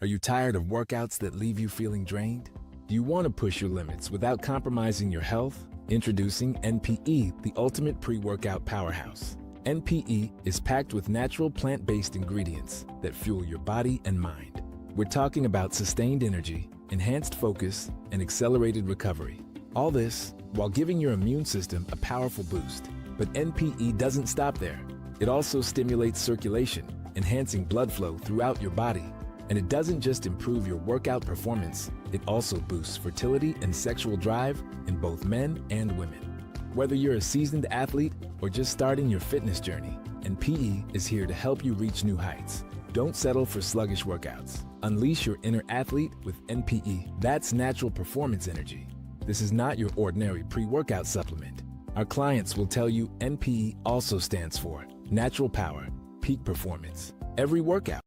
Are you tired of workouts that leave you feeling drained? Do you want to push your limits without compromising your health? Introducing NPE, the ultimate pre-workout powerhouse. NPE is packed with natural plant-based ingredients that fuel your body and mind. We're talking about sustained energy, enhanced focus, and accelerated recovery. All this while giving your immune system a powerful boost. But NPE doesn't stop there. It also stimulates circulation, enhancing blood flow throughout your body. And it doesn't just improve your workout performance, it also boosts fertility and sexual drive in both men and women. Whether you're a seasoned athlete or just starting your fitness journey, NPE is here to help you reach new heights. Don't settle for sluggish workouts. Unleash your inner athlete with NPE. That's natural performance energy. This is not your ordinary pre-workout supplement. Our clients will tell you NPE also stands for natural power, peak performance, every workout.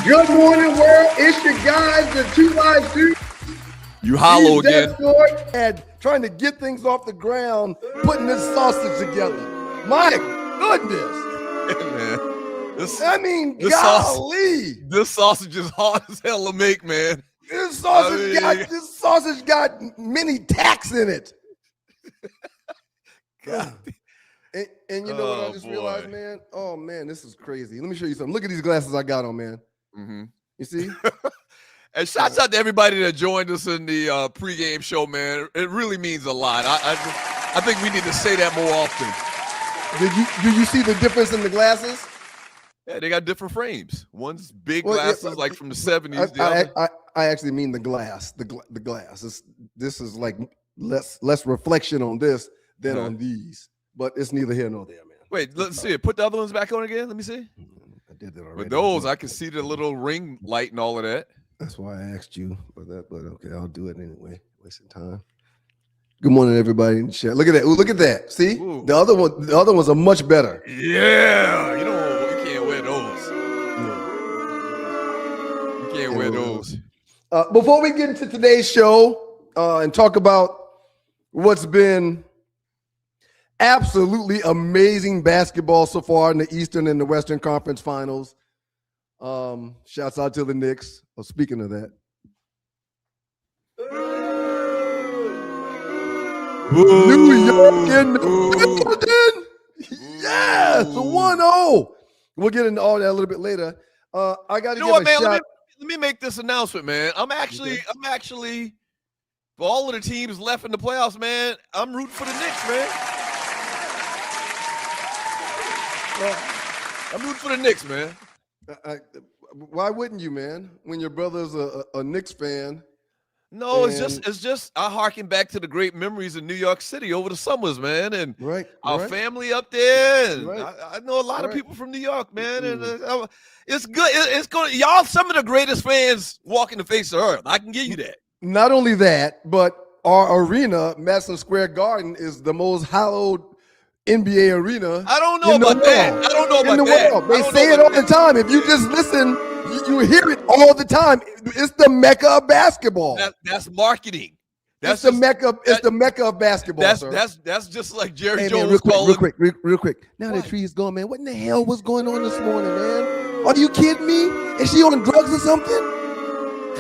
Good morning, world. It's your guys, the Two Live Dudes. You hollow again. And trying to get things off the ground, putting this sausage together. My goodness. Hey, man. Golly. This sausage is hard as hell to make, man. This sausage got many tacks in it. God. And you know what I just realized, man? Oh, man, this is crazy. Let me show you something. Look at these glasses I got on, man. Mm-hmm. You see? And shouts out to everybody that joined us in the pregame show, man. It really means a lot. I think we need to say that more often. Do you see the difference in the glasses? Yeah, they got different frames. One's big glasses, like from the 70s. I actually mean the glass. The glass. This is like less reflection on this than on these. But it's neither here nor there, man. Wait, let's see it. Put the other ones back on again. Let me see. I did that already. With those, I can see the little ring light and all of that. That's why I asked you for that, but okay, I'll do it anyway. Wasting time. Good morning, everybody in the chat. Look at that. Ooh, look at that. See? Ooh. The other ones are much better. Yeah. You know, you can't wear those. You can't wear those. Before we get into today's show and talk about what's been absolutely amazing basketball so far in the Eastern and the Western Conference Finals. Shouts out to the Knicks. Oh, speaking of that. New York in the building. Yes, 1-0. We'll get into all that a little bit later. I got to give a shot. Let me make this announcement, man. I'm actually for all of the teams left in the playoffs, man, I'm rooting for the Knicks, man. I'm rooting for the Knicks, man. Why wouldn't you, man? When your brother's a Knicks fan. No, it's just I harken back to the great memories in New York City over the summers, man, and our family up there. And I know a lot of people from New York, man, and it's good. It's going. Y'all, some of the greatest fans walking the face of earth. I can give you that. Not only that, but our arena, Madison Square Garden, is the most hallowed NBA arena. I don't know about that. I don't know about that. They say it all the time. If you just listen, you hear it all the time. It's the mecca of basketball. That's marketing. It's the mecca of basketball. That's just like Jerry Jones. Man, real quick. Now that tree is gone, man. What in the hell was going on this morning, man? Are you kidding me? Is she on drugs or something?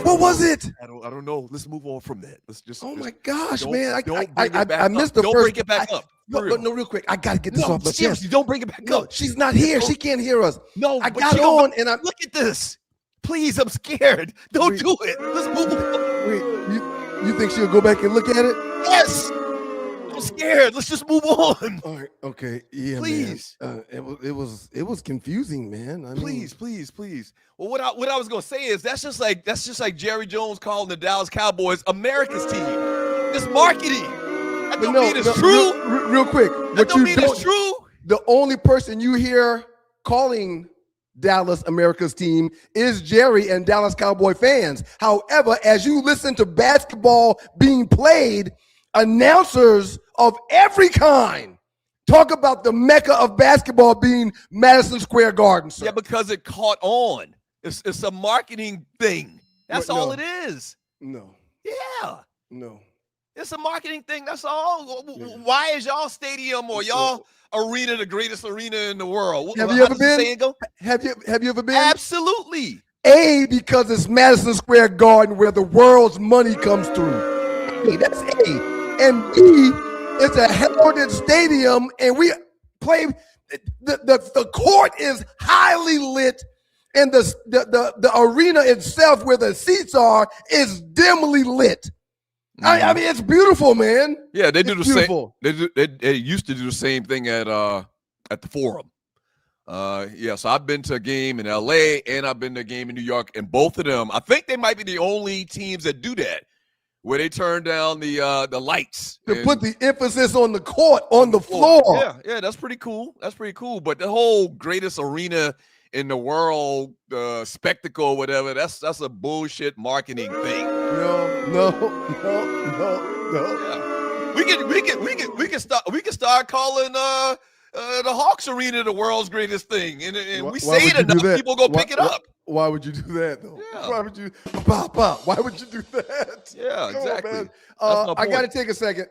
What was it? I don't know. Let's move on from that. Let's just. Oh my gosh, man! I missed the first. Don't bring it back up. No, real quick. I gotta get this off my chest. Don't bring it back up. She's not here. She can't hear us. No, I got on and I look at this. Please, I'm scared. Don't do it. Let's move on. Wait, you think she'll go back and look at it? Yes. I'm scared. Let's just move on. All right. Okay. Yeah. Please. Man. It was confusing, man. Please. Well, what I was gonna say is that's just like Jerry Jones calling the Dallas Cowboys America's team. It's marketing. That don't mean it's true. Real quick. That don't mean it's true. The only person you hear calling Dallas America's team is Jerry and Dallas Cowboy fans. However, as you listen to basketball being played, announcers of every kind talk about the mecca of basketball being Madison Square Garden, sir. Yeah, because it caught on. It's a marketing thing. That's all it is. No. Yeah. No. It's a marketing thing. That's all. Why is y'all stadium or y'all arena the greatest arena in the world? Have you ever been? Have you ever been? Absolutely. A, because it's Madison Square Garden where the world's money comes through. Hey, that's A. And B, it's a heralded stadium, and we play. The court is highly lit, and the arena itself, where the seats are, is dimly lit. I mean, it's beautiful, man. Yeah, they do the same. They used to do the same thing at the Forum. So I've been to a game in LA and I've been to a game in New York, and both of them, I think they might be the only teams that do that, where they turn down the lights to put the emphasis on the court, on the floor. Yeah, that's pretty cool. But the whole greatest arena in the world, spectacle, whatever, that's a bullshit marketing thing. No. Yeah. We can start calling the Hawks Arena the world's greatest thing, and we say it enough, people go pick it up. Why would you do that though? Yeah. Why would you do that? Yeah, exactly. I got to take a second.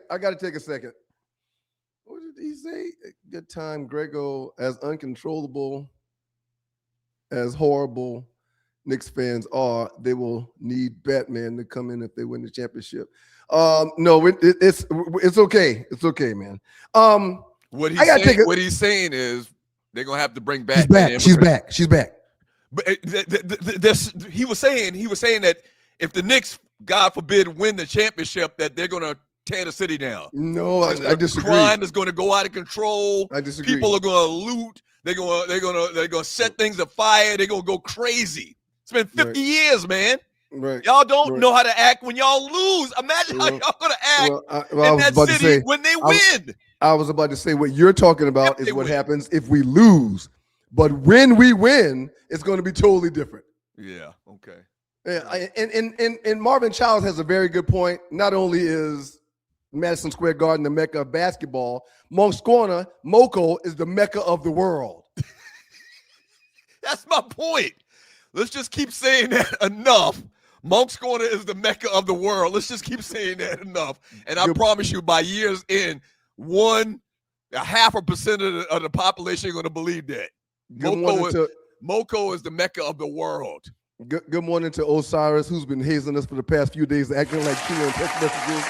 What did he say? Good time, Grego. As uncontrollable, as horrible Knicks fans are, they will need Batman to come in if they win the championship. No, it's okay. It's okay, man. What he's saying is they're gonna have to bring Batman. She's back. But he was saying that if the Knicks, God forbid, win the championship, that they're gonna tear the city down. No, I disagree. Crime is going to go out of control. I disagree. People are going to loot. They're going to set things afire. They're going to go crazy. It's been 50 years, man. Right. Y'all don't know how to act when y'all lose. Imagine how y'all going to act in that city when they win. I was about to say what you're talking about is what happens if we lose. But when we win, it's going to be totally different. Yeah. Okay. Yeah. And Marvin Childs has a very good point. Not only is Madison Square Garden the mecca of basketball, Moncks Corner, Moco, is the mecca of the world. That's my point. Let's just keep saying that enough. Moncks Corner is the mecca of the world. Let's just keep saying that enough. And I promise you, by years in, 0.5% of the population are going to believe that. Moco is the mecca of the world. Good morning to Osiris, who's been hazing us for the past few days, acting like Kilo and text messages.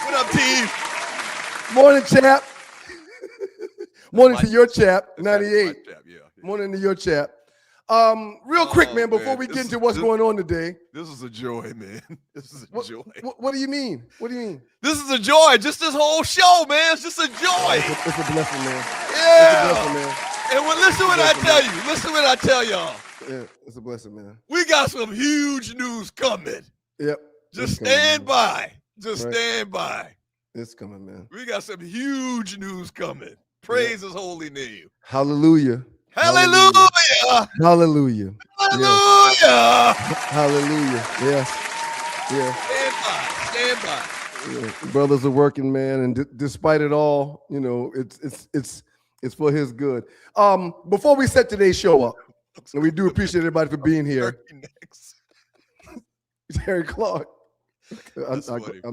What up, team? Morning, chap. Morning to your chap, 98. Morning to your chap. Real quick, man, before we get into what's going on today. This is a joy, man. This is a joy. What do you mean? What do you mean? This is a joy. Just this whole show, man. It's just a joy. It's a blessing, man. Yeah. It's a blessing, man. And listen what I tell you. Listen what I tell y'all. Yeah, it's a blessing, man. We got some huge news coming. Yep. Just stand by. Stand by. It's coming, man. We got some huge news coming. Praise his holy name. Hallelujah. Hallelujah. Hallelujah. Hallelujah. Hallelujah. Yeah. Stand by. Yeah. Brothers are working, man, and despite it all, it's for his good. Before we set today's show up, and we do appreciate everybody for being here. Terry Clark. I'm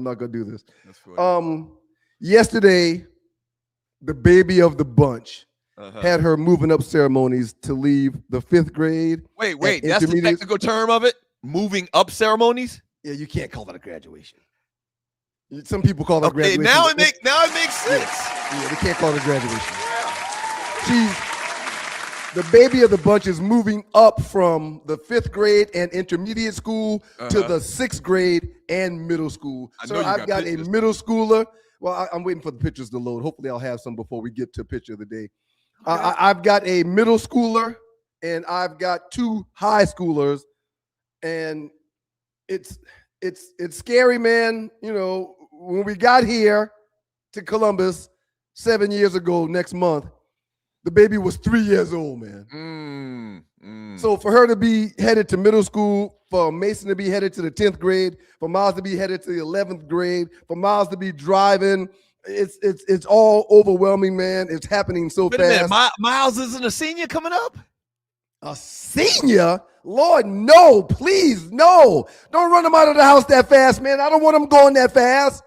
not gonna do this. Yesterday, the baby of the bunch had her moving up ceremonies to leave the 5th grade. Wait, that's the technical term of it? Moving up ceremonies? Yeah, you can't call that a graduation. Some people call that graduation. Now it makes sense. Yeah, they can't call it a graduation. Yeah. The baby of the bunch is moving up from the 5th grade and intermediate school to the 6th grade and middle school. So I've got a middle schooler. Well, I'm waiting for the pictures to load. Hopefully I'll have some before we get to picture of the day. I've got a middle schooler and I've got 2 high schoolers, and it's scary, man. When we got here to Columbus 7 years ago next month, the baby was 3 years old, man. So for her to be headed to middle school, for Mason to be headed to the 10th grade, for Miles to be headed to the 11th grade, for Miles to be driving, it's all overwhelming, man. It's happening so fast. Miles isn't a senior coming up? A senior? Lord, no, please, no. Don't run them out of the house that fast, man. I don't want them going that fast.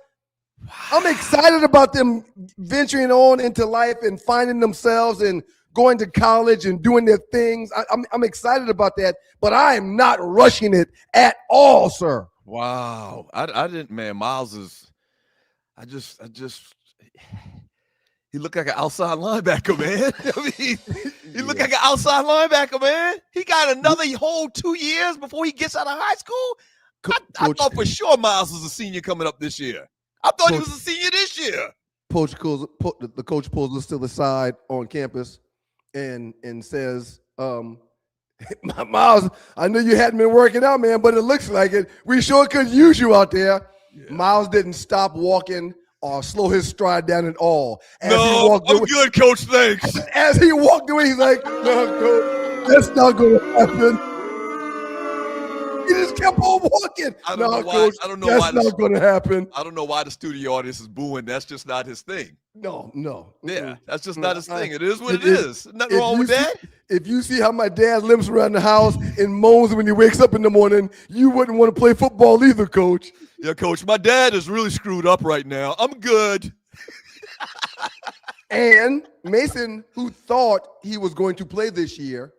Wow. I'm excited about them venturing on into life and finding themselves and going to college and doing their things. I'm excited about that, but I am not rushing it at all, sir. Wow. I didn't, man. Miles is, he looked like an outside linebacker, man. I mean, he looked like an outside linebacker, man. He got another whole 2 years before he gets out of high school. I thought for sure Miles was a senior coming up this year. I thought he was a senior this year. The coach pulls us to the side on campus and says, Miles, I know you hadn't been working out, man, but it looks like it. We sure could use you out there. Yeah. Miles didn't stop walking or slow his stride down at all. I'm good, Coach, thanks. As he walked away, he's like, no, Coach, that's not going to happen. He just kept on walking. I don't know why. That's not going to happen. I don't know why the studio audience is booing. That's just not his thing. No. Yeah, that's just not his thing. It is what it is. Nothing wrong with that. If you see how my dad limps around the house and moans when he wakes up in the morning, you wouldn't want to play football either, Coach. Yeah, Coach, my dad is really screwed up right now. I'm good. And Mason, who thought he was going to play this year,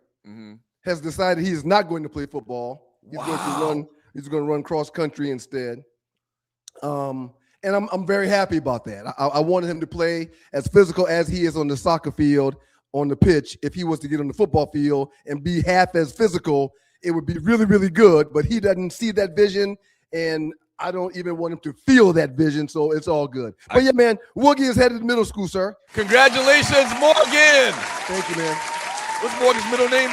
has decided he is not going to play football. He's going to run cross country instead. And I'm very happy about that. I wanted him to play as physical as he is on the soccer field, on the pitch. If he was to get on the football field and be half as physical, it would be really, really good. But he doesn't see that vision, and I don't even want him to feel that vision, so it's all good. But yeah, man, Woogie is headed to middle school, sir. Congratulations, Morgan. Thank you, man. What's Morgan's middle name?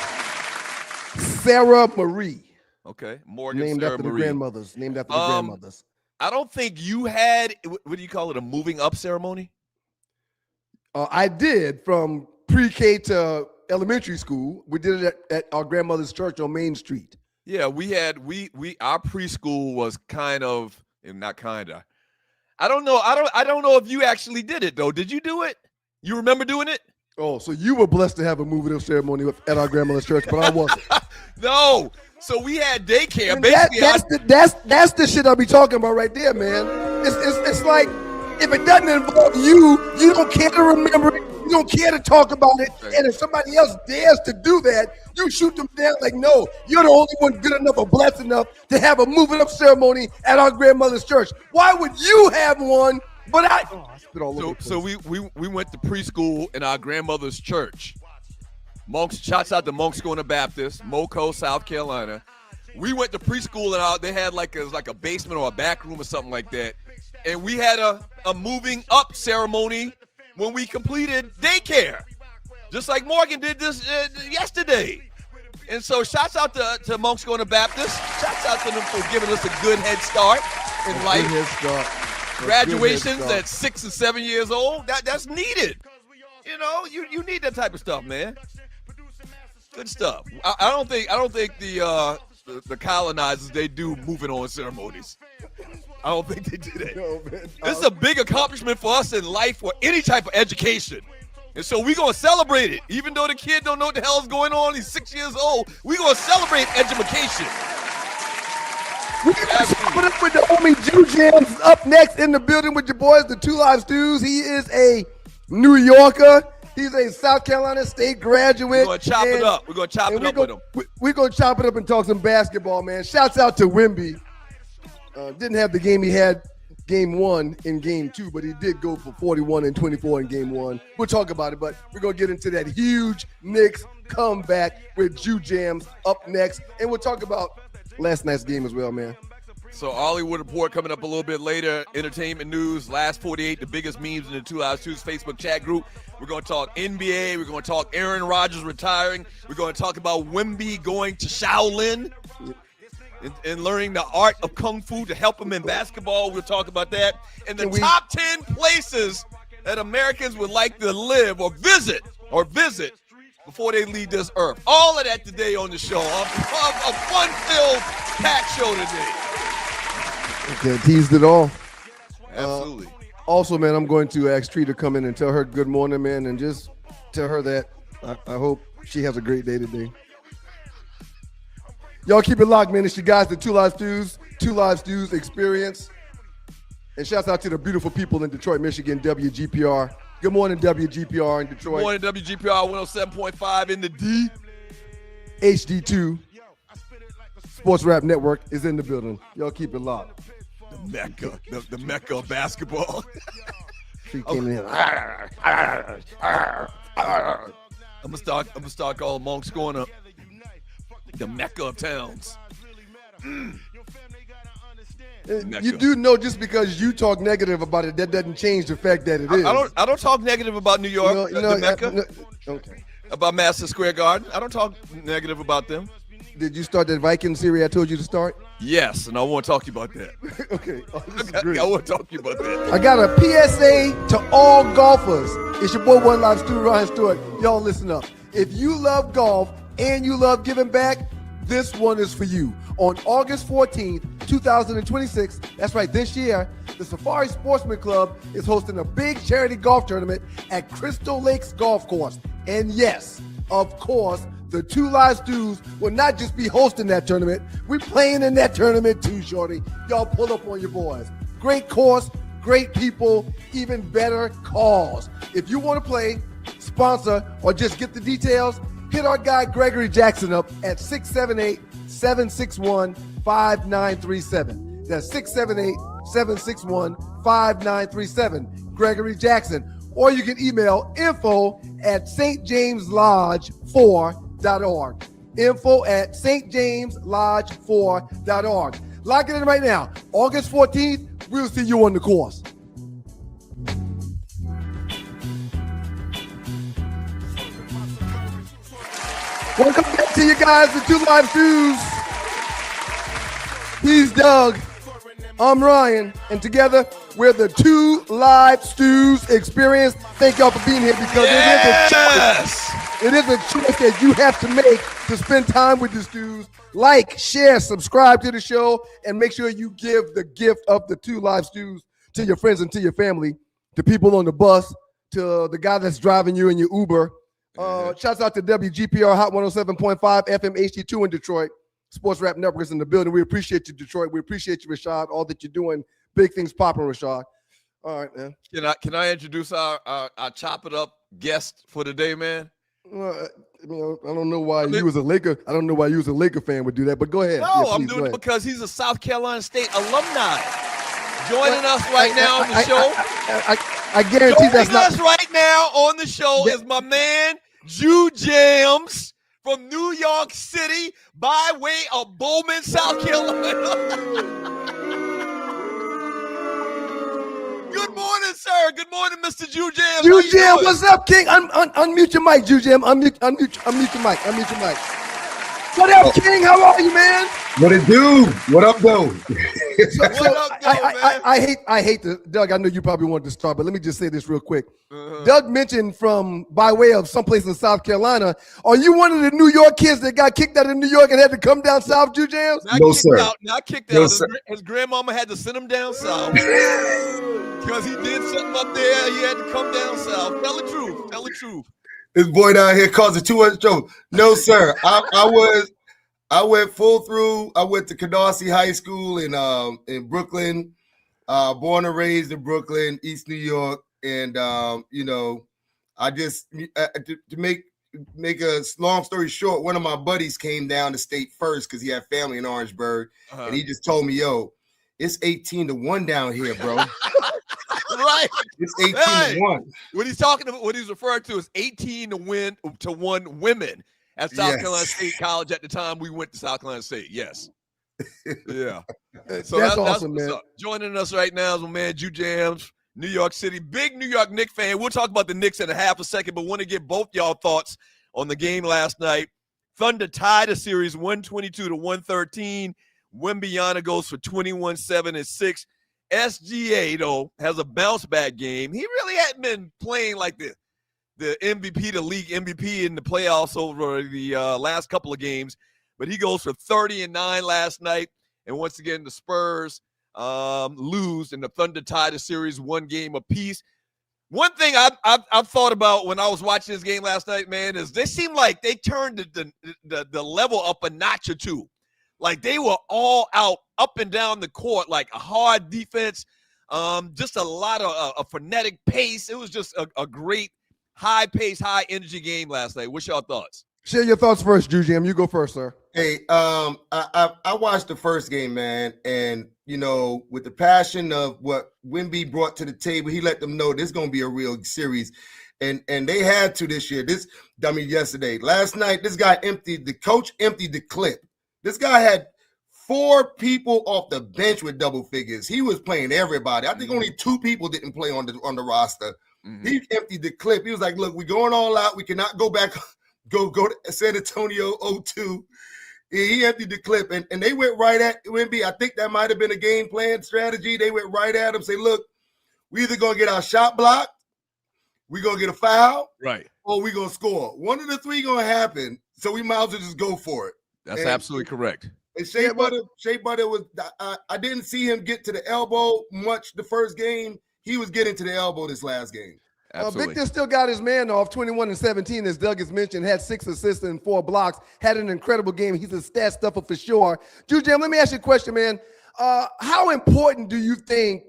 Sarah Marie. Okay, Morgan. Named Sarah after Marie. The grandmothers. Named after the grandmothers. I don't think you had, what do you call it, a moving up ceremony? I did from pre-K to elementary school. We did it at our grandmother's church on Main Street. Yeah, our preschool was kind of, not kind of. I don't know if you actually did it though. Did you do it? You remember doing it? Oh, so you were blessed to have a moving up ceremony at our grandmother's church, but I wasn't. No. So we had daycare. And that's the shit I'll be talking about right there, man. It's like if it doesn't involve you, you don't care to remember it. You don't care to talk about it. Right. And if somebody else dares to do that, you shoot them down like, no, you're the only one good enough or blessed enough to have a moving up ceremony at our grandmother's church. Why would you have one? But I spit all over. So we went to preschool in our grandmother's church. Monks, shouts out to Monks Going to Baptist, Moco, South Carolina. We went to preschool and they had like a basement or a back room or something like that. And we had a moving up ceremony when we completed daycare, just like Morgan did this yesterday. And so shouts out to Monks Going to Baptist. Shouts out to them for giving us a good head start in life. Good head start. Graduations at 6 and 7 years old, that's needed. You know, you need that type of stuff, man. Good stuff. I don't think the colonizers, they do moving on ceremonies. I don't think they do that. No, this is a big accomplishment for us in life or any type of education. And so we're going to celebrate it. Even though the kid don't know what the hell is going on, he's 6 years old, we're going to celebrate education. We're going to put up with the homie Jew Jams up next in the building with your boys, the Two Live Stews. He is a New Yorker. He's a South Carolina State graduate. We're going to chop it up. We're going to chop it up with him. We're going to chop it up and talk some basketball, man. Shouts out to Wemby. Didn't have the game he had game one in game two, but he did go for 41 and 24 in game one. We'll talk about it, but we're going to get into that huge Knicks comeback with Jew Jams up next. And we'll talk about last night's game as well, man. So Hollywood Report coming up a little bit later. Entertainment news, last 48, the biggest memes in the 2 Hours Tues Facebook chat group. We're going to talk NBA. We're going to talk Aaron Rodgers retiring. We're going to talk about Wemby going to Shaolin and learning the art of Kung Fu to help him in basketball. We'll talk about that. And the top 10 places that Americans would like to live or visit before they leave this earth. All of that today on the show. A fun-filled, packed show today. Okay, teased it all. Absolutely. Also, man, I'm going to ask Tree to come in and tell her good morning, man, and just tell her that I hope she has a great day today. Y'all keep it locked, man. It's your guys, the Two Live Stews Experience. And shouts out to the beautiful people in Detroit, Michigan, WGPR. Good morning, WGPR in Detroit. Good morning, WGPR 107.5 in the D. HD2 Sports Rap Network is in the building. Y'all keep it locked. The Mecca of basketball. She came in. I'm gonna start calling Monk's Corner the Mecca of towns. You do know just because you talk negative about it, that doesn't change the fact that it is. I don't talk negative about New York, the Mecca. Okay. About Madison Square Garden. I don't talk negative about them. Did you start that Vikings series I told you to start? Yes, and I want to talk to you about that. Okay. Oh, I want to talk to you about that. I got a PSA to all golfers. It's your boy One Live Stu Ryan Stewart. Y'all listen up. If you love golf and you love giving back, this one is for you. On August 14th, 2026, that's right, this year, the Safari Sportsman Club is hosting a big charity golf tournament at Crystal Lakes Golf Course. And yes, of course, the Two Live Stews will not just be hosting that tournament. We're playing in that tournament too, shorty. Y'all pull up on your boys. Great course, great people, even better cause. If you want to play, sponsor, or just get the details, hit our guy Gregory Jackson up at 678-761-5937. That's 678-761-5937. Gregory Jackson. Or you can email info@stjameslodge4.org. info@stjameslodge4.org. Lock it in right now. August 14th, we'll see you on the course. Welcome back to you guys, the Two Live Stews. He's Doug. I'm Ryan. And together, we're the Two Live Stews Experience. Thank y'all for being here because it is a choice that you have to make to spend time with the Stews. Like, share, subscribe to the show, and make sure you give the gift of the Two Live Stews to your friends and to your family, to people on the bus, to the guy that's driving you in your Uber. Shouts out to WGPR Hot 107.5 FM HD2 in Detroit. Sports Rap Network is in the building. We appreciate you, Detroit. We appreciate you, Rashad. All that you're doing. Big things popping, Rashad. All right, man. Can I introduce our chop it up guest for the day, man? I don't know why you as a Laker. I don't know why you as a Laker fan would do that. But go ahead. No, I'm doing it because he's a South Carolina State alumni. Joining us right now on the show. I guarantee that's not. Joining us right now on the show is my man Jew Jams from New York City by way of Bowman, South Carolina. Good morning, sir. Good morning, Mr. Jew Jams. Jew Jam, what's up, King? Unmute your mic, Jew Jam. Unmute your mic. Unmute your mic. What up, King? How are you, man? What it do? What up, though? I hate to, Doug, I know you probably wanted to start, but let me just say this real quick. Doug mentioned by way of someplace in South Carolina. Are you one of the New York kids that got kicked out of New York and had to come down south, Jew Jams? No, sir. Not kicked out. His grandmama had to send him down south because he did something up there. He had to come down south. Tell the truth. Tell the truth. This boy down here causing too much trouble. No, sir. I went full through. I went to Canarsie High School in Brooklyn. Born and raised in Brooklyn, East New York, and I just to make a long story short, one of my buddies came down to state first because he had family in Orangeburg, and he just told me, "Yo, it's 18-1 down here, bro." Right. It's 18-1. What he's talking about, what he's referring to is 18-1 women at South Carolina State College at the time we went to South Carolina State. Yes. Yeah. So that's awesome, man. Joining us right now is my man Jew Jams, New York City, big New York Knicks fan. We'll talk about the Knicks in a half a second, but want to get both y'all thoughts on the game last night. Thunder tied the series 122-113. Wembenyama goes for 21, 7, and 6. SGA, though, has a bounce-back game. He really hadn't been playing like the MVP, the league MVP in the playoffs over the last couple of games, but he goes for 30 and 9 last night. And once again, the Spurs lose, and the Thunder tie the series 1 game apiece. One thing I've thought about when I was watching this game last night, man, is they seem like they turned the level up a notch or two. Like they were all out, up and down the court, like a hard defense, just a lot of a frenetic pace. It was just a great high pace, high energy game last night. What's your thoughts? Share your thoughts first, Jujam. You go first, sir. Hey, I watched the first game, man, and with the passion of what Wemby brought to the table, he let them know this is gonna be a real series, and they had to this year. Yesterday, last night, the coach emptied the clip. This guy had 4 people off the bench with double figures. He was playing everybody. I think only 2 people didn't play on the roster. Mm-hmm. He emptied the clip. He was like, "Look, we're going all out. We cannot go back." Go to San Antonio 0-2. He emptied the clip, and they went right at Wemby. I think that might have been a game plan strategy. They went right at him, say, look, we either going to get our shot blocked, we're going to get a foul, right, or we're going to score. One of the 3 going to happen, so we might as well just go for it. That's absolutely correct. And Shea Butter was – I didn't see him get to the elbow much the first game. He was getting to the elbow this last game. Victor still got his man off 21-17, as Doug has mentioned, had 6 assists and 4 blocks, had an incredible game. He's a stat stuffer for sure. Jujam, let me ask you a question, man. How important do you think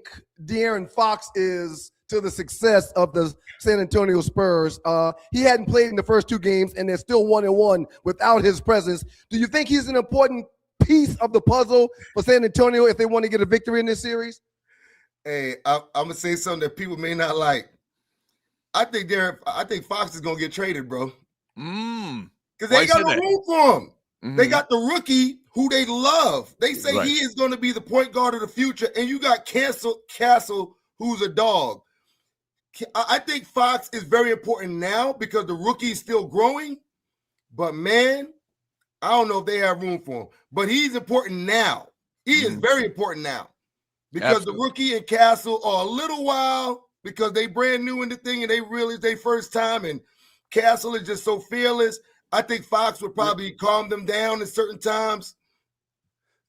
De'Aaron Fox is to the success of the San Antonio Spurs? He hadn't played in the first 2 games, and they're still 1-1 without his presence. Do you think he's an important piece of the puzzle for San Antonio if they want to get a victory in this series? Hey, I'm going to say something that people may not like. I think Fox is gonna get traded, bro. Because they got no room for him. Mm-hmm. They got the rookie who they love. They say he is going to be the point guard of the future, and you got Castle, who's a dog. I think Fox is very important now because the rookie is still growing. But man, I don't know if they have room for him. But he's important now. He is very important now because the rookie and Castle are a little while. Because they brand new in the thing and they really their first time, and Castle is just so fearless. I think Fox would probably calm them down at certain times.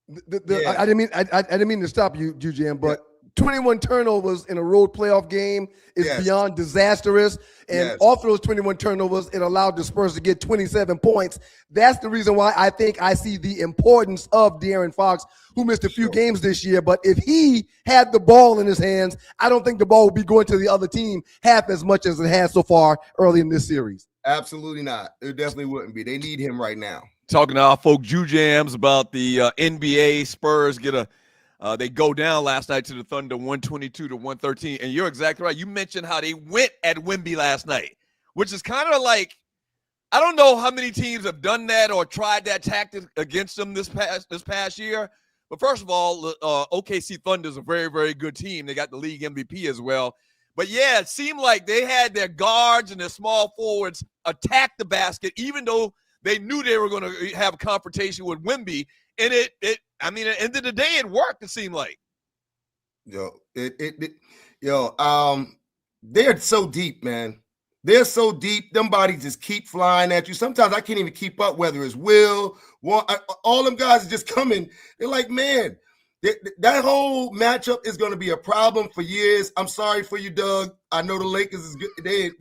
I didn't mean to stop you, Jujam, but 21 turnovers in a road playoff game is beyond disastrous. And off those 21 turnovers, it allowed the Spurs to get 27 points. That's the reason why I think I see the importance of De'Aaron Fox, who missed a few games this year. But if he had the ball in his hands, I don't think the ball would be going to the other team half as much as it has so far early in this series. Absolutely not. It definitely wouldn't be. They need him right now. Talking to our folk Jujams about the NBA Spurs they go down last night to the Thunder 122-113. And you're exactly right. You mentioned how they went at Wemby last night, which is kind of like, I don't know how many teams have done that or tried that tactic against them this past year. But first of all, OKC Thunder is a very, very good team. They got the league MVP as well. But yeah, it seemed like they had their guards and their small forwards attack the basket, even though they knew they were going to have a confrontation with Wemby. And at the end of the day, it worked, it seemed like. They're so deep, man. They're so deep. Them bodies just keep flying at you. Sometimes I can't even keep up, whether it's Will, all them guys are just coming. They're like, man, that whole matchup is going to be a problem for years. I'm sorry for you, Doug. I know the Lakers is good. They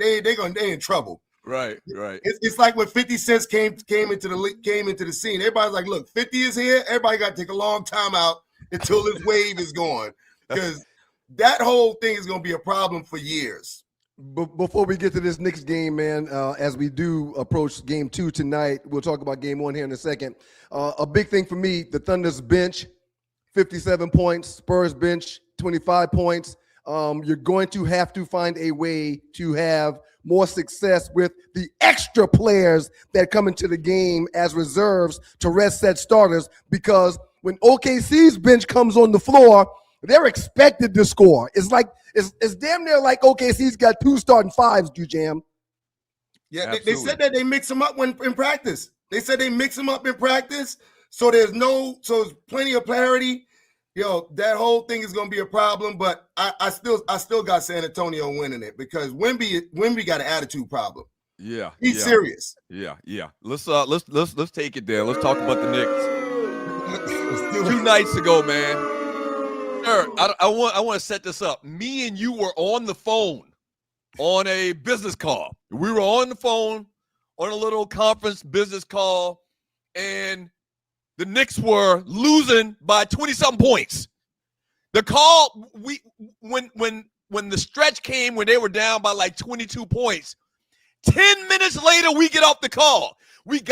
in trouble. Right. It's like when 50 Cent came into the scene. Everybody's like, look, 50 is here. Everybody got to take a long time out until this wave is gone, because that whole thing is going to be a problem for years. Before we get to this Knicks game, man, as we do approach game 2 tonight, we'll talk about game 1 here in a second. A big thing for me, the Thunder's bench, 57 points, Spurs bench, 25 points. You're going to have to find a way to have more success with the extra players that come into the game as reserves to rest set starters, because when OKC's bench comes on the floor, they're expected to score. It's damn near like OKC's got 2 starting 5s, Jujam. Yeah, they said that they mix them up in practice. They said they mix them up in practice, so there's plenty of clarity. That whole thing is going to be a problem, but I still got San Antonio winning it, because Wemby got an attitude problem. Yeah, he's serious. Yeah. Let's take it there. Let's talk about the Knicks. 2 nights ago, man. Sir, I want to set this up. Me and you were on the phone on a business call. We were on the phone on a little conference business call, and the Knicks were losing by 20-something points. The call, when the stretch came when they were down by like 22 points, 10 minutes later we get off the call. We were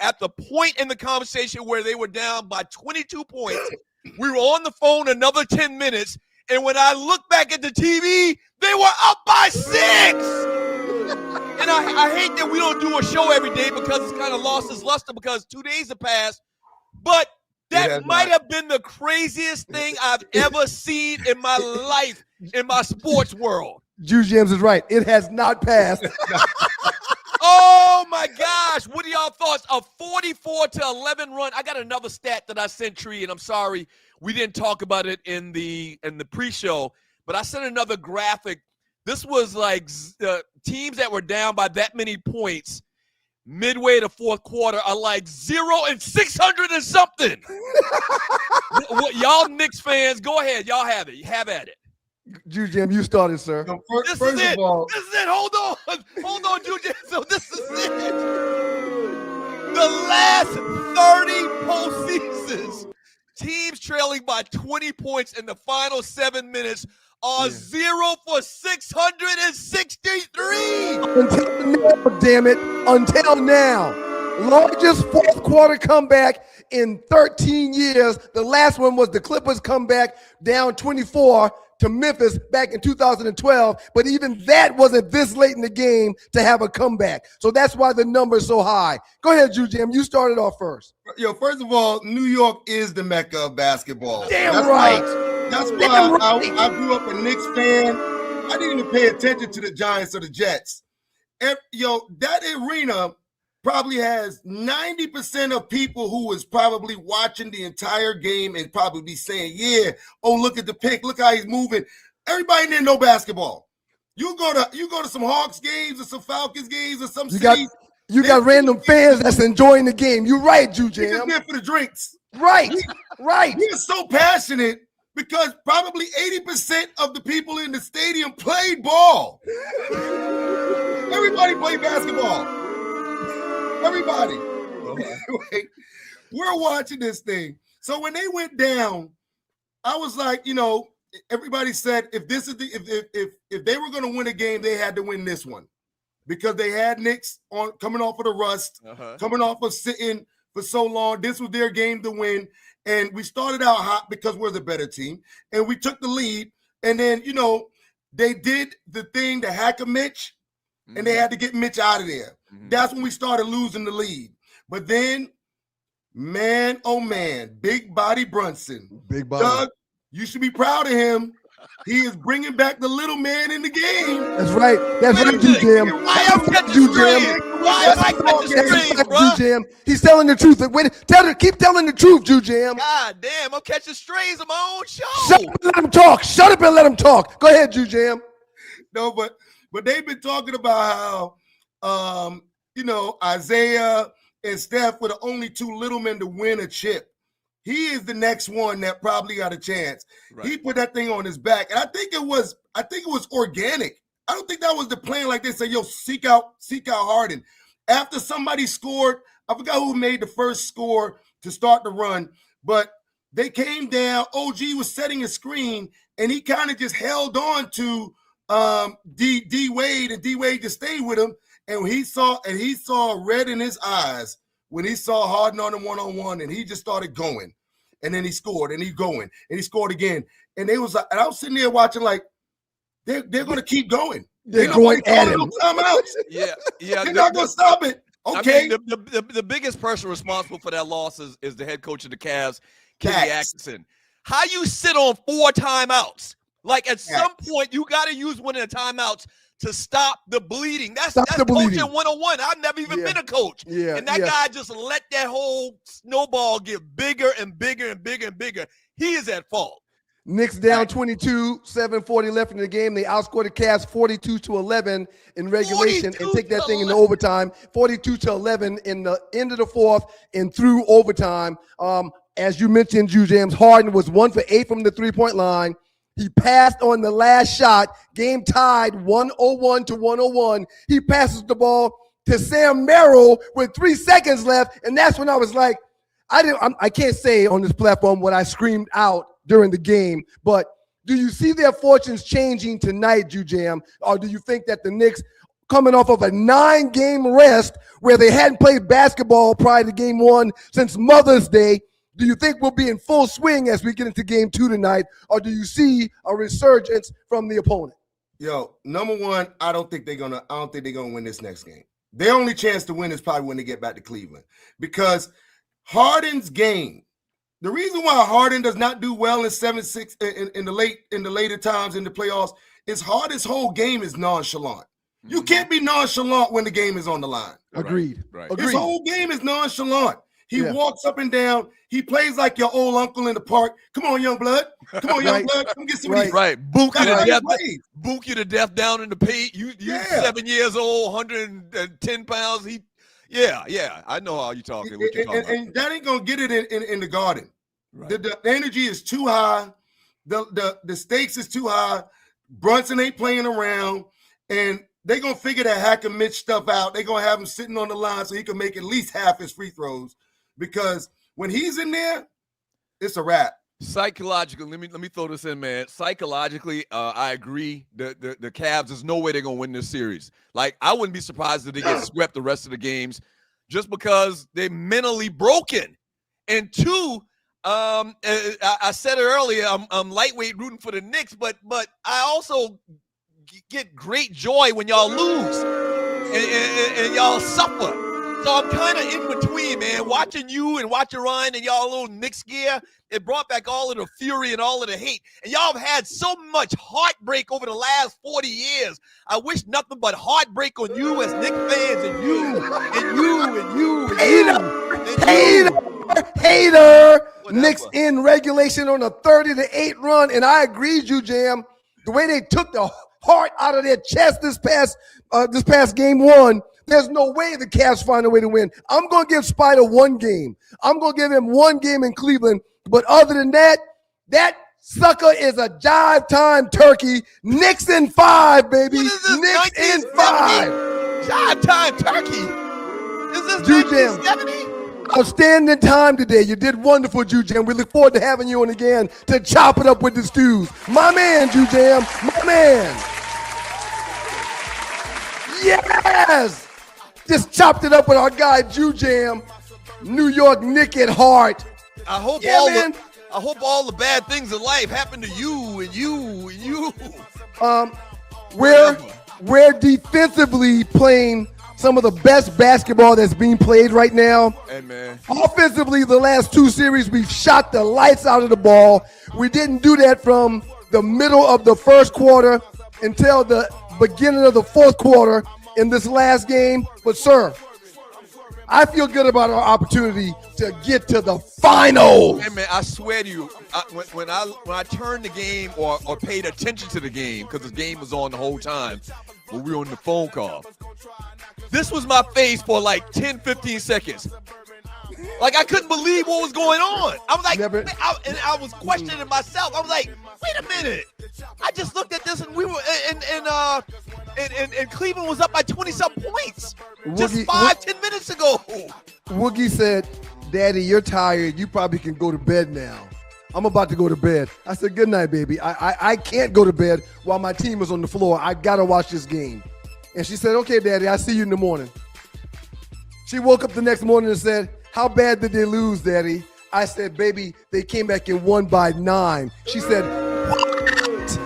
at the point in the conversation where they were down by 22 points. We were on the phone another 10 minutes, and when I look back at the TV, they were up by 6. And I hate that we don't do a show every day because it's kind of lost its luster because 2 days have passed. But that might have been the craziest thing I've ever seen in my life in my sports world. Juice James is right. It has not passed. Oh my gosh. What are y'all thoughts? A 44-11 run. I got another stat that I sent Tree, and I'm sorry we didn't talk about it in the pre-show, but I sent another graphic. This was like teams that were down by that many points midway to fourth quarter are like 0-600 and something. Y'all Knicks fans, go ahead. Y'all have it. Have at it. Juice Jam, you started, sir. So This is it. Hold on, Juice Jam. So this is it. The last 30 postseasons, teams trailing by 20 points in the final 7 minutes are 0 for 663. Until now, damn it. Until now. Largest fourth quarter comeback in 13 years. The last one was the Clippers comeback down 24 to Memphis back in 2012. But even that wasn't this late in the game to have a comeback. So that's why the number is so high. Go ahead, Juice Jam. You started off first. Yo, first of all, New York is the mecca of basketball. That's right. That's why I grew up a Knicks fan. I didn't even pay attention to the Giants or the Jets. That arena probably has 90% of people who was probably watching the entire game and probably be saying, yeah, oh, look at the pick. Look how he's moving. Everybody in there know basketball. You go to some Hawks games or some Falcons games or some cities. You got random fans that's enjoying the game. You're right, Juice Jam. You're just there for the drinks. Right. Right. We're so passionate because probably 80% of the people in the stadium played ball. Everybody played basketball. Everybody. Anyway, we're watching this thing. So when they went down, I was like, everybody said if they were going to win a game, they had to win this one because they had Knicks coming off of the rust, coming off of sitting for so long. This was their game to win. And we started out hot because we're the better team. And we took the lead. And then, they did the thing to hack a Mitch, and they had to get Mitch out of there. Mm-hmm. That's when we started losing the lead. But then, man, oh man, big body Brunson. Big body. Doug, you should be proud of him. He is bringing back the little man in the game. That's right. That's right, Juice Jam. Why am I catching strings? Why am I catching strings, bro? Juice Jam. He's telling the truth. Keep telling the truth, Juice Jam. God damn, I'm catching strays on my own show. Shut up and let him talk. Shut up and let him talk. Go ahead, Juice Jam. No, but they've been talking about how, Isaiah and Steph were the only two little men to win a chip. He is the next one that probably got a chance. Right. He put that thing on his back. And I think it was organic. I don't think that was the plan. Like they say, yo, seek out Harden. After somebody scored, I forgot who made the first score to start the run, but they came down. OG was setting a screen, and he kind of just held on to D Wade, and D Wade just stayed with him. And he saw red in his eyes when he saw Harden on him one-on-one, and he just started going. And then he scored, and he going, and he scored again. And they was, and I was sitting there watching like, they're going to keep going. They're going at him. Yeah. They're not going to stop it. Okay. I mean, the biggest person responsible for that loss is the head coach of the Cavs, Kenny Atkinson. How you sit on 4 timeouts? Like at some point, you got to use one of the timeouts to stop the bleeding. That's coaching 101. I've never even been a coach. Yeah, and that guy just let that whole snowball get bigger and bigger and bigger and bigger. He is at fault. Knicks down 22, 7:40 left in the game. They outscored the Cavs 42-11 in regulation and take that thing into overtime. 42-11 in the end of the fourth and through overtime. As you mentioned, Juice Jams, Harden was 1 for 8 from the three-point line. He passed on the last shot. Game tied 101-101. He passes the ball to Sam Merrill with 3 seconds left. And that's when I was like, I can't say on this platform what I screamed out during the game, but do you see their fortunes changing tonight, Jujam? Or do you think that the Knicks, coming off of a 9-game rest where they hadn't played basketball prior to game 1 since Mother's Day, do you think we'll be in full swing as we get into game 2 tonight? Or do you see a resurgence from the opponent? Yo, number one, I don't think they're gonna win this next game. Their only chance to win is probably when they get back to Cleveland. Because Harden's game, the reason why Harden does not do well in 7-6 in the later times in the playoffs is Harden's whole game is nonchalant. You can't be nonchalant when the game is on the line. Agreed. Right. His whole game is nonchalant. He walks up and down. He plays like your old uncle in the park. Come on, young blood. Come on, young blood. Come get some of these. Right. Book you to death down in the paint. You 7 years old, 110 pounds. Yeah. I know how you're talking. What you're talking about. And that ain't gonna get it in the Garden. Right. The energy is too high. The stakes is too high. Brunson ain't playing around, and they're gonna figure that Hacker Mitch stuff out. They're gonna have him sitting on the line so he can make at least half his free throws. Because when he's in there, it's a wrap. Psychologically, let me throw this in, man. Psychologically, I agree. The Cavs, there's no way they're gonna win this series. Like, I wouldn't be surprised if they get swept the rest of the games, just because they're mentally broken. And 2, I said it earlier. I'm lightweight rooting for the Knicks, but I also get great joy when y'all lose and y'all suffer. So I'm kind of in between, man. Watching you and watching Ryan and y'all little Knicks gear, it brought back all of the fury and all of the hate. And y'all have had so much heartbreak over the last 40 years. I wish nothing but heartbreak on you as Knicks fans, and you. Hater. Knicks in regulation on a 30-8 run, and I agree, Jam. The way they took the heart out of their chest this past game 1. There's no way the Cavs find a way to win. I'm going to give Spider 1 game. I'm going to give him 1 game in Cleveland. But other than that, that sucker is a jive time turkey. Knicks in 5, baby. Knicks in 5. Jive time turkey? Is this 1970? Outstanding time today. You did wonderful, Jujam. We look forward to having you on again to chop it up with the stews. My man, Jujam. My man. Yes! Just chopped it up with our guy, Jujam. New York Knick at heart. I hope all the bad things in life happen to you and you. We're defensively playing some of the best basketball that's being played right now. Hey, man. Offensively, the last 2 series, we've shot the lights out of the ball. We didn't do that from the middle of the first quarter until the beginning of the fourth quarter in this last game. But, sir, I feel good about our opportunity to get to the finals. Hey, man, I swear to you, when I turned the game or paid attention to the game, because the game was on the whole time when we were on the phone call, this was my face for like 10, 15 seconds. Like, I couldn't believe what was going on. I was like, I was questioning myself. I was like, wait a minute. I just looked at this and we were, and Cleveland was up by 20-something points just 5-10 minutes ago. Woogie said, Daddy, you're tired. You probably can go to bed now. I'm about to go to bed. I said, good night, baby. I can't go to bed while my team is on the floor. I got to watch this game. And she said, okay, Daddy, I'll see you in the morning. She woke up the next morning and said, how bad did they lose, Daddy? I said, baby, they came back and won by 9. She said, what?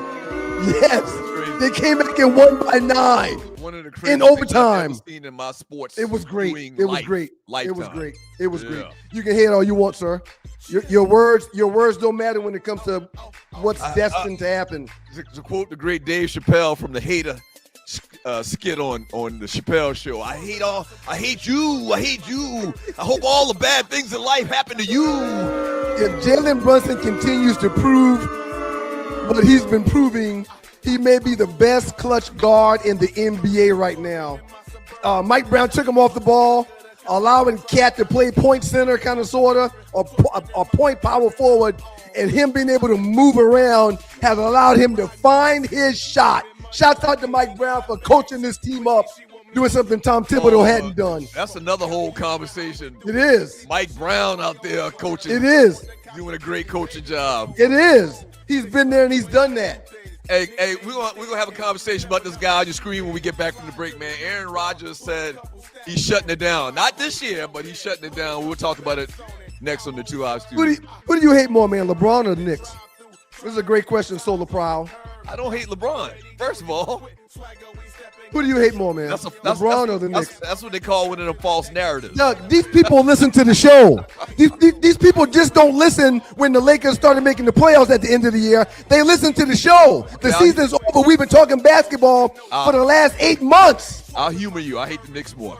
Yes, they came back and won by 9. One of the craziest in overtime. I've ever seen in my sports. It was great. It was great. Lifetime. It was great. It was great. You can hate all you want, sir. Your words don't matter when it comes to what's destined to happen. To quote the great Dave Chappelle from the Hater skit on the Chappelle Show, I hate you. I hope all the bad things in life happen to you. If Jalen Brunson continues to prove what he's been proving, he may be the best clutch guard in the NBA right now. Mike Brown took him off the ball, allowing Cat to play point center, kind of, sort of, or point power forward, and him being able to move around has allowed him to find his shot. Shouts out to Mike Brown for coaching this team up doing something Tom Thibodeau hadn't done. That's another whole conversation. It is. Mike Brown out there coaching. It is. Doing a great coaching job. It is. He's been there and he's done that. Hey, we're gonna have a conversation about this guy on your screen when we get back from the break, man. Aaron Rodgers said he's shutting it down. Not this year, but he's shutting it down. We'll talk about it next on the 2 Hours Studio. Who do you hate more, man, LeBron or the Knicks? This is a great question, Solar Prowl. I don't hate LeBron. First of all, who do you hate more, man? LeBron or the Knicks? That's what they call one of the false narratives. Look, these people listen to the show. These people just don't listen when the Lakers started making the playoffs at the end of the year. They listen to the show. The season's over. We've been talking basketball for the last 8 months. I'll humor you. I hate the Knicks more.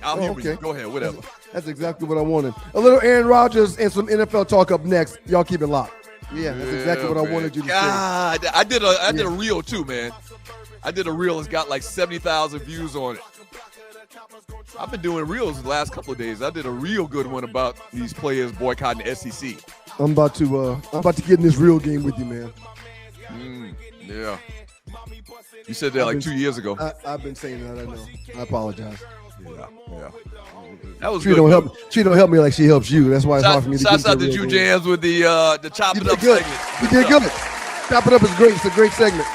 I'll humor you. Go ahead, whatever. That's exactly what I wanted. A little Aaron Rodgers and some NFL talk up next. Y'all keep it locked. Yeah, that's exactly what I wanted you to say. God, I did a reel too, man. I did a reel. It's got like 70,000 views on it. I've been doing reels the last couple of days. I did a real good one about these players boycotting the SEC. I'm about to get in this real game with you, man. Yeah. You said that like 2 years ago. I've been saying that. I know. I apologize. Yeah. That was she good. She don't help me like she helps you. That's why it's hard for me to get Shouts out to Jew Jams with the Chop It Up segment. You did good. Chop It Up is great. It's a great segment.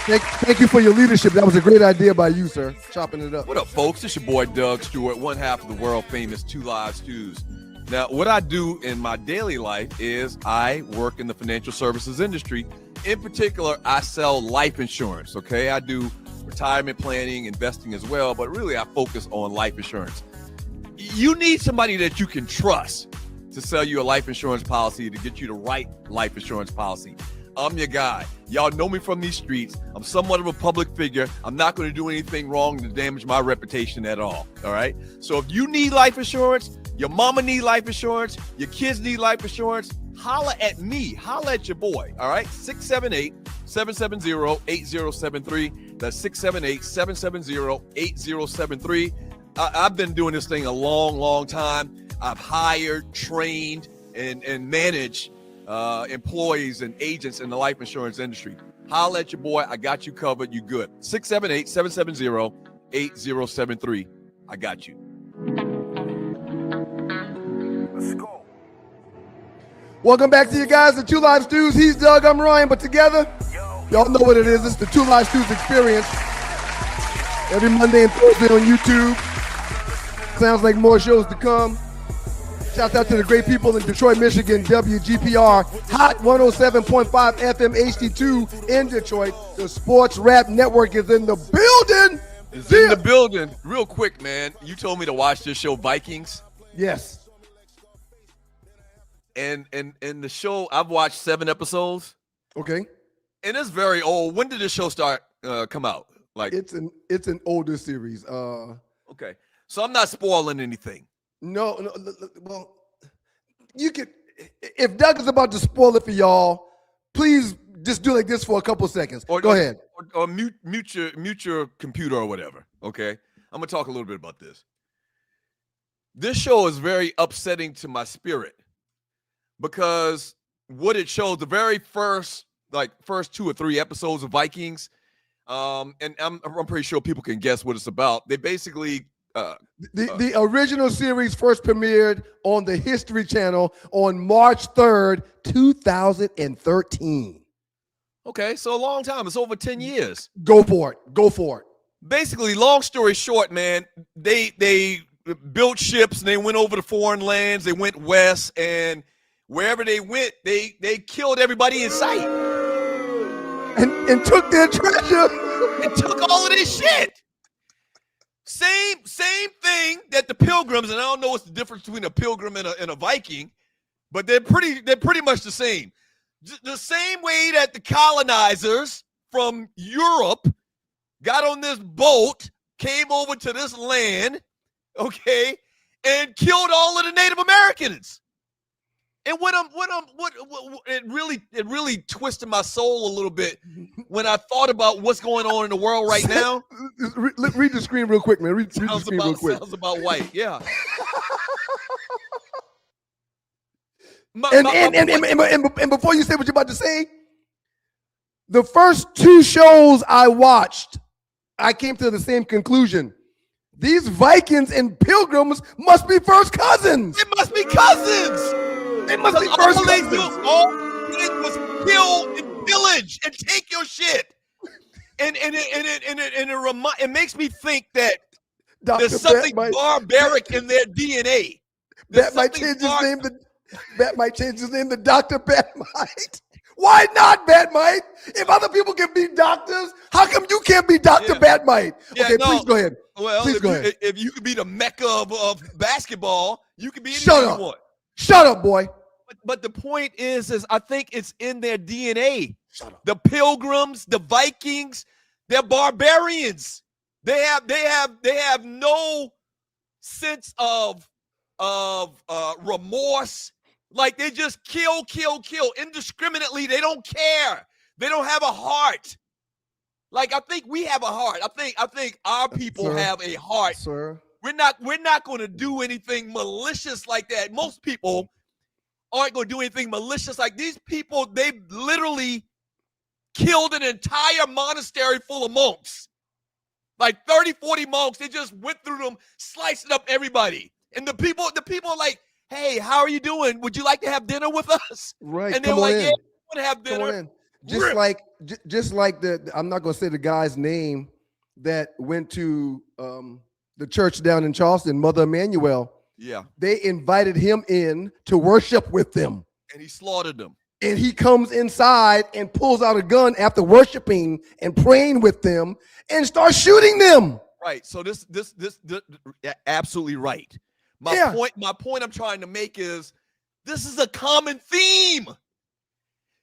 Thank you for your leadership. That was a great idea by you, sir. Chopping it up. What up, folks? It's your boy Doug Stewart, one half of the world famous 2 Live Stews. Now, what I do in my daily life is I work in the financial services industry. In particular, I sell life insurance, okay? I do retirement planning, investing as well, but really I focus on life insurance. You need somebody that you can trust to sell you a life insurance policy, to get you the right life insurance policy. I'm your guy. Y'all know me from these streets. I'm somewhat of a public figure. I'm not going to do anything wrong to damage my reputation at all right? So if you need life insurance, your mama need life insurance, your kids need life insurance, holla at me. Holla at your boy, all right? 678-770-8073. That's 678-770-8073. I've been doing this thing a long time. I've hired, trained, and managed employees and agents in the life insurance industry. Holla at your boy. I got you covered. You good. 678-770-8073. I got you. Let's go. Welcome back to you guys, the 2 Live Stews. He's Doug, I'm Ryan, but together, y'all know what it is. It's the 2 Live Stews experience. Every Monday and Thursday on YouTube. Sounds like more shows to come. Shout out to the great people in Detroit, Michigan, WGPR, Hot 107.5 FM HD2 in Detroit. The Sports Rap Network is in the building. It's in the building. Real quick, man. You told me to watch this show, Vikings. Yes. And the show, I've watched 7 episodes. Okay. And it's very old. When did this show start come out? Like it's an older series. Okay. So I'm not spoiling anything. No. Well, you could. If Doug is about to spoil it for y'all, please just do like this for a couple seconds. Go ahead. Or mute your computer or whatever. Okay. I'm gonna talk a little bit about this. This show is very upsetting to my spirit because what it shows, the very first 2 or 3 episodes of Vikings, and I'm pretty sure people can guess what it's about. They basically. The original series first premiered on the History Channel on March 3rd, 2013. Okay, so a long time. It's over 10 years. Go for it. Basically, long story short, man, they built ships and they went over to foreign lands. They went west, and wherever they went, they killed everybody in sight. And took their treasure. And took all of this shit. Same thing that the Pilgrims, and I don't know what's the difference between a Pilgrim and a Viking, but they're pretty much the same. The same way that the colonizers from Europe got on this boat, came over to this land, okay, and killed all of the Native Americans. And it really twisted my soul a little bit when I thought about what's going on in the world right now. Read the screen real quick, man. Read the screen real quick. Sounds about white, yeah. And before you say what you're about to say, the first 2 shows I watched, I came to the same conclusion. These Vikings and Pilgrims must be first cousins. They must be cousins. They must be first cousins. All they did was kill and pillage and take your shit. And it makes me think that there's something barbaric in their DNA. That might change his name to Dr. Batmite. Why not Batmite? If other people can be doctors, how come you can't be Dr. Batmite? Okay, please go ahead. Well, if you could be the mecca of basketball, you could be anything you want. Shut up, boy. But the point is I think it's in their DNA. Shut up. The Pilgrims, the Vikings, they're barbarians. They have no sense of remorse. Like they just kill indiscriminately. They don't care. They don't have a heart. Like I think we have a heart. I think our people have a heart. Sir. We're not going to do anything malicious like that. Most people aren't going to do anything malicious like these people. They literally killed an entire monastery full of monks. Like 30, 40 monks. They just went through them, slicing up everybody. And the people are like, hey, how are you doing? Would you like to have dinner with us? Right. And they're like, yeah, I want to have dinner. Just like I'm not going to say the guy's name that went to the church down in Charleston, Mother Emanuel. Yeah. They invited him in to worship with them. And he slaughtered them. And he comes inside and pulls out a gun after worshiping and praying with them and starts shooting them. Right. So this absolutely right. My point I'm trying to make is this is a common theme.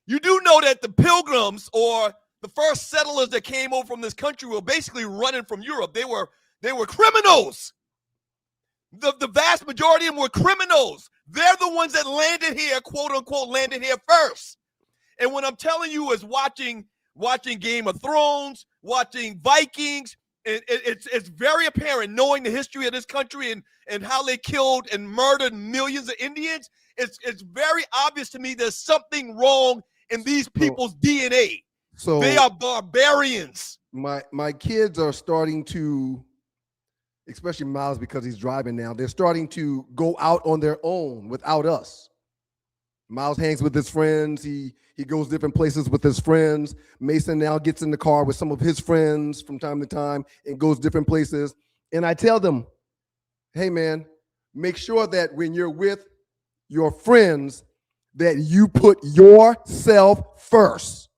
You do know that the Pilgrims or the first settlers that came over from this country were basically running from Europe. They were criminals. The vast majority of them were criminals. They're the ones that landed here, quote unquote, landed here first. And what I'm telling you is watching Game of Thrones, watching Vikings, it's very apparent knowing the history of this country and how they killed and murdered millions of Indians. It's very obvious to me there's something wrong in these people's DNA. So they are barbarians. My kids are starting to, especially Miles because he's driving now, they're starting to go out on their own without us. Miles hangs with his friends. He goes different places with his friends. Mason now gets in the car with some of his friends from time to time and goes different places. And I tell them, hey, man, make sure that when you're with your friends that you put yourself first.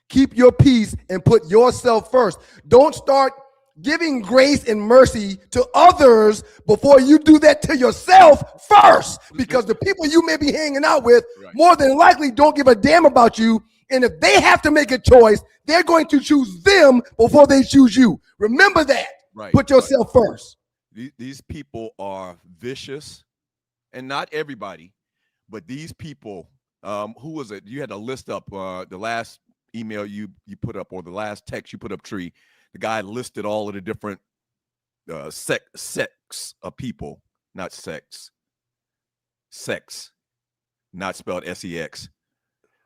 Keep your peace and put yourself first. Don't start giving grace and mercy to others before you do that to yourself first, because the people you may be hanging out with more than likely don't give a damn about you. And if they have to make a choice, they're going to choose them before they choose you. Remember that. Right. Put yourself first. These people are vicious, and not everybody, but these people, who was it? You had to list up the last email you put up, or the last text you put up, Tree. The guy listed all of the different sects of people, not sex. Sex, not spelled S-E-X.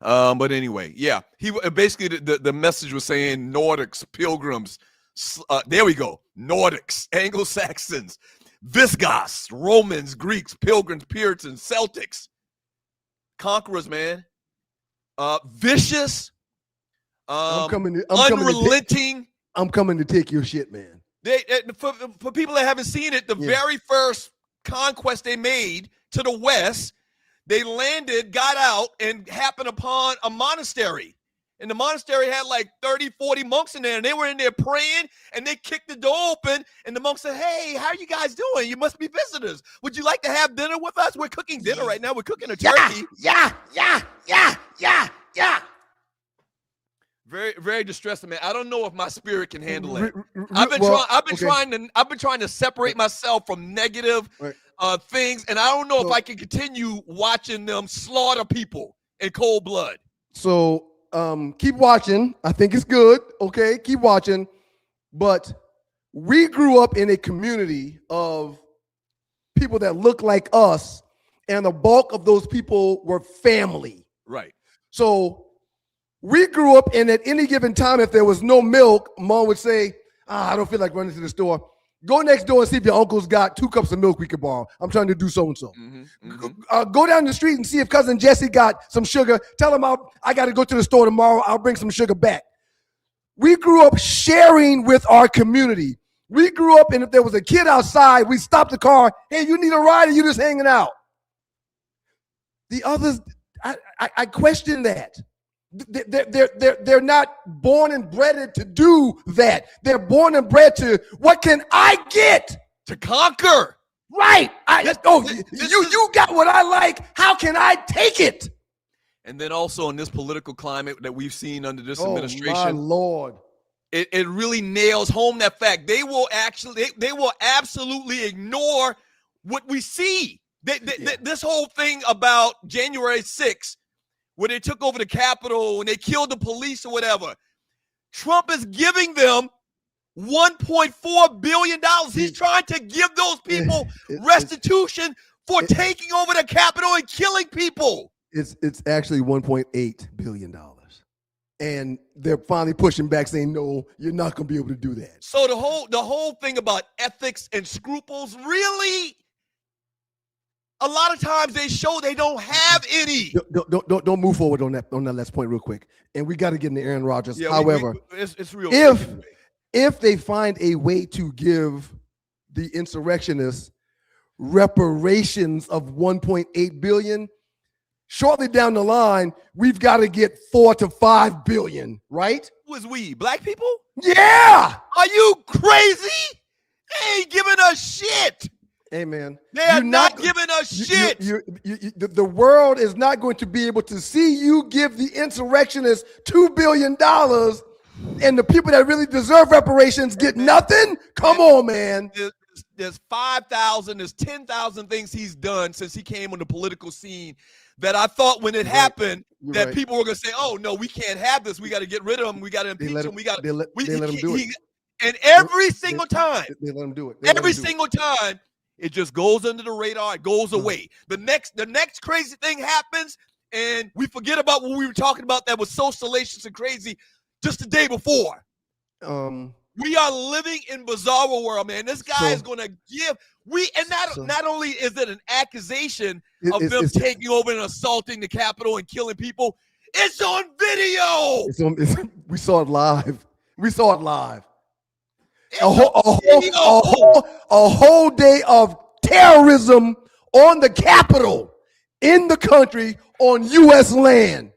But anyway, yeah. He basically the message was saying Nordics, Pilgrims. There we go. Nordics, Anglo-Saxons, Visigoths, Romans, Greeks, Pilgrims, Puritans, Celtics, conquerors, man. Vicious, unrelenting. I'm coming to take your shit, man. For people that haven't seen it, the very first conquest they made to the west, they landed, got out, and happened upon a monastery. And the monastery had like 30, 40 monks in there, and they were in there praying, and they kicked the door open, and the monks said, hey, how are you guys doing? You must be visitors. Would you like to have dinner with us? We're cooking dinner right now. We're cooking a turkey. Yeah. Very, very distressing, man. I don't know if my spirit can handle it. I've been trying to separate myself from negative things, and I don't know if I can continue watching them slaughter people in cold blood. So keep watching. I think it's good. Okay, keep watching. But we grew up in a community of people that look like us, and the bulk of those people were family. Right. So We grew up, and at any given time, if there was no milk, Mom would say, I don't feel like running to the store. Go next door and see if your uncle's got 2 cups of milk we could borrow. I'm trying to do so-and-so. Go down the street and see if cousin Jesse got some sugar. Tell him I got to go to the store tomorrow. I'll bring some sugar back. We grew up sharing with our community. We grew up, and if there was a kid outside, we stopped the car. Hey, you need a ride, or you just hanging out? The others, I question that. They're not born and bred to do that. They're born and bred to, what can I get? To conquer. Right. You got what I like. How can I take it? And then also in this political climate that we've seen under this administration. My Lord. It really nails home that fact. They will absolutely ignore what we see. This whole thing about January 6th, when they took over the Capitol and they killed the police or whatever, Trump is giving them $1.4 billion. He's trying to give those people restitution for taking over the Capitol and killing people. It's actually $1.8 billion. And they're finally pushing back, saying, no, you're not going to be able to do that. So the whole thing about ethics and scruples, really, a lot of times they show they don't have any. Don't move forward on that last point real quick. And we got to get into Aaron Rodgers. Yeah, however, it's real. If they find a way to give the insurrectionists reparations of $1.8 billion, shortly down the line, we've got to get $4 to $5 billion, right? Who is we? Black people? Yeah. Are you crazy? They ain't giving us shit. Hey, man. They are not giving us shit. The world is not going to be able to see you give the insurrectionists $2 billion and the people that really deserve reparations get nothing? Come on, man. There's 5,000, there's 10,000 things he's done since he came on the political scene that I thought when it happened that people were going to say, oh, no, we can't have this. We got to get rid of him. We got to impeach him. They let him do it. And every single time, they let him do it. Every single time, it just goes under the radar. It goes away. The next crazy thing happens, and we forget about what we were talking about that was so salacious and crazy just the day before. We are living in bizarre world, man. This guy is going to give not only is it an accusation of them taking over and assaulting the Capitol and killing people, it's on video. We saw it live. A whole day of terrorism on the Capitol in the country on U.S. land.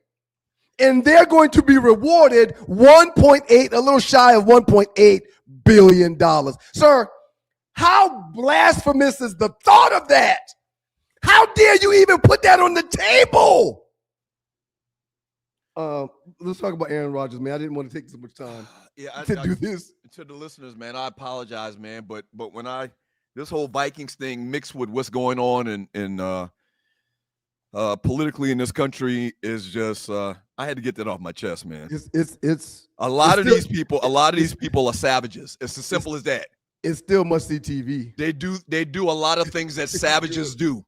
And they're going to be rewarded a little shy of $1.8 billion. Sir, how blasphemous is the thought of that? How dare you even put that on the table? Let's talk about Aaron Rodgers, man. I didn't want to take so much time to do this. To the listeners, man, I apologize, man. But when this whole Vikings thing mixed with what's going on in politically in this country is just I had to get that off my chest, man. It's a lot of these people are savages. It's as simple as that. It's still must-see TV. They do a lot of things that savages do.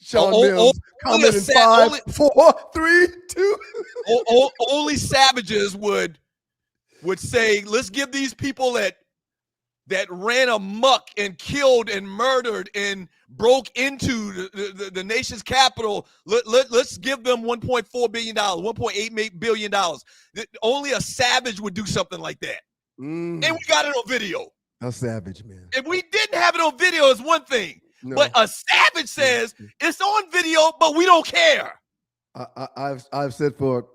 Sean Mills coming in 5, 4, 3, 2. Only savages would say, let's give these people that ran amok and killed and murdered and broke into the nation's capital. Let's give them $1.4 billion, $1.8 billion. Only a savage would do something like that. And we got it on video. A savage, man. If we didn't have it on video, it's one thing. No. But a savage says it's on video, but we don't care. I've said for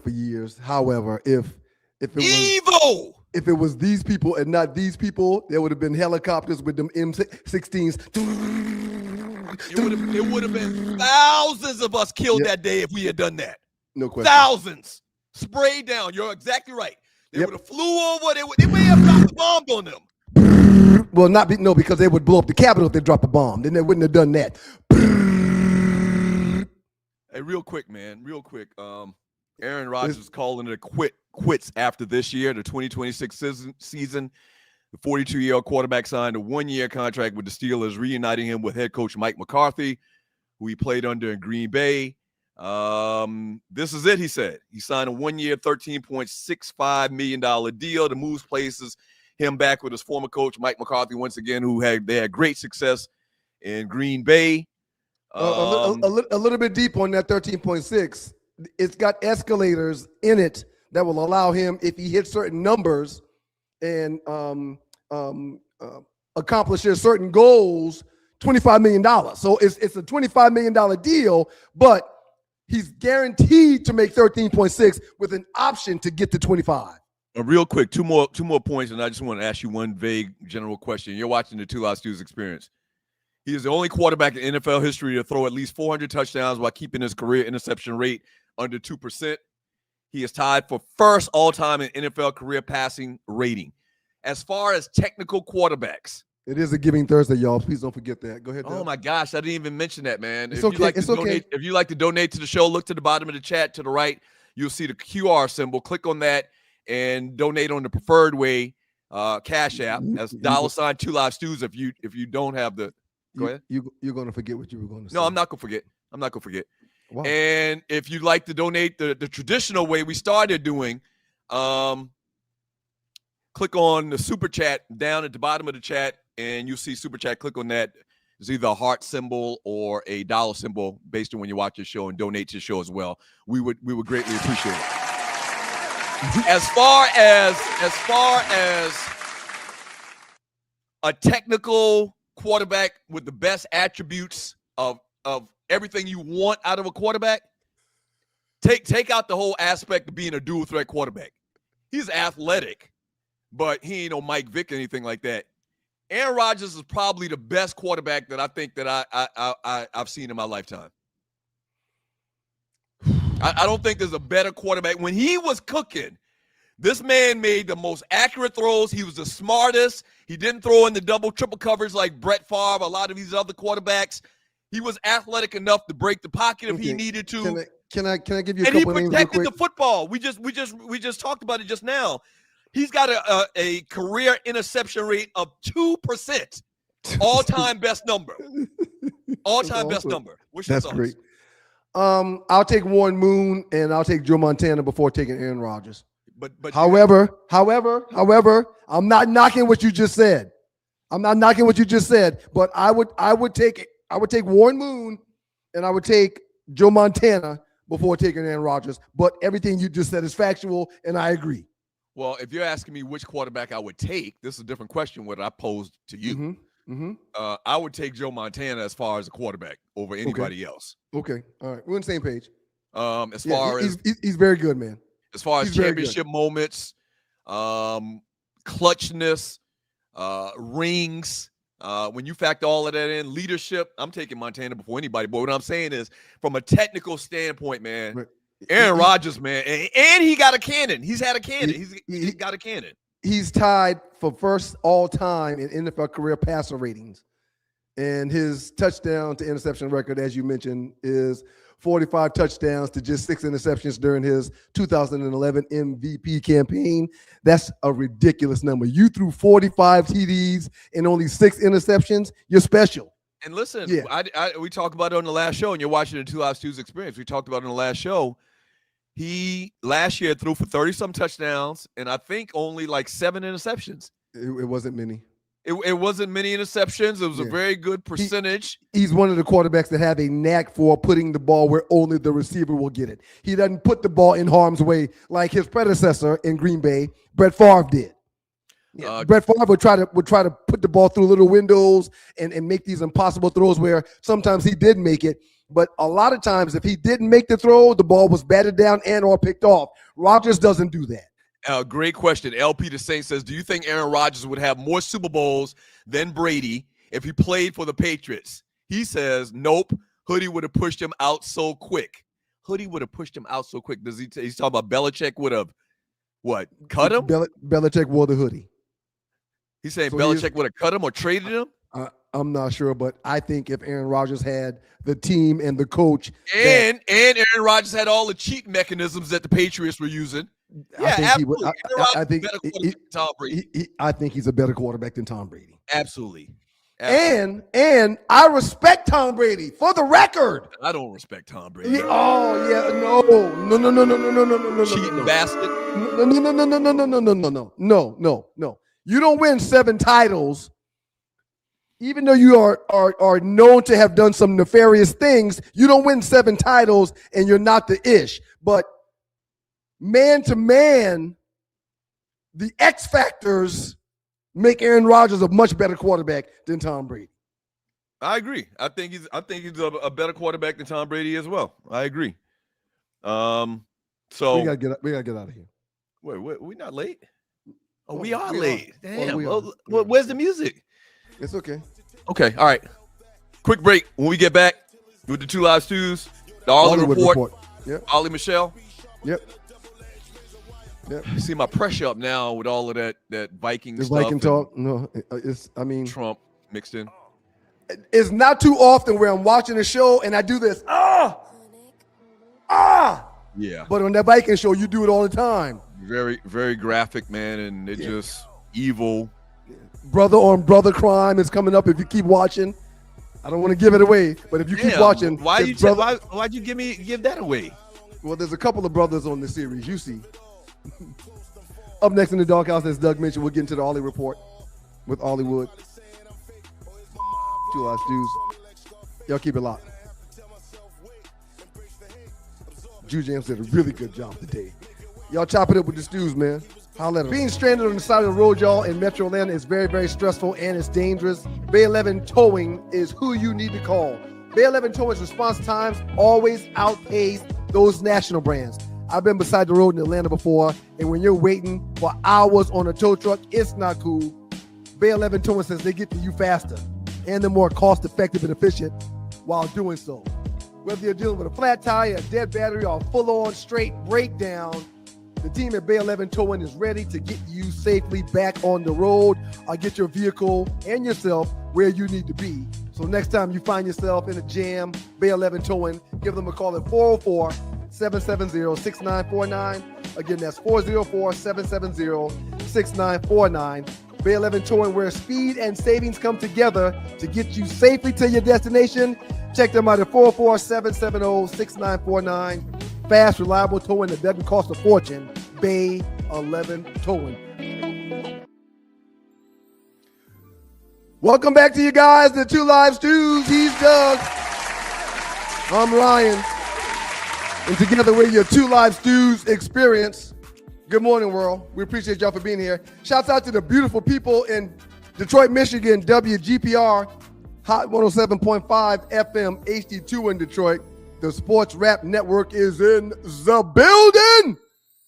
years. However, if it was evil, if it was these people and not these people, there would have been helicopters with them M16s. It would have been thousands of us killed that day if we had done that. No question. Thousands sprayed down. You're exactly right. They would have flew over. They may have dropped the bomb on them. Well, because they would blow up the Capitol if they dropped a bomb. Then they wouldn't have done that. Hey, real quick, man. Real quick. Aaron Rodgers is calling it quits after this year, the 2026 season. The 42-year-old quarterback signed a 1-year contract with the Steelers, reuniting him with head coach Mike McCarthy, who he played under in Green Bay. This is it, he said. He signed a 1-year, $13.65 million deal. The moves places him back with his former coach, Mike McCarthy, once again, they had great success in Green Bay. A little bit deep on that 13.6. It's got escalators in it that will allow him, if he hits certain numbers and accomplishes certain goals, $25 million. So it's a $25 million deal, but he's guaranteed to make 13.6 with an option to get to 25. Real quick, two more points, and I just want to ask you one vague general question. You're watching the Two Loud Stews experience. He is the only quarterback in NFL history to throw at least 400 touchdowns while keeping his career interception rate under 2%. He is tied for first all-time in NFL career passing rating. As far as technical quarterbacks. It is a Giving Thursday, y'all. Please don't forget that. Go ahead, Dale. Oh, my gosh. I didn't even mention that, man. It's okay. If you like to donate to the show, look to the bottom of the chat to the right. You'll see the QR symbol. Click on that and donate on the preferred way, Cash App. That's $ 2 Live Stews if you don't have the – go ahead. You're going to forget what you were going to say. No, I'm not going to forget. Wow. And if you'd like to donate the traditional way we started doing, click on the Super Chat down at the bottom of the chat, and you'll see Super Chat. Click on that. It's either a heart symbol or a dollar symbol based on when you watch the show, and donate to the show as well. We would greatly appreciate it. As far as a technical quarterback with the best attributes of everything you want out of a quarterback, take out the whole aspect of being a dual threat quarterback. He's athletic, but he ain't no Mike Vick or anything like that. Aaron Rodgers is probably the best quarterback that I think that I've seen in my lifetime. I don't think there's a better quarterback. When he was cooking, this man made the most accurate throws. He was the smartest. He didn't throw in the double, triple coverage like Brett Favre, a lot of these other quarterbacks. He was athletic enough to break the pocket if he needed to. Can I give you a couple names real quick? And he protected the football. We just talked about it just now. He's got a career interception rate of 2%. All-time best number. All-time best number. What's your thoughts? Great. I'll take Warren Moon and I'll take Joe Montana before taking Aaron Rodgers. But however, I'm not knocking what you just said. But I would take Warren Moon and I would take Joe Montana before taking Aaron Rodgers. But everything you just said is factual, and I agree. Well, if you're asking me which quarterback I would take, this is a different question what I posed to you. I would take Joe Montana as far as a quarterback over anybody else. Okay. All right. We're on the same page. He's very good, man. As far as championship moments, clutchness, rings, when you factor all of that in, leadership, I'm taking Montana before anybody. But what I'm saying is, from a technical standpoint, man, Aaron Rodgers, man, and he got a cannon. He's had a cannon. He's got a cannon. He's tied for first all-time in NFL career passer ratings. And his touchdown to interception record, as you mentioned, is 45 touchdowns to just 6 interceptions during his 2011 MVP campaign. That's a ridiculous number. You threw 45 TDs and only 6 interceptions. You're special. And listen, we talked about it on the last show, and you're watching the 2 Live Stews experience. We talked about it on the last show. He last year threw for 30-some touchdowns, and I think only like 7 interceptions. It wasn't many. It wasn't many interceptions. It was a very good percentage. He's one of the quarterbacks that have a knack for putting the ball where only the receiver will get it. He doesn't put the ball in harm's way like his predecessor in Green Bay, Brett Favre, did. Brett Favre would try to put the ball through little windows and make these impossible throws where sometimes he did make it. But a lot of times, if he didn't make the throw, the ball was batted down and or picked off. Rodgers doesn't do that. Great question. LP the Saint says, do you think Aaron Rodgers would have more Super Bowls than Brady if he played for the Patriots? He says, nope. Hoodie would have pushed him out so quick. He's talking about Belichick would have, cut him? Belichick wore the hoodie. He's saying Belichick would have cut him or traded him? I'm not sure, but I think if Aaron Rodgers had the team and the coach. And Aaron Rodgers had all the cheat mechanisms that the Patriots were using. Absolutely. I think he's a better quarterback than Tom Brady. Absolutely. Absolutely. And I respect Tom Brady. For the record, I don't respect Tom Brady. Oh yeah, no. Cheating bastard. No. You don't win 7 titles, even though you are known to have done some nefarious things. You don't win 7 titles, and you're not the ish. But man to man, the X factors make Aaron Rodgers a much better quarterback than Tom Brady. I agree. I think he's a better quarterback than Tom Brady as well. I agree. So we gotta get out of here. Wait, we not late? Oh, we are late. Damn. Where's the music? It's okay. Okay. All right. Quick break. When we get back with the 2 Live Stews, the Ollie report. Yep. Ollie Michelle. Yep. See my pressure up now with all of that Vikings stuff. Viking talk. No, Trump mixed in. It's not too often where I'm watching a show and I do this. Yeah. But on that Viking show, you do it all the time. Very, very graphic, man, and it just evil. Brother on brother crime is coming up if you keep watching. I don't want to give it away, but if you keep watching, why'd you give that away? Well, there's a couple of brothers on the series. You see. Up next in the doghouse, as Doug mentioned, we'll get into the Ollie report with Ollie Wood. 2 Live Stews. Y'all keep it locked. Jew Jams did a really good job today. Y'all chop it up with the stews, man. Holla at 'em. Being stranded on the side of the road, y'all, in Metro Atlanta is very, very stressful and it's dangerous. Bay 11 Towing is who you need to call. Bay 11 Towing's response times always outpace those national brands. I've been beside the road in Atlanta before, and when you're waiting for hours on a tow truck, it's not cool. Bay 11 Towing says they get to you faster, and they're more cost-effective and efficient while doing so. Whether you're dealing with a flat tire, a dead battery, or a full-on straight breakdown, the team at Bay 11 Towing is ready to get you safely back on the road or get your vehicle and yourself where you need to be. So next time you find yourself in a jam, Bay 11 Towing, give them a call at 404-770-6949. Again, that's 404-770-6949. Bay 11 Towing, where speed and savings come together to get you safely to your destination. Check them out at 404-770-6949. Fast, reliable towing that doesn't cost a fortune. Bay 11 Towing. Welcome back to you guys, the 2 Live Stews. He's Doug. I'm Ryan. And together we're your 2 Live Stews experience. Good morning, world. We appreciate y'all for being here. Shouts out to the beautiful people in Detroit, Michigan, WGPR, Hot 107.5 FM, HD2 in Detroit. The Sports Rap Network is in the building.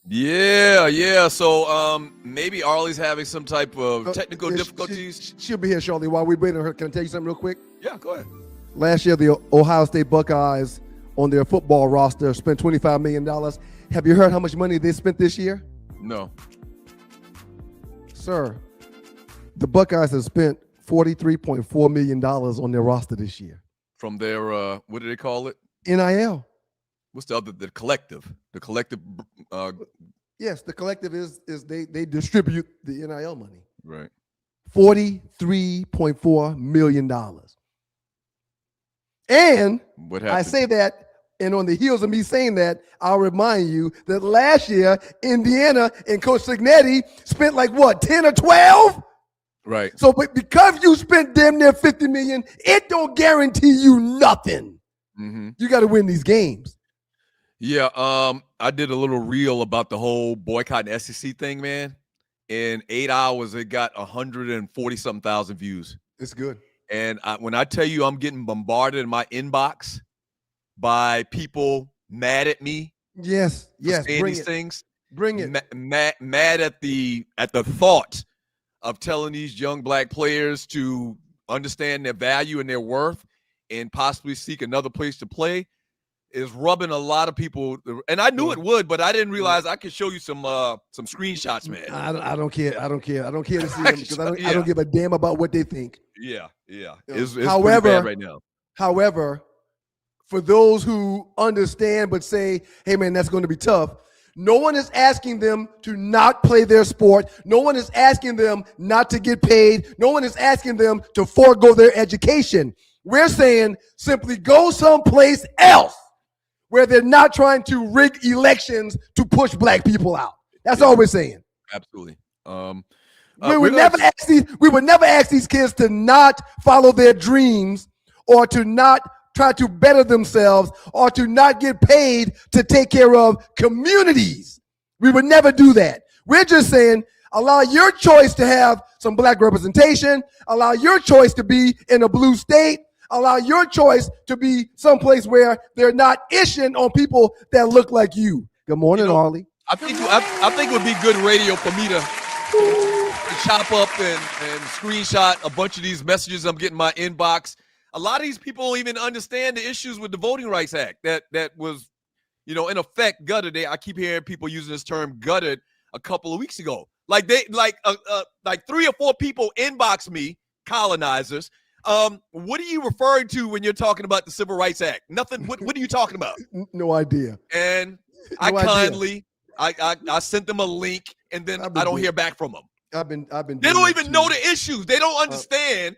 Yeah. So maybe Arlie's having some type of technical difficulties. She'll be here shortly. While we're waiting on her, can I tell you something real quick? Yeah, go ahead. Last year, the Ohio State Buckeyes on their football roster spent $25 million. Have you heard how much money they spent this year? No. Sir, the Buckeyes have spent $43.4 million on their roster this year. From their, what do they call it? NIL. What's the other? The collective. The collective. Yes, the collective is they distribute the NIL money. Right. $43.4 million. And I say that, and on the heels of me saying that, I'll remind you that last year, Indiana and Coach Signetti spent 10 or 12? Right. So but because you spent damn near $50 million, it don't guarantee you nothing. Mm-hmm. You got to win these games. Yeah, I did a little reel about the whole boycott and SEC thing, man. In 8 hours, it got 140-something thousand views. It's good. And when I tell you I'm getting bombarded in my inbox by people mad at me. Yes. Saying these things. Bring it. Mad at the thought of telling these young black players to understand their value and their worth and possibly seek another place to play is rubbing a lot of people. And I knew it would, but I didn't realize I could show you some screenshots, man. I don't care. I don't care to see them because I don't give a damn about what they think. Yeah. It's pretty bad right now. However, for those who understand but say, hey, man, that's going to be tough, No one is asking them to not play their sport. No one is asking them not to get paid. No one is asking them to forego their education. We're saying simply go someplace else where they're not trying to rig elections to push black people out. That's all we're saying. Absolutely. We would never ask these kids to not follow their dreams or to not try to better themselves or to not get paid to take care of communities. We would never do that. We're just saying, allow your choice to have some black representation, allow your choice to be in a blue state, allow your choice to be someplace where they're not ishing on people that look like you. Good morning, Arlie. I think it would be good radio for me to chop up and screenshot a bunch of these messages I'm getting in my inbox. A lot of these people don't even understand the issues with the Voting Rights Act that was, in effect, gutted. I keep hearing people using this term gutted a couple of weeks ago. Like 3 or 4 people inbox me, colonizers. What are you referring to when you're talking about the Civil Rights Act? Nothing. What are you talking about? No idea. And I sent them a link, and then I don't hear back from them. They don't even know the issues. They don't understand.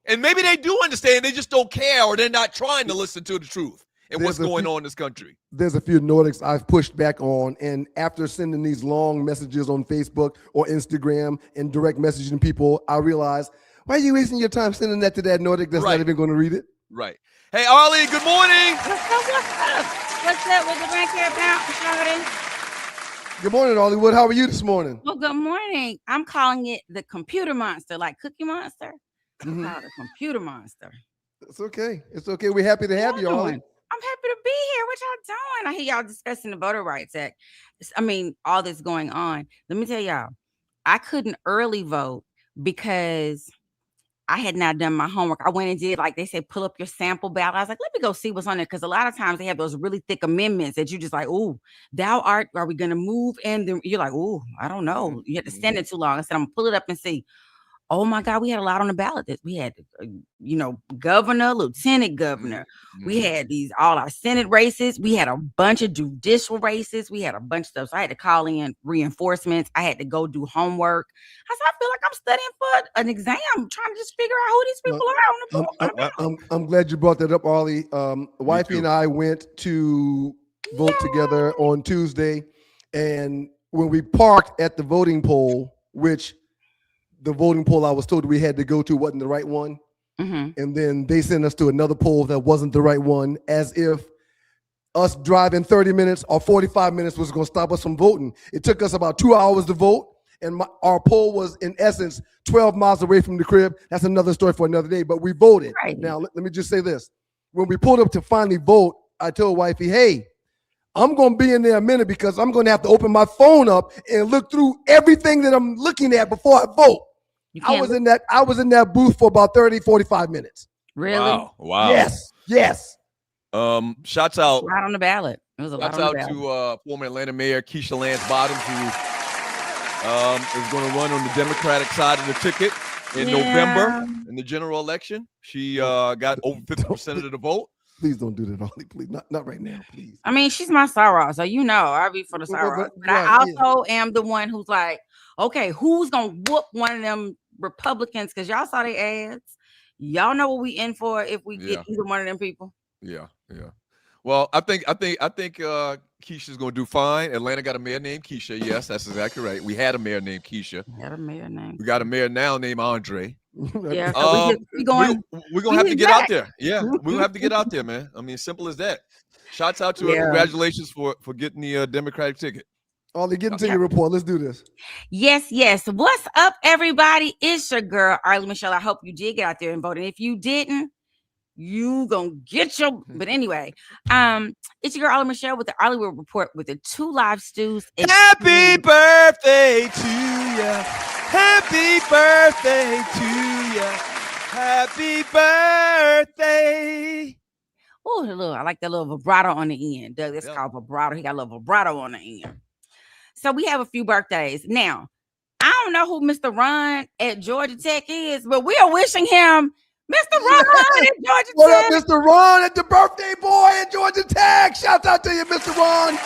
And maybe they do understand. They just don't care, or they're not trying to listen to the truth and what's going on in this country. There's a few Nordics I've pushed back on, and after sending these long messages on Facebook or Instagram and direct messaging people, I realized, why are you wasting your time sending that to that Nordic that's not even going to read it? Right. Hey, Arlie, good morning. What's up with the grandkid bounce? Good morning, Hollywood. How are you this morning? Well, good morning. I'm calling it the computer monster, like Cookie Monster. I'm called the computer monster. It's okay. It's okay. We're happy to have you, Arlie. I'm happy to be here. What y'all doing? I hear y'all discussing the Voter Rights Act. All this going on. Let me tell y'all, I couldn't early vote because I had not done my homework. I went and did, like they said, pull up your sample ballot. I was like, let me go see what's on there. Because a lot of times they have those really thick amendments that you just like, ooh, are we going to move? And then you're like, ooh, I don't know. You have to stand it too long. I said, I'm going to pull it up and see. Oh my God, we had a lot on the ballot. We had, governor, lieutenant governor. We had all our Senate races. We had a bunch of judicial races. We had a bunch of stuff. So I had to call in reinforcements. I had to go do homework. I said, I feel like I'm studying for an exam, trying to just figure out who these people are on the board. I'm glad you brought that up, Arlie. Wifey and I went to vote together on Tuesday. And when we parked at the voting poll, which the voting poll I was told we had to go to wasn't the right one. And then they sent us to another poll that wasn't the right one, as if us driving 30 minutes or 45 minutes was going to stop us from voting. It took us about 2 hours to vote, and our poll was, in essence, 12 miles away from the crib. That's another story for another day, but we voted. Right. Now, let me just say this. When we pulled up to finally vote, I told Wifey, hey, I'm going to be in there a minute because I'm going to have to open my phone up and look through everything that I'm looking at before I vote. I was in that booth for about 30, 45 minutes. Really? Wow. Yes. Shouts out. Right on the ballot. It was a lot on the ballot. Shouts out to former Atlanta Mayor Keisha Lance Bottoms, who is going to run on the Democratic side of the ticket in November in the general election. She got over 50% of the vote. Please don't do that, Ollie. Please, not right now, please. I mean, she's my sorrow, so I'll be for the sorrow. But I also am the one who's like, okay, who's gonna whoop one of them Republicans? Because y'all saw their ads. Y'all know what we in for if we get either one of them people. Yeah. Well, I think Keisha's gonna do fine. Atlanta got a mayor named Keisha. Yes, that's exactly right. We had a mayor named Keisha. We got a mayor now named Andre. Yeah, so we're gonna have to get out there. Yeah, we're gonna have to get out there, man. I mean, simple as that. Shouts out to her. Congratulations for getting the Democratic ticket. Ollie, get into your report. Let's do this. Yes. What's up, everybody? It's your girl, Arlie Michelle. I hope you did get out there and vote. And if you didn't, you gonna get your. But anyway, it's your girl, Arlie Michelle, with the Arlie Report with the 2 live stews. Happy birthday to you. Happy birthday to you. Happy birthday. Oh, I like that little vibrato on the end. Doug, that's called vibrato. He got a little vibrato on the end. So we have a few birthdays. Now, I don't know who Mr. Ron at Georgia Tech is, but we are wishing him Mr. Ron at Georgia Tech. What up, Mr. Ron at the birthday boy at Georgia Tech? Shout out to you, Mr. Ron.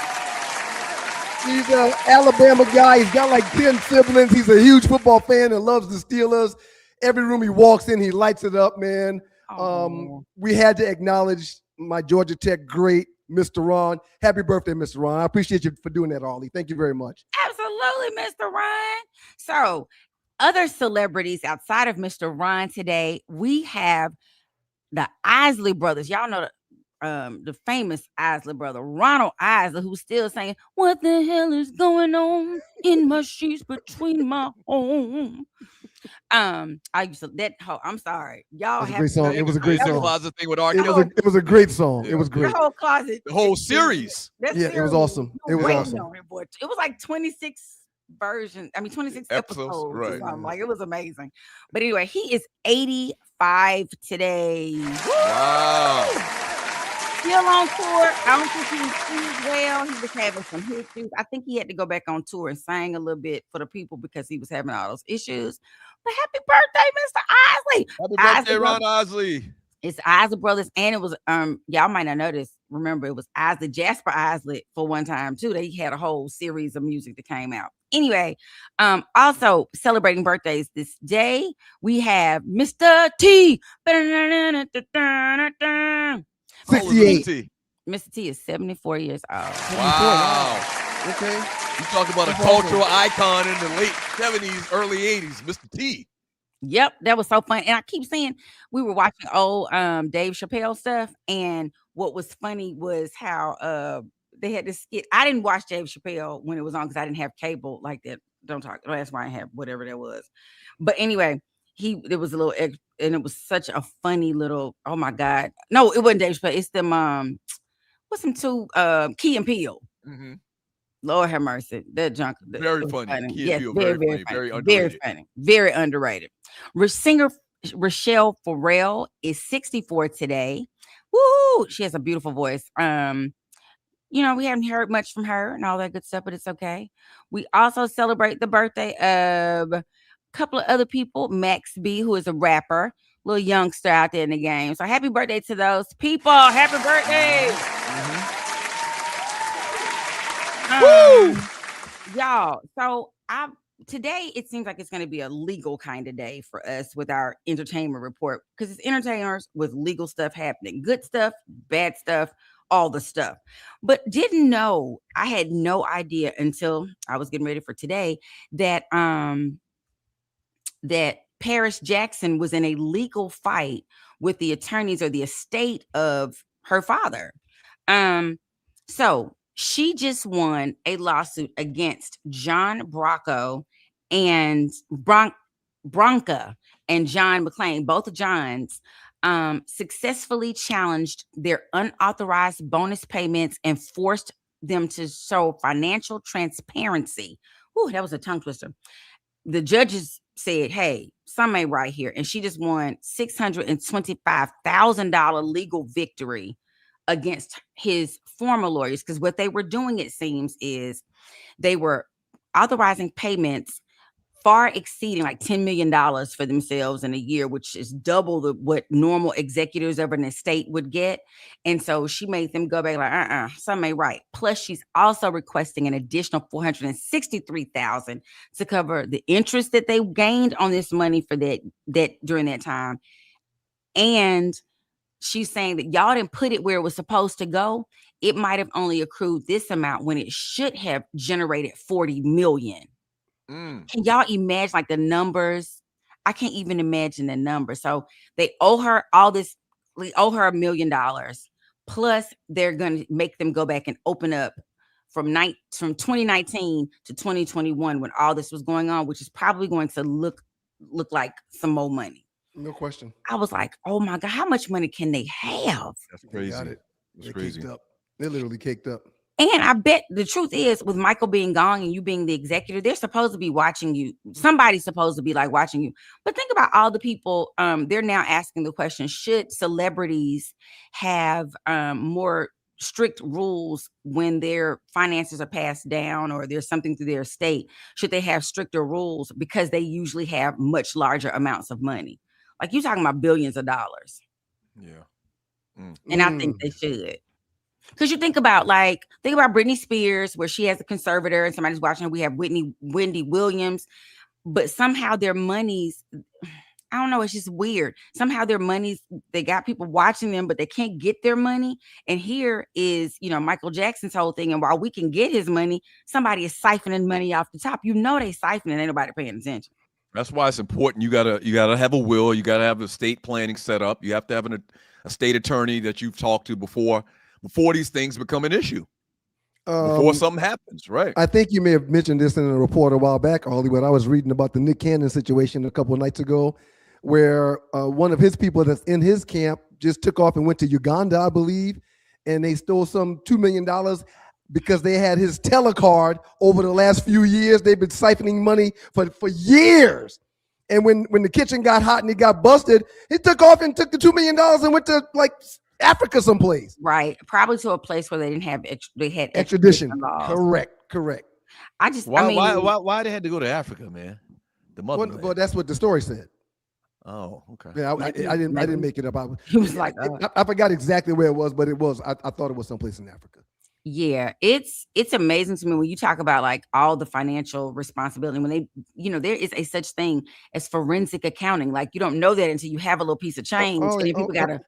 He's an Alabama guy. He's got like 10 siblings. He's a huge football fan and loves the Steelers. Every room he walks in, he lights it up, man. We had to acknowledge my Georgia Tech great, Mr. Ron. Happy birthday, Mr. Ron. I appreciate you for doing that, Ollie. Thank you very much. Absolutely, Mr. Ron. So, other celebrities outside of Mr. Ron today, we have the Isley brothers. Y'all know the famous Isley brother, Ronald Isley, who's still saying, "What the hell is going on in my sheets between my home?" I used to I'm sorry, y'all have a great song. It was a great song. Closet thing with R. Kelly. It was a great song. It was great. The whole closet, the whole series. It was awesome. It was awesome. It was like 26 versions. I mean, 26 episodes. Right. Like, it was amazing. But anyway, he is 85 today. Wow. Still on tour. I don't think he was well. He was having some issues. I think he had to go back on tour and sing a little bit for the people because he was having all those issues. But happy birthday, Mr. Isley. Happy birthday, Ron Isley. It's Isley Brothers, and it was y'all might not know this. Remember, it was Isley Jasper Isley for one time too. They had a whole series of music that came out. Anyway, also celebrating birthdays this day, we have Mr. T. 68. Mr. T is 74 years old. Wow. Okay. You talk about a cultural icon in the late 70s, early 80s, Mr. T. Yep, that was so fun. And I keep saying we were watching old Dave Chappelle stuff, and what was funny was how they had this skit. I didn't watch Dave Chappelle when it was on because I didn't have cable like that. Don't ask why I have whatever that was. But anyway, there was a little, and it was such a funny little. Oh my God, no, it wasn't Dave Chappelle. It's them. What's them two? Key and Peele. Mm-hmm. Lord have mercy. That junk. Very funny. Yes, very funny. Very underrated. Very funny. Very underrated. Singer Rochelle Farrell is 64 today. Woo! She has a beautiful voice. We haven't heard much from her and all that good stuff, but it's okay. We also celebrate the birthday of a couple of other people. Max B, who is a rapper, little youngster out there in the game. So happy birthday to those people. Happy birthday. Woo! Y'all. So today it seems like it's going to be a legal kind of day for us with our entertainment report, because it's entertainers with legal stuff happening, good stuff, bad stuff, all the stuff. But I had no idea until I was getting ready for today that that Paris Jackson was in a legal fight with the attorneys or the estate of her father. So she just won a lawsuit against John Branca and Branca and John McClain. Both Johns successfully challenged their unauthorized bonus payments and forced them to show financial transparency. Ooh, that was a tongue twister. The judges said, hey, something ain't right here. And she just won $625,000 legal victory against his former lawyers, because what they were doing, it seems, is they were authorizing payments far exceeding like $10 million for themselves in a year, which is double what normal executors of an estate would get. And so she made them go back like, something ain't right. Plus, she's also requesting an additional $463,000 to cover the interest that they gained on this money for that during that time. And she's saying that y'all didn't put it where it was supposed to go. It might have only accrued this amount when it should have generated $40 million. Can y'all imagine like the numbers? I can't even imagine the numbers. So they owe her all this. We owe her $1 million. Plus, they're going to make them go back and open up from 2019 to 2021 when all this was going on, which is probably going to look like some more money. No question. I was like, oh my God, how much money can they have? That's crazy. That's crazy. They're literally caked up. And I bet the truth is, with Michael being gone and you being the executor, they're supposed to be watching you. Somebody's supposed to be like watching you. But think about all the people. They're now asking the question, should celebrities have more strict rules when their finances are passed down or there's something through their estate? Should they have stricter rules because they usually have much larger amounts of money? Like, you're talking about billions of dollars. Yeah. And I think they should. Because you think about Britney Spears, where she has a conservator and somebody's watching her. We have Wendy Williams, but somehow their monies, I don't know, it's just weird. Somehow their monies, they got people watching them, but they can't get their money. And here is, Michael Jackson's whole thing. And while we can get his money, somebody is siphoning money off the top. They siphoning, ain't nobody paying attention. That's why it's important. You gotta have a will. You gotta have estate planning set up. You have to have a state attorney that you've talked to before these things become an issue. Before something happens, right? I think you may have mentioned this in a report a while back, Ollie, when I was reading about the Nick Cannon situation a couple of nights ago, where one of his people that's in his camp just took off and went to Uganda, I believe, and they stole some $2 million because they had his telecard over the last few years. They've been siphoning money for years. And when the kitchen got hot and he got busted, he took off and took the $2 million and went to Africa someplace. Right. Probably to a place where they didn't have they had extradition laws. Correct. Why they had to go to Africa, man? The mother. Well, that's what the story said. Oh, okay. Yeah, I didn't make it up. He was like, I forgot exactly where it was, but it was. I thought it was someplace in Africa. Yeah, it's amazing to me when you talk about all the financial responsibility. When they, there is a such thing as forensic accounting. You don't know that until you have a little piece of change, and people gotta.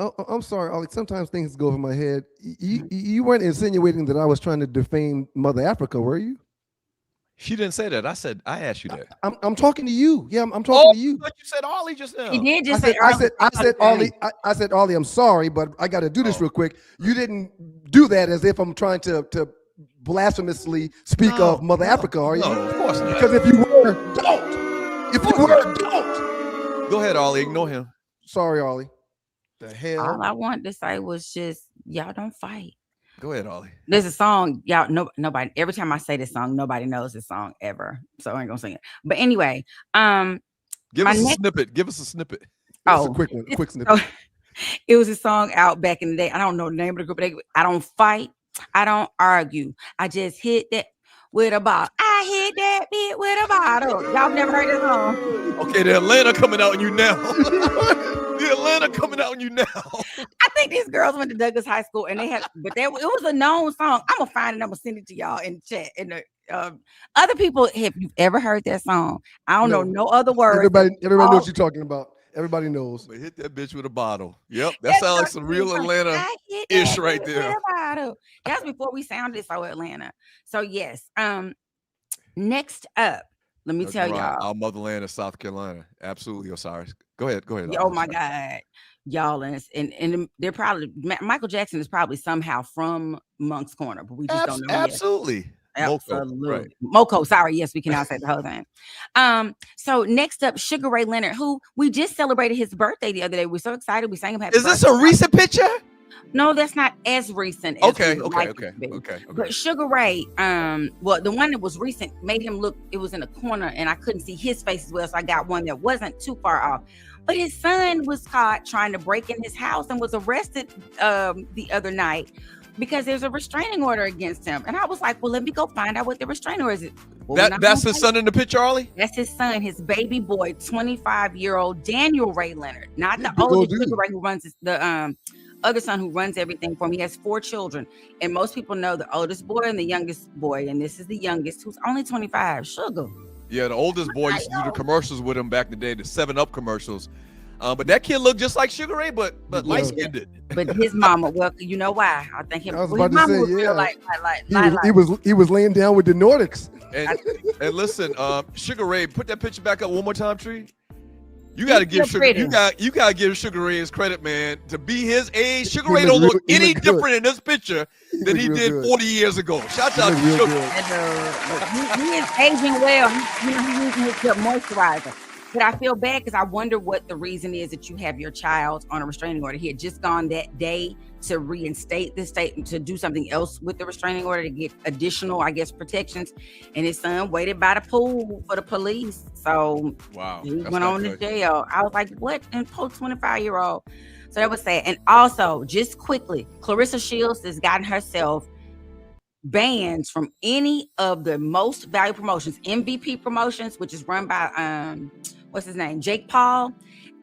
Oh, I'm sorry, Ollie. Sometimes things go over my head. You weren't insinuating that I was trying to defame Mother Africa, were you? She didn't say that. I asked you that. I'm talking to you. Yeah, I'm talking to you. But you said Ollie just now. He did just I said Ollie. I said Ollie. I'm sorry, but I got to do this real quick. You didn't do that as if I'm trying to blasphemously speak of Mother Africa, are you? No, of course not. Because if you were, don't. If you were, don't. Go ahead, Ollie. Ignore him. Sorry, Ollie. The hell. All I wanted to say was just y'all don't fight. Go ahead, Ollie. There's a song, y'all. Nobody. Every time I say this song, nobody knows this song ever, so I ain't gonna sing it. But anyway, give us a snippet. Give us a snippet. Oh, a quick one. A quick snippet. It was a song out back in the day. I don't know the name of the group. I don't fight. I don't argue. I just hit that with a bottle. I hit that bit with a bottle. Y'all never heard this song? Okay, the Atlanta coming out on you now. The Atlanta coming out on you now. I think these girls went to Douglas High School and it was a known song. I'm gonna find it. I'm gonna send it to y'all in the chat. And the other people, have you ever heard that song? I don't know no other words. Everybody knows what you're talking about. Everybody knows. But hit that bitch with a bottle. Yep, that sounds like some real Atlanta-ish right there. That's before we sounded so Atlanta. So yes. Next up, let me tell y'all. Our motherland is South Carolina. Absolutely, Osiris. Go ahead. Oh my God, y'all, and they're probably Michael Jackson is probably somehow from Moncks Corner, but we just don't know. Absolutely. Absolutely. Right. Moco, sorry. Yes, we can now say the whole thing. So next up, Sugar Ray Leonard, who we just celebrated his birthday the other day. We're so excited. We sang him happy birthday. Is this a recent picture? No, that's not as recent. Okay. But Sugar Ray, well, the one that was recent made him look, it was in a corner and I couldn't see his face as well. So I got one that wasn't too far off. But his son was caught trying to break in his house and was arrested the other night because there's a restraining order against him. And I was like, well, let me go find out what the restraining order is. Well, that's his son in the picture, Ollie? That's his son, his baby boy, 25-year-old Daniel Ray Leonard, not the oldest Sugar Ray who runs the other son who runs everything for him. He has 4 children. And most people know the oldest boy and the youngest boy. And this is the youngest who's only 25, Sugar. Yeah, the oldest boy used to do the commercials with him back in the day, the 7-Up commercials. But that kid looked just like Sugar Ray, but light-skinned. But his mama, well, you know why? I think him. I was about to say, yeah. He was laying down with the Nordics. And listen, Sugar Ray, put that picture back up one more time, Tree. You gotta give Sugar. You gotta give Sugar Ray his credit, man. To be his age, Sugar Ray don't look any different in this picture than he did 40 years ago. Shout out to Sugar. He is aging well. He's using his good moisturizer. But I feel bad because I wonder what the reason is that you have your child on a restraining order. He had just gone that day to reinstate the state, to do something else with the restraining order to get additional, I guess, protections. And his son waited by the pool for the police. So he went on to jail. I was like, what? And post 25-year-old. So that was sad. And also, just quickly, Clarissa Shields has gotten herself banned from any of the most valuable promotions, MVP promotions, which is run by what's his name, Jake Paul.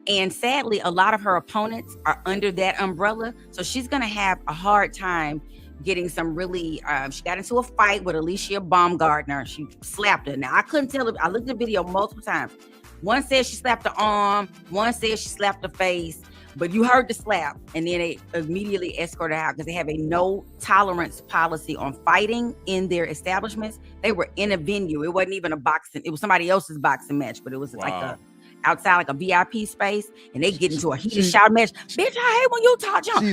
And sadly, a lot of her opponents are under that umbrella. So she's going to have a hard time getting some really, she got into a fight with Alicia Baumgartner. She slapped her. Now, I couldn't tell her. I looked at the video multiple times. One said she slapped her arm. One said she slapped her face. But you heard the slap. And then they immediately escorted her out because they have a no tolerance policy on fighting in their establishments. They were in a venue. It wasn't even a boxing. It was somebody else's boxing match, but it was like outside like a VIP space, and they get into a heated shout match. Bitch, I hate when you talk junk.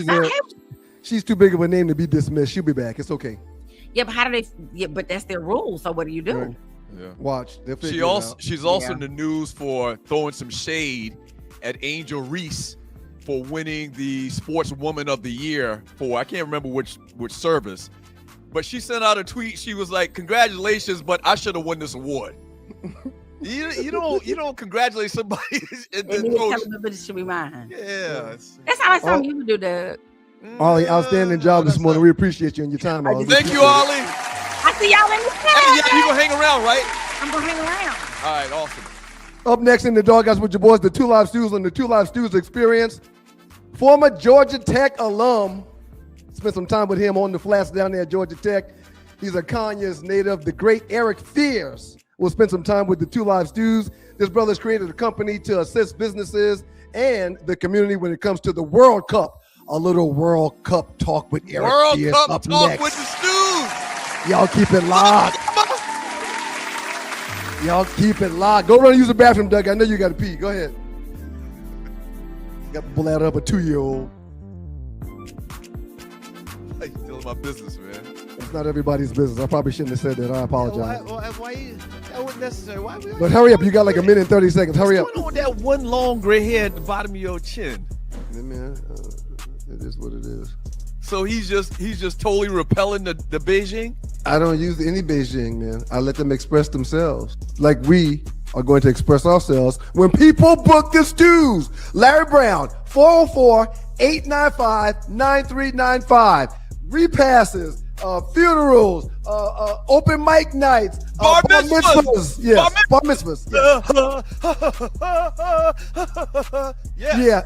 She's too big of a name to be dismissed. She'll be back. It's okay. Yeah, but how do they? Yeah, but that's their rules. So what do you do? Right. Yeah. Watch. She's also in the news for throwing some shade at Angel Reese for winning the Sportswoman of the Year for, I can't remember which service, but she sent out a tweet. She was like, "Congratulations, but I should have won this award." You don't congratulate somebody and then tell them it should be mine. Yeah, that's how something you do, Doug. Ollie, outstanding job this morning. We appreciate you and your time, Ollie. Thank you, Ollie. I see y'all in the chat. You gonna hang around, right? I'm gonna hang around. All right, awesome. Up next in the Doghouse with your boys, the Two Live Stews on the Two Live Stews Experience. Former Georgia Tech alum. Spent some time with him on the flats down there at Georgia Tech. He's a Conyers native. The great Eric Fears will spend some time with the Two Live Stews. This brother's created a company to assist businesses and the community when it comes to the World Cup. A little World Cup talk with Eric Fears up next. With the Stews. Y'all keep it locked. Y'all keep it locked. Go run and use the bathroom, Doug. I know you got to pee. Go ahead. Got to bladder up a 2-year-old. Hey, you stealing my business, man. It's not everybody's business. I probably shouldn't have said that. I apologize. Why that wasn't necessary. But hurry up. You got like a minute and 30 seconds. Hurry up. What's going on with that one long gray hair at the bottom of your chin? Yeah, man, it is what it is. So he's just totally repelling the Beijing? I don't use any Beijing, man. I let them express themselves. Like we are going to express ourselves when people book the stews. Larry Brown, 404-895-9395. Repasses, funerals, open mic nights, bar mitzvahs. Yes, bar mitzvahs. Yeah.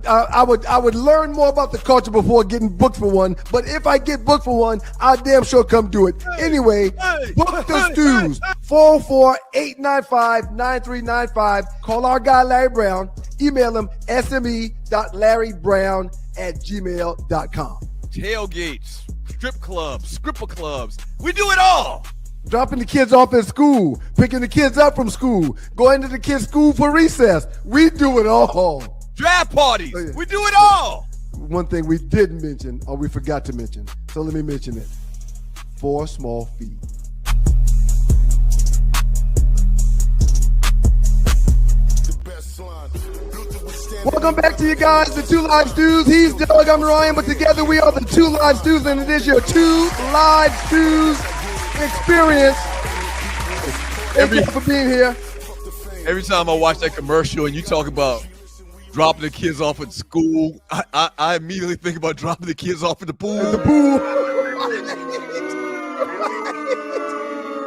I would learn more about the culture before getting booked for one. But if I get booked for one, I'll damn sure come do it. Anyway, book the stews. 404-895-9395. Call our guy Larry Brown. Email him sme.larrybrown@gmail.com. Tailgates, strip clubs, scripper clubs. We do it all. Dropping the kids off at school, picking the kids up from school, going to the kids' school for recess. We do it all. Draft parties. We do it all. One thing we didn't mention, or we forgot to mention, so let me mention it. 4 small feet. Welcome back to you guys, the Two Live Stews. He's Doug, I'm Ryan, but together we are the Two Live Stews, and it is your Two Live Stews Experience. Thank you for being here. Every time I watch that commercial and you talk about dropping the kids off at school, I immediately think about dropping the kids off at the pool.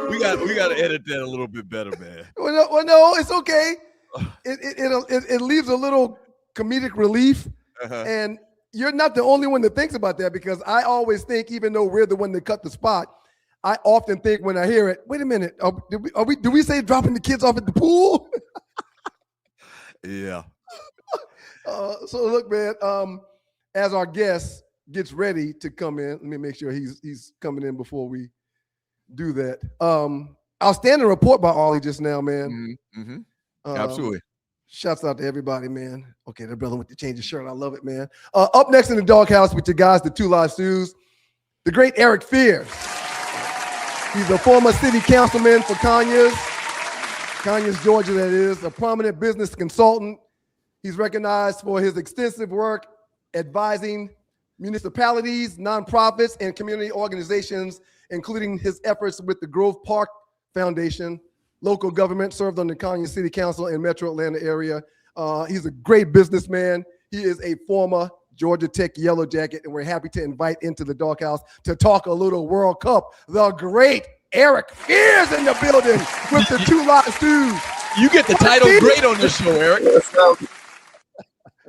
We got to edit that a little bit better, man. Well, no, it's okay. It leaves a little comedic relief, and you're not the only one that thinks about that, because I always think, even though we're the one that cut the spot, I often think when I hear it, wait a minute, do we say dropping the kids off at the pool? Yeah. So look, man, as our guest gets ready to come in, let me make sure he's coming in before we do that. Outstanding report by Ollie just now, man. Mm-hmm. Absolutely. Shouts out to everybody, man. Okay, that brother went to change his shirt. I love it, man. Up next in the Doghouse with you guys, the Two Live Stews, the great Eric Fears. He's a former city councilman for Conyers, Georgia, that is, a prominent business consultant. He's recognized for his extensive work advising municipalities, nonprofits, and community organizations, including his efforts with the Grove Park Foundation. Local government, served on the Conyers City Council in Metro Atlanta area. He's a great businessman. He is a former Georgia Tech Yellow Jacket, and we're happy to invite into the Doghouse to talk a little World Cup. The great Eric Fears in the building with the Two Live Stews. You get the title great on this show, Eric.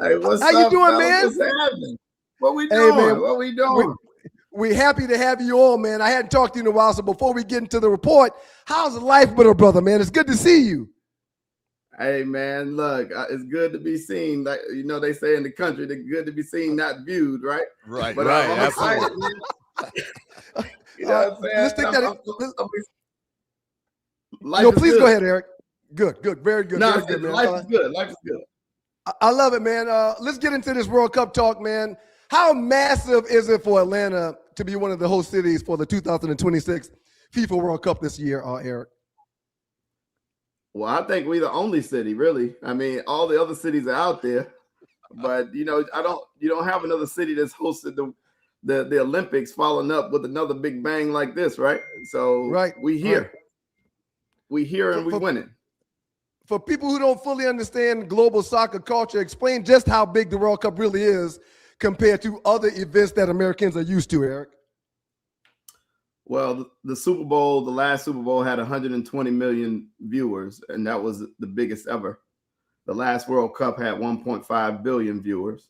Hey, what's How you up, doing, fellas? man? What's happening? What we doing? Hey, man, what we doing? We're happy to have you on, man. I hadn't talked to you in a while, so before we get into the report, how's life with a brother, man? It's good to see you. Hey, man, look, it's good to be seen. Like, you know, they say in the country, it's good to be seen, not viewed, right? Right, but, right. I'm excited, man. You know what I'm saying? Let's take that. Life Please good. Go ahead, Eric. Good, very good. No, very good, man. Life is good. Life is good. I love it, man. Let's get into this World Cup talk, man. How massive is it for Atlanta to be one of the host cities for the 2026 FIFA World Cup this year, Eric? Well, I think we're the only city, really. I mean, all the other cities are out there, but you know, you don't have another city that's hosted the Olympics following up with another big bang like this, right? So we here. Right. We here and we winning. For people who don't fully understand global soccer culture, explain just how big the World Cup really is compared to other events that Americans are used to, Eric. Well, the Super Bowl, the last Super Bowl had 120 million viewers, and that was the biggest ever. The last World Cup had 1.5 billion viewers,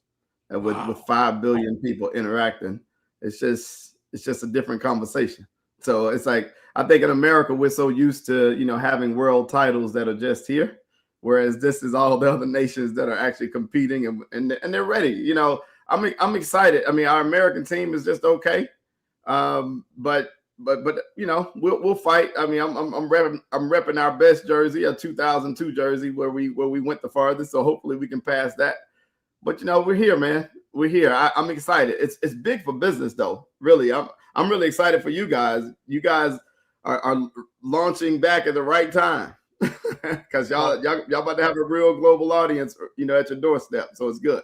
and with 5 billion people interacting, it's just a different conversation. So it's like, I think in America, we're so used to, you know, having world titles that are just here, whereas this is all the other nations that are actually competing and they're ready. You know, I'm excited. I mean, our American team is just okay, but you know, we'll fight. I mean, I'm repping our best jersey, a 2002 jersey where we went the farthest. So hopefully we can pass that. But you know, we're here, man. We're here. I'm excited. It's big for business, though. Really, I'm really excited for you guys. You guys are launching back at the right time because y'all about to have a real global audience, you know, at your doorstep. So it's good.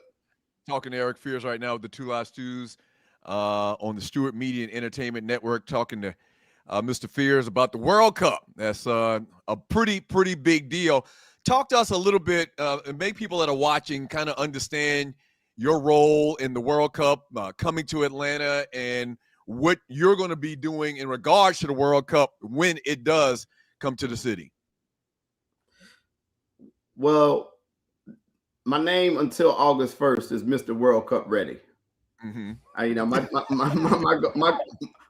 Talking to Eric Fears right now with the Two Last Stews on the Stewart Media and Entertainment Network. Talking to Mr. Fears about the World Cup. That's a pretty big deal. Talk to us a little bit and make people that are watching kind of understand your role in the World Cup, coming to Atlanta, and what you're going to be doing in regards to the World Cup when it does come to the city. Well, my name until August 1st is Mr. World Cup Ready. Mm-hmm. You know,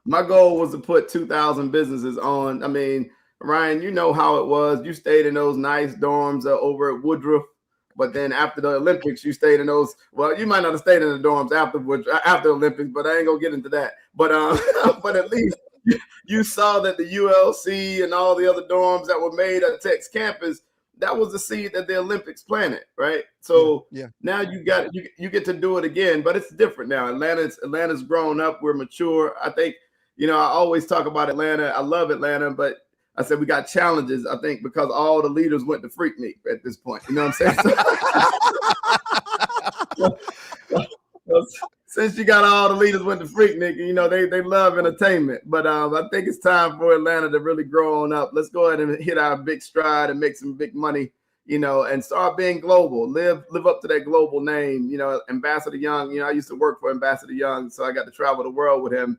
my goal was to put 2,000 businesses on. I mean, Ryan, you know how it was. You stayed in those nice dorms over at Woodruff, but then after the Olympics, you stayed in those. Well, you might not have stayed in the dorms after the Olympics, but I ain't gonna get into that. But but at least you saw that the ULC and all the other dorms that were made at Tech's campus, that was the seed that the Olympics planted, right? So now you get to do it again, but it's different now. Atlanta's grown up. We're mature. I think, you know, I always talk about Atlanta. I love Atlanta, but I said we got challenges, I think, because all the leaders went to Freaknik at this point. You know what I'm saying? Since you got all the leaders went to Freaknik, you know, they love entertainment. But I think it's time for Atlanta to really grow on up. Let's go ahead and hit our big stride and make some big money, you know, and start being global. Live up to that global name. You know, Ambassador Young, you know, I used to work for Ambassador Young, so I got to travel the world with him.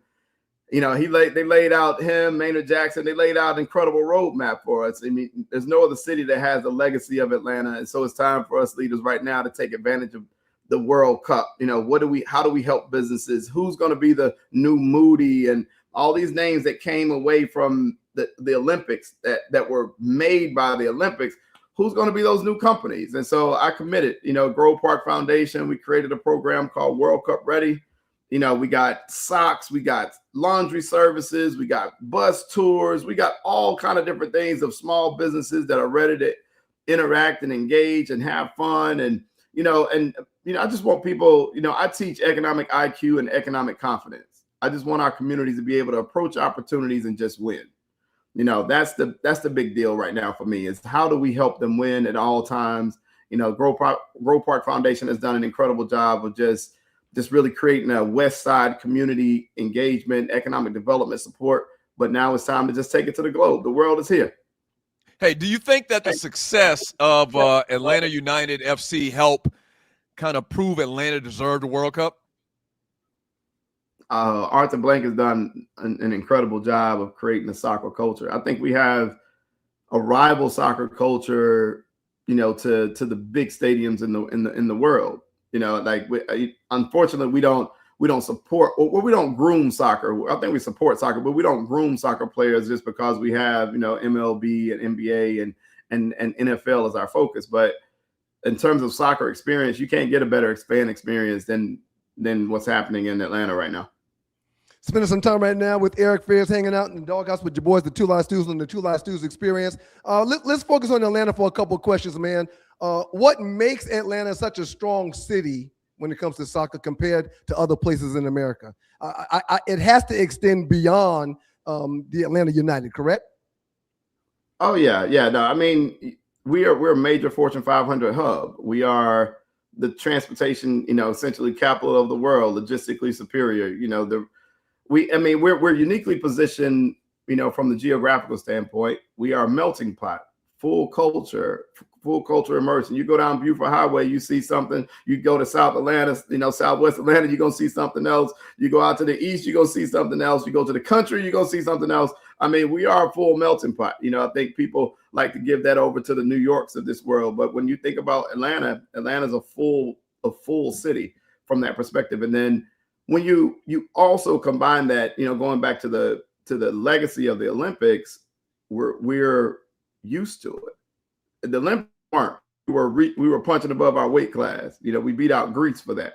You know, they laid out him, Maynard Jackson, they laid out an incredible roadmap for us. I mean, there's no other city that has the legacy of Atlanta. And so it's time for us leaders right now to take advantage of the World Cup. You know, how do we help businesses? Who's going to be the new Moody and all these names that came away from the Olympics that were made by the Olympics? Who's going to be those new companies? And so I committed, you know, Grove Park Foundation. We created a program called World Cup Ready. You know, we got socks, we got laundry services, we got bus tours, we got all kind of different things of small businesses that are ready to interact and engage and have fun. And I just want people, you know, I teach economic IQ and economic confidence. I just want our communities to be able to approach opportunities and just win. You know, that's the big deal right now for me, is how do we help them win at all times? You know, Grove Park Foundation has done an incredible job of just really creating a West Side community engagement, economic development support. But now it's time to just take it to the globe. The world is here. Hey, do you think that the success of Atlanta United FC helped kind of prove Atlanta deserved the World Cup? Arthur Blank has done an incredible job of creating a soccer culture. I think we have a rival soccer culture, you know, to the big stadiums in the world. You know, like unfortunately, we don't support, or we don't groom soccer. I think we support soccer, but we don't groom soccer players just because we have, you know, MLB and NBA and NFL as our focus. But in terms of soccer experience, you can't get a better fan experience than what's happening in Atlanta right now. Spending some time right now with Eric Fears, hanging out in the doghouse with your boys, the Two Live Stews and the Two Live Stews experience. Let's focus on Atlanta for a couple of questions, man. What makes Atlanta such a strong city when it comes to soccer compared to other places in America? It has to extend beyond the Atlanta United, correct? Oh yeah. No, I mean, we're a major Fortune 500 hub. We are the transportation, you know, essentially capital of the world, logistically superior. You know, we're uniquely positioned, you know, from the geographical standpoint. We are a melting pot, full culture immersion. You go down Buford Highway, you see something. You go to South Atlanta, you know, Southwest Atlanta, you're going to see something else. You go out to the east, you're going to see something else. You go to the country, you're going to see something else. I mean, we are a full melting pot. You know, I think people like to give that over to the New Yorks of this world. But when you think about Atlanta, Atlanta's a full city from that perspective. And then when you also combine that, you know, going back to the legacy of the Olympics, we're used to it. The Olympics weren't. We were punching above our weight class. You know, we beat out Greece for that.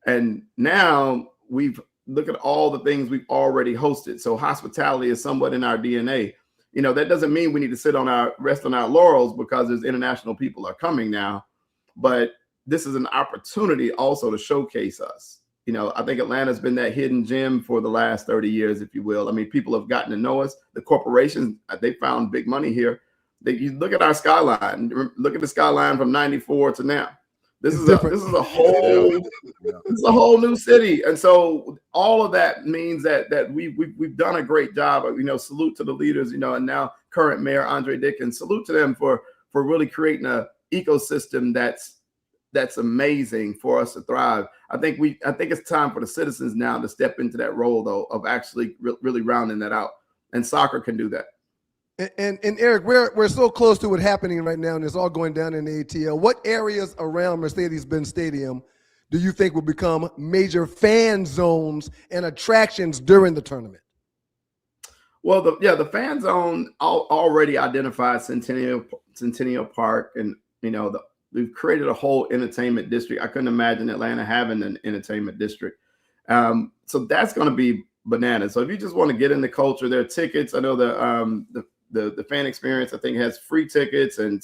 And now look at all the things we've already hosted. So hospitality is somewhat in our DNA. You know, that doesn't mean we need to rest on our laurels because there's international people are coming now. But this is an opportunity also to showcase us. You know, I think Atlanta's been that hidden gem for the last 30 years, if you will. I mean, people have gotten to know us. The corporations, they found big money here. You look at our skyline. Look at the skyline from '94 to now. This is a whole new city, and so all of that means that we've done a great job. You know, salute to the leaders. You know, and now current Mayor Andre Dickens. Salute to them for really creating a ecosystem that's amazing for us to thrive. I think it's time for the citizens now to step into that role, though, of actually really rounding that out. And soccer can do that. And Eric, we're so close to it happening right now, and it's all going down in the ATL. What areas around Mercedes-Benz Stadium do you think will become major fan zones and attractions during the tournament? Well, the fan zone already identified Centennial Park, and you know we've created a whole entertainment district. I couldn't imagine Atlanta having an entertainment district, so that's going to be bananas. So if you just want to get in the culture, there are tickets. I know the fan experience, I think, has free tickets and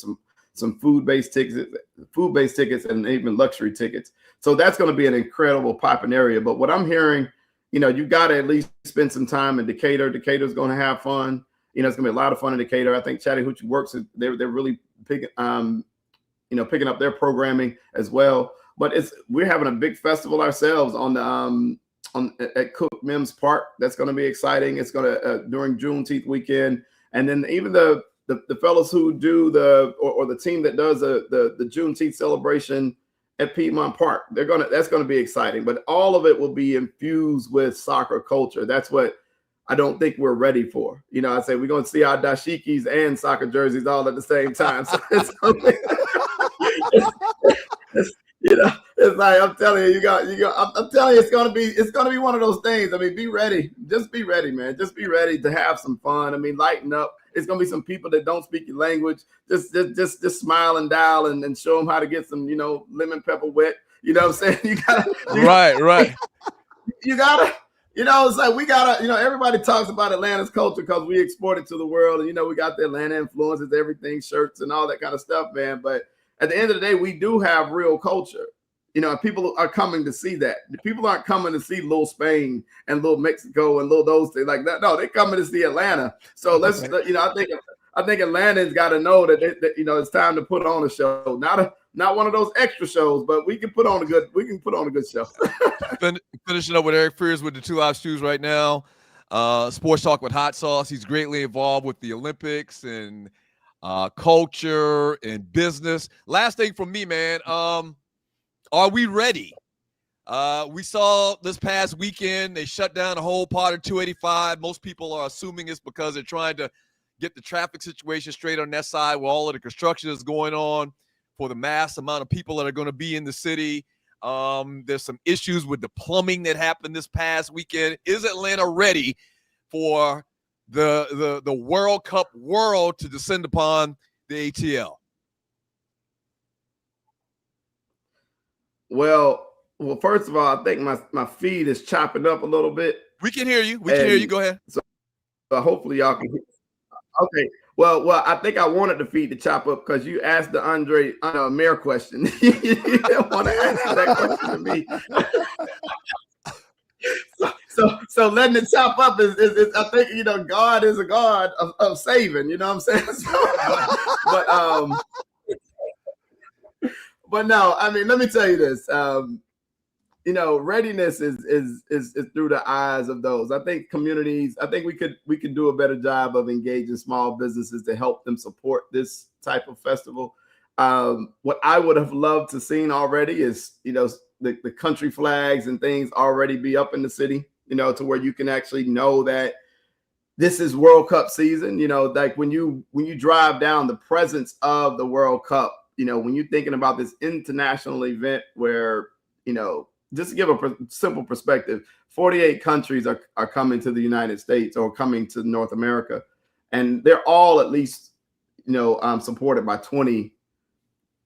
some food-based tickets and even luxury tickets. So that's going to be an incredible popping area. But what I'm hearing, you know, you got to at least spend some time in Decatur. Decatur's going to have fun. You know, it's going to be a lot of fun in Decatur. I think Chattahoochee Works, they're really picking up their programming as well. But we're having a big festival ourselves at Cook Mims Park. That's going to be exciting. It's going to during Juneteenth weekend. And then even the fellows who do the team that does the Juneteenth celebration at Piedmont Park, that's gonna be exciting. But all of it will be infused with soccer culture. That's what I don't think we're ready for. You know, I say we're gonna see our dashikis and soccer jerseys all at the same time. So you know, it's like I'm telling you, I'm telling you, it's gonna be one of those things. I mean, be ready. Just be ready, man. Just be ready to have some fun. I mean, lighten up. It's gonna be some people that don't speak your language. Just smile and dial and show them how to get some, you know, lemon pepper wet. You know what I'm saying? You gotta right. You gotta. You know, it's like we gotta. You know, everybody talks about Atlanta's culture because we export it to the world, and you know, we got the Atlanta influences, everything, shirts, and all that kind of stuff, man. But at the end of the day, we do have real culture. You know, people are coming to see that. People aren't coming to see little Spain and little Mexico and little those things like that. No, they're coming to see Atlanta. So let's, you know, I think Atlanta's got to know that you know it's time to put on a show. Not one of those extra shows, but we can put on a good show. Finishing up with Eric Fears with the Two Live Stews right now. Sports Talk with Hot Sauce. He's greatly involved with the Olympics and culture and business. Last thing from me, man. Are we ready? We saw this past weekend, they shut down a whole part of 285. Most people are assuming it's because they're trying to get the traffic situation straight on that side where all of the construction is going on for the mass amount of people that are going to be in the city. There's some issues with the plumbing that happened this past weekend. Is Atlanta ready for the World Cup world to descend upon the ATL? Well, first of all, I think my feed is chopping up a little bit. We can hear you. We can hear you. Go ahead. So hopefully y'all can hear. Okay. Well, I think I wanted the feed to chop up because you asked the Andre Mayor question. You didn't want to answer that question to me. So letting it chop up is I think, you know, God is a God of saving, you know what I'm saying? But no, I mean, let me tell you this. You know, readiness is through the eyes of those. I think communities, I think we could do a better job of engaging small businesses to help them support this type of festival. What I would have loved to seen already is, you know, the country flags and things already be up in the city, you know, to where you can actually know that this is World Cup season. You know, like when you drive down, the presence of the World Cup, you know, when you're thinking about this international event where, you know, just to give a simple perspective, 48 countries are coming to the United States or coming to North America, and they're all at least, you know, supported by 20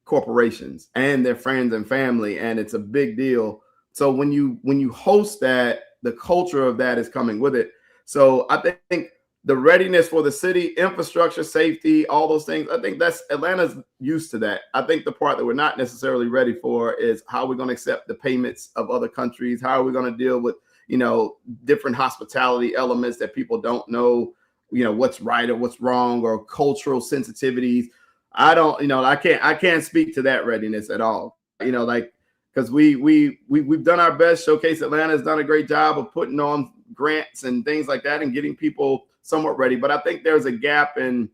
corporations and their friends and family, and it's a big deal. So when you host that, the culture of that is coming with it. So I think the readiness for the city, infrastructure, safety, all those things, I think that's Atlanta's used to that. I think the part that we're not necessarily ready for is how we're going to accept the payments of other countries. How are we going to deal with, you know, different hospitality elements that people don't know, you know, what's right or what's wrong, or cultural sensitivities. I don't, you know, I can't speak to that readiness at all. You know, like, because we've done our best. Showcase Atlanta has done a great job of putting on grants and things like that and getting people somewhat ready. But I think there's a gap in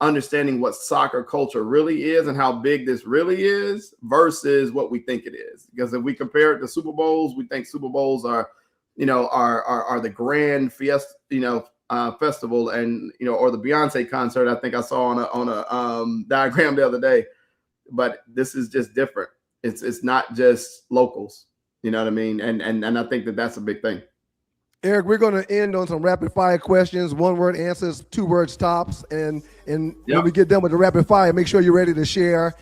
understanding what soccer culture really is and how big this really is versus what we think it is. Because if we compare it to Super Bowls, we think Super Bowls are, you know, are the grand fiesta, you know, festival, and, you know, or the Beyonce concert. I think I saw on a diagram the other day. But this is just different. It's not just locals. You know what I mean? And I think that's a big thing. Eric, we're going to end on some rapid fire questions, 1-word answers, 2 words tops. And when we get done with the rapid fire, make sure you're ready to share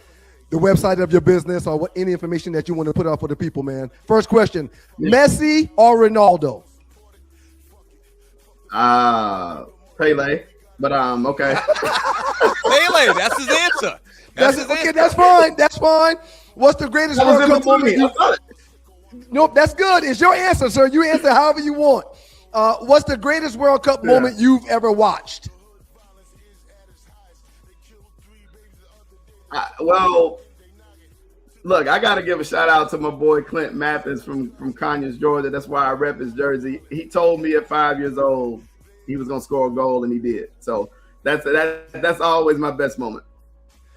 the website of your business or any information that you want to put out for the people, man. First question, Messi or Ronaldo? Pele, but okay. Pele, that's his answer. That's fine. That's fine. What's the greatest World Cup moment? Nope, that's good. It's your answer, sir. You answer however you want. What's the greatest World Cup moment you've ever watched? Well, look, I got to give a shout out to my boy Clint Mathis from Conyers, Georgia. That's why I rep his jersey. He told me at 5 years old he was going to score a goal, and he did. So that's always my best moment.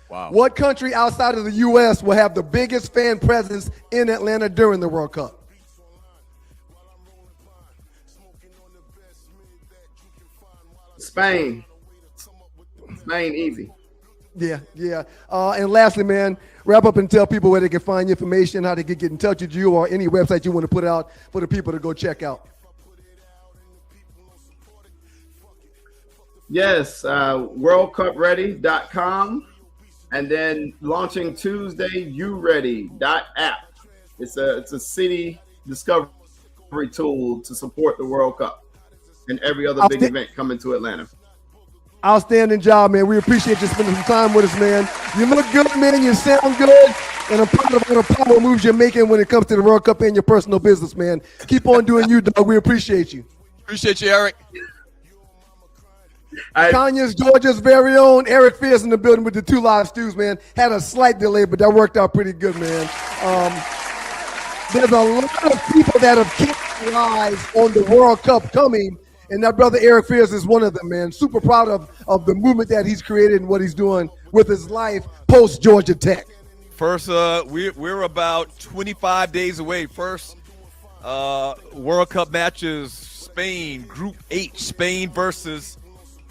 Wow. What country outside of the U.S. will have the biggest fan presence in Atlanta during the World Cup? Spain. Spain, easy. Yeah. And lastly, man, wrap up and tell people where they can find your information, how they can get in touch with you, or any website you want to put out for the people to go check out. Yes, worldcupready.com. And then launching Tuesday, uready.app. It's a city discovery tool to support the World Cup and every other big event coming to Atlanta. Outstanding job, man. We appreciate you spending some time with us, man. You look good, man. You sound good. And I'm proud of all the power moves you're making when it comes to the World Cup and your personal business, man. Keep on doing you, dog. We appreciate you. Appreciate you, Eric. Conyers, Georgia's very own Eric Fierce in the building with the 2 live stews, man. Had a slight delay, but that worked out pretty good, man. There's a lot of people that have capitalized on the World Cup coming, and that brother Eric Fierce is one of them, man. Super proud of the movement that he's created and what he's doing with his life post Georgia Tech. First, we're about 25 days away. First World Cup matches, Spain, Group H, Spain versus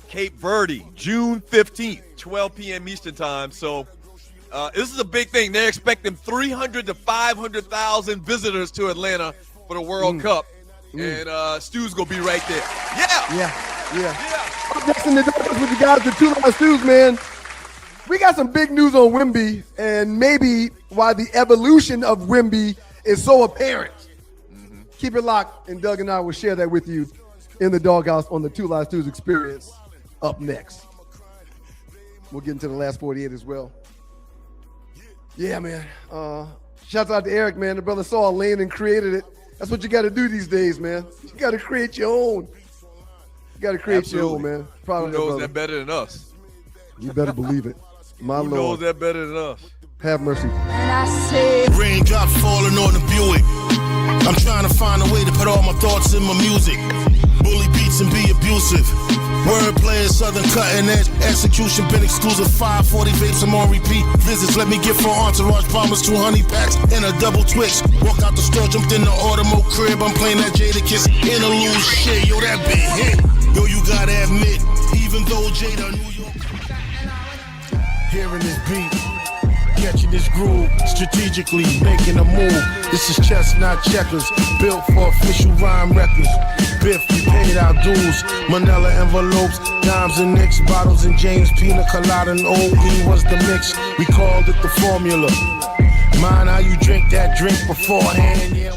Cape Verde, June 15th, 12 p.m. Eastern time. So This is a big thing. They're expecting 300 to 500,000 visitors to Atlanta for the World Cup. And Stu's going to be right there. Yeah. Up next in the Doghouse with you guys, the Two Live Stews, man. We got some big news on Wemby and maybe why the evolution of Wemby is so apparent. Keep it locked, and Doug and I will share that with you in the Doghouse on the Two Live Stews Experience up next. We'll get into the last 48 as well. Yeah, man. Shouts out to Eric, man. The brother saw a lane and created it. That's what you got to do these days, man. You got to create your own. You got to create your own, man. Who knows that better than us? You better believe it. My Who Lord. knows that better than us? Have mercy. And I say, raindrops falling on the Buick. I'm trying to find a way to put all my thoughts in my music. Bully beats and be abusive. Wordplay is southern cutting edge. Execution been exclusive. 540 vapes, I'm on repeat. Visits, let me get for entourage. Bombers, 2 honey packs, and a double twitch. Walk out the store, jumped in the Automo crib. I'm playing that Jada Kiss. Interlude shit, yo, that big hit. Yo, you gotta admit, even though Jada, New York. Hearing this beat, catching this groove, strategically making a move. This is chess, not checkers, built for official rhyme records. Biff, we paid our dues. Manila envelopes, dimes and Knicks, bottles and James, pina colada and OE was the mix. We called it the formula. Mind how you drink that drink beforehand, yeah.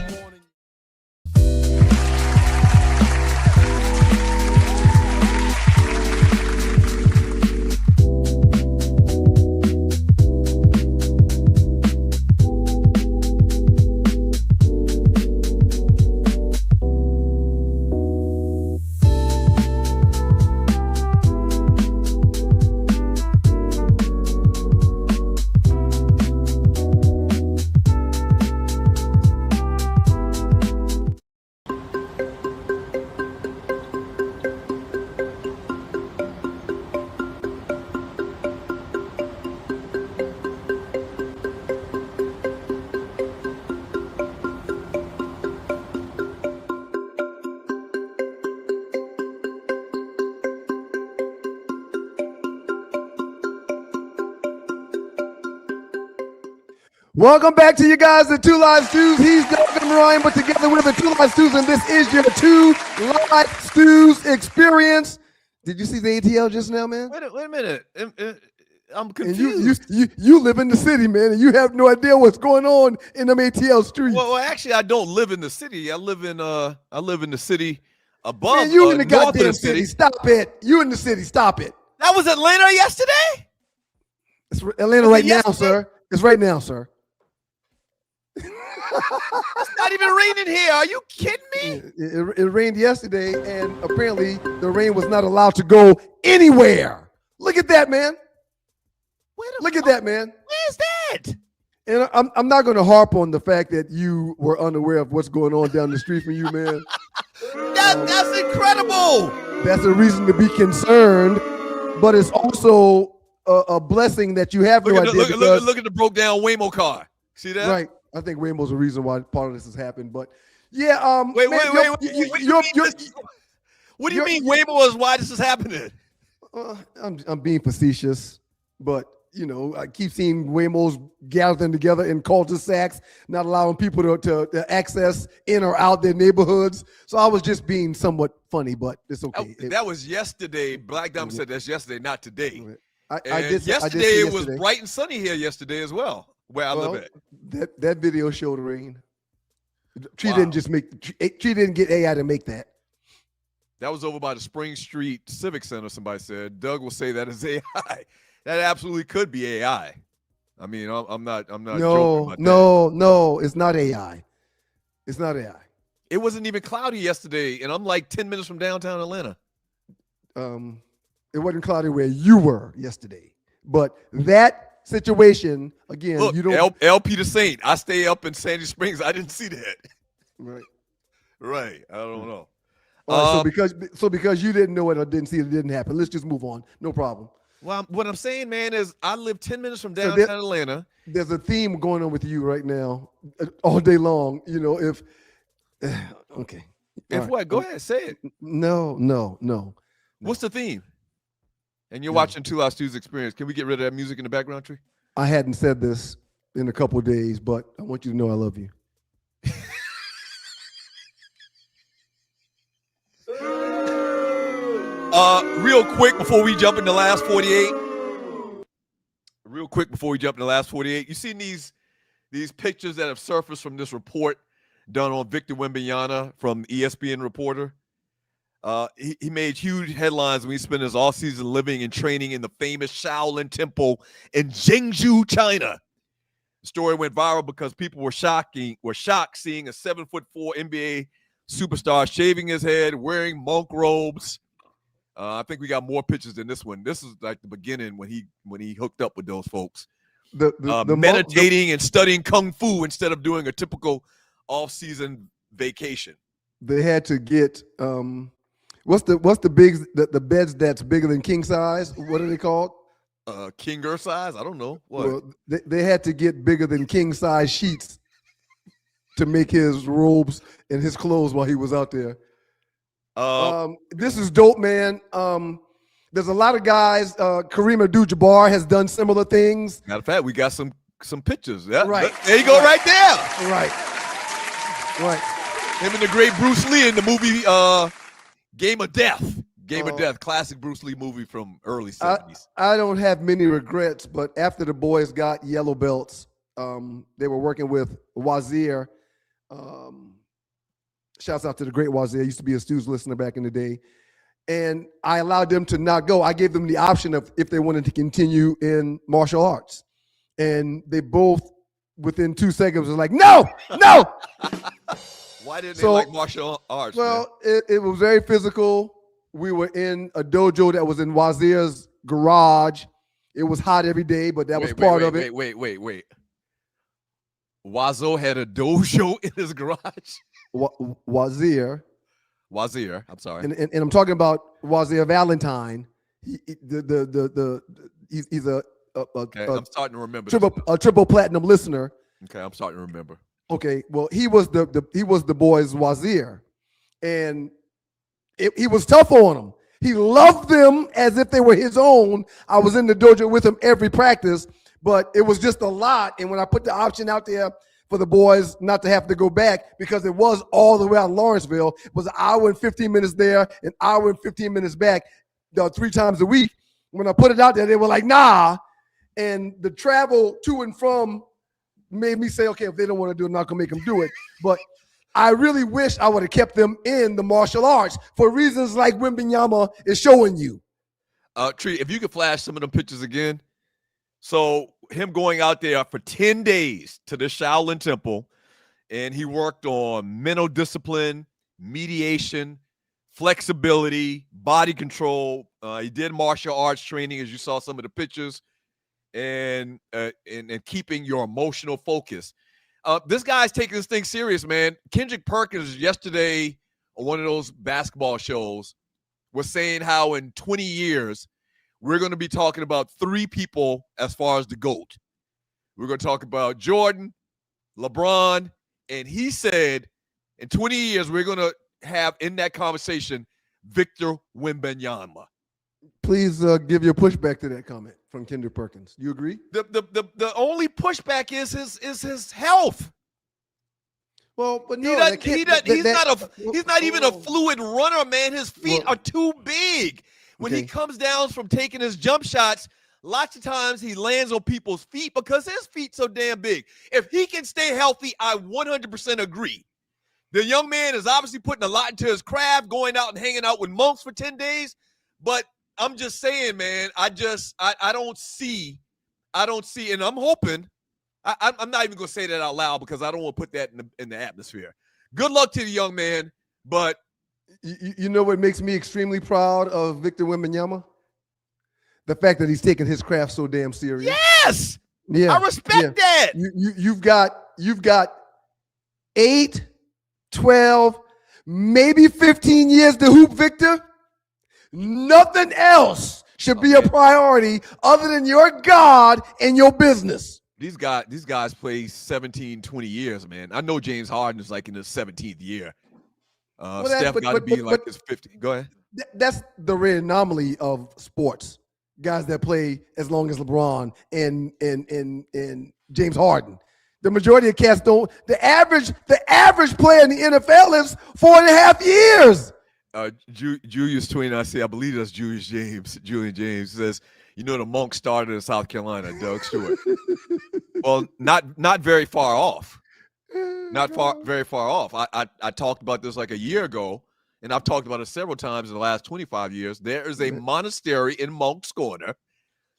Welcome back to you guys, the Two Live Stews. He's Doug and Ryan, but together we're the Two Live Stews, and this is your Two Live Stews Experience. Did you see the ATL just now, man? Wait a minute. I'm confused. And you live in the city, man, and you have no idea what's going on in them ATL streets. Well, actually, I don't live in the city. I live in the city above. Man, you in the north goddamn of the city. Stop it. You in the city. Stop it. That was Atlanta yesterday? It's Atlanta right now, sir. It's right now, sir. It's not even raining here. Are you kidding me? It rained yesterday, and apparently the rain was not allowed to go anywhere. Look at that, man. Look at that, man. Where's that? And I'm not going to harp on the fact that you were unaware of what's going on down the street from you, man. That's incredible. That's a reason to be concerned, but it's also a blessing that you have no idea. Look at the broke down Waymo car. See that? Right. I think Waymo's the reason why part of this has happened. But yeah, wait. What do you mean Waymo is why this is happening? I'm being facetious, but you know, I keep seeing Waymos gathering together in cul-de-sacs, not allowing people to access in or out their neighborhoods. So I was just being somewhat funny, but it's okay. That was yesterday. Black Diamond said that's yesterday, not today. Yesterday it was bright and sunny here yesterday as well, where I live at. That video showed the rain. Tree didn't get AI to make that. That was over by the Spring Street Civic Center, somebody said. Doug will say that is AI. That absolutely could be AI. I mean, I'm not joking about that. No, it's not AI. It's not AI. It wasn't even cloudy yesterday, and I'm like 10 minutes from downtown Atlanta. It wasn't cloudy where you were yesterday. But that situation, again, look, you don't LP the Saint. I stay up in Sandy Springs. I didn't see that. Right. I don't know. All right, so because you didn't know it or didn't see it, it didn't happen. Let's just move on. No problem. Well, what I'm saying, man, is I live 10 minutes from downtown Atlanta. There's a theme going on with you right now all day long. You know, okay. If what? Go ahead, say it. No. What's the theme? And you're watching Two Live Stews Experience. Can we get rid of that music in the background, Tree? I hadn't said this in a couple of days, but I want you to know I love you. Real quick before we jump in the last 48. You seen these pictures that have surfaced from this report done on Victor Wembenyama from ESPN reporter? He made huge headlines when he spent his offseason living and training in the famous Shaolin Temple in Zhengzhou, China. The story went viral because people were shocked seeing a 7'4" NBA superstar shaving his head, wearing monk robes. I think we got more pictures than this one. This is like the beginning when he hooked up with those folks. The meditating and studying kung fu instead of doing a typical off-season vacation. They had to get what's the beds that's bigger than king size? What are they called? Kinger size? I don't know. What? Well, they had to get bigger than king size sheets to make his robes and his clothes while he was out there. This is dope, man. There's a lot of guys. Kareem Abdul-Jabbar has done similar things. Matter of fact, we got some pictures. Yeah, right. There you go, right there. Right. Him and the great Bruce Lee in the movie Game of Death. Classic Bruce Lee movie from early 70s. I don't have many regrets, but after the boys got yellow belts, they were working with Wazir. Shouts out to the great Wazir. Used to be a Stu's listener back in the day. And I allowed them to not go. I gave them the option of if they wanted to continue in martial arts. And they both, within 2 seconds, was like, no. Why didn't they like martial arts? Well, it was very physical. We were in a dojo that was in Wazir's garage. It was hot every day, but that was part of it. Wait. Wazo had a dojo in his garage? Wazir, I'm sorry. And I'm talking about Wazir Valentine. He's a I'm starting to remember. Triple platinum listener. Okay, I'm starting to remember. Okay, well, he was the boys' Wazir, and he was tough on them. He loved them as if they were his own. I was in the dojo with him every practice, but it was just a lot. And when I put the option out there for the boys not to have to go back, because it was all the way out of Lawrenceville, it was an hour and 15 minutes there, an hour and 15 minutes back, 3 times a week. When I put it out there, they were like, nah. And the travel to and from made me say, okay, if they don't want to do it, I'm not going to make them do it. But I really wish I would have kept them in the martial arts for reasons like Wembenyama is showing you. Tree, if you could flash some of them pictures again. So him going out there for 10 days to the Shaolin Temple, and he worked on mental discipline, mediation, flexibility, body control. He did martial arts training, as you saw some of the pictures, and keeping your emotional focus. This guy's taking this thing serious, man. Kendrick Perkins yesterday on one of those basketball shows was saying how in 20 years we're going to be talking about 3 people as far as the GOAT. We're going to talk about Jordan, LeBron, and he said in 20 years we're going to have in that conversation Victor Wembanyama. Please give your pushback to that comment from Kendrick Perkins. You agree? The only pushback is his health. Well, but no, he's not even a fluid runner, man. His feet are too big. When he comes down from taking his jump shots, lots of times he lands on people's feet because his feet so damn big. If he can stay healthy, I 100% agree. The young man is obviously putting a lot into his craft, going out and hanging out with monks for 10 days. But I'm just saying, man, I don't see, and I'm hoping, I'm not even going to say that out loud because I don't want to put that in the atmosphere. Good luck to the young man, but you know what makes me extremely proud of Victor Wembanyama? The fact that he's taking his craft so damn serious. Yes, yeah, I respect that. You've got 8, 12, maybe 15 years to hoop, Victor. Nothing else should be a priority other than your God and your business. These guys play 17, 20 years, man. I know James Harden is like in his 17th year. Steph got to be like his 50. Go ahead. That's the rare anomaly of sports. guys that play as long as LeBron and James Harden. The majority of cats don't. The average player in the NFL is 4.5 years. Julius Twin, I believe that's Julian James says, the Monk started in South Carolina, Doug Stewart. Well, not very far off. Very far off. I talked about this like a year ago, and I've talked about it several times in the last 25 years. There is a monastery in Monk's Corner.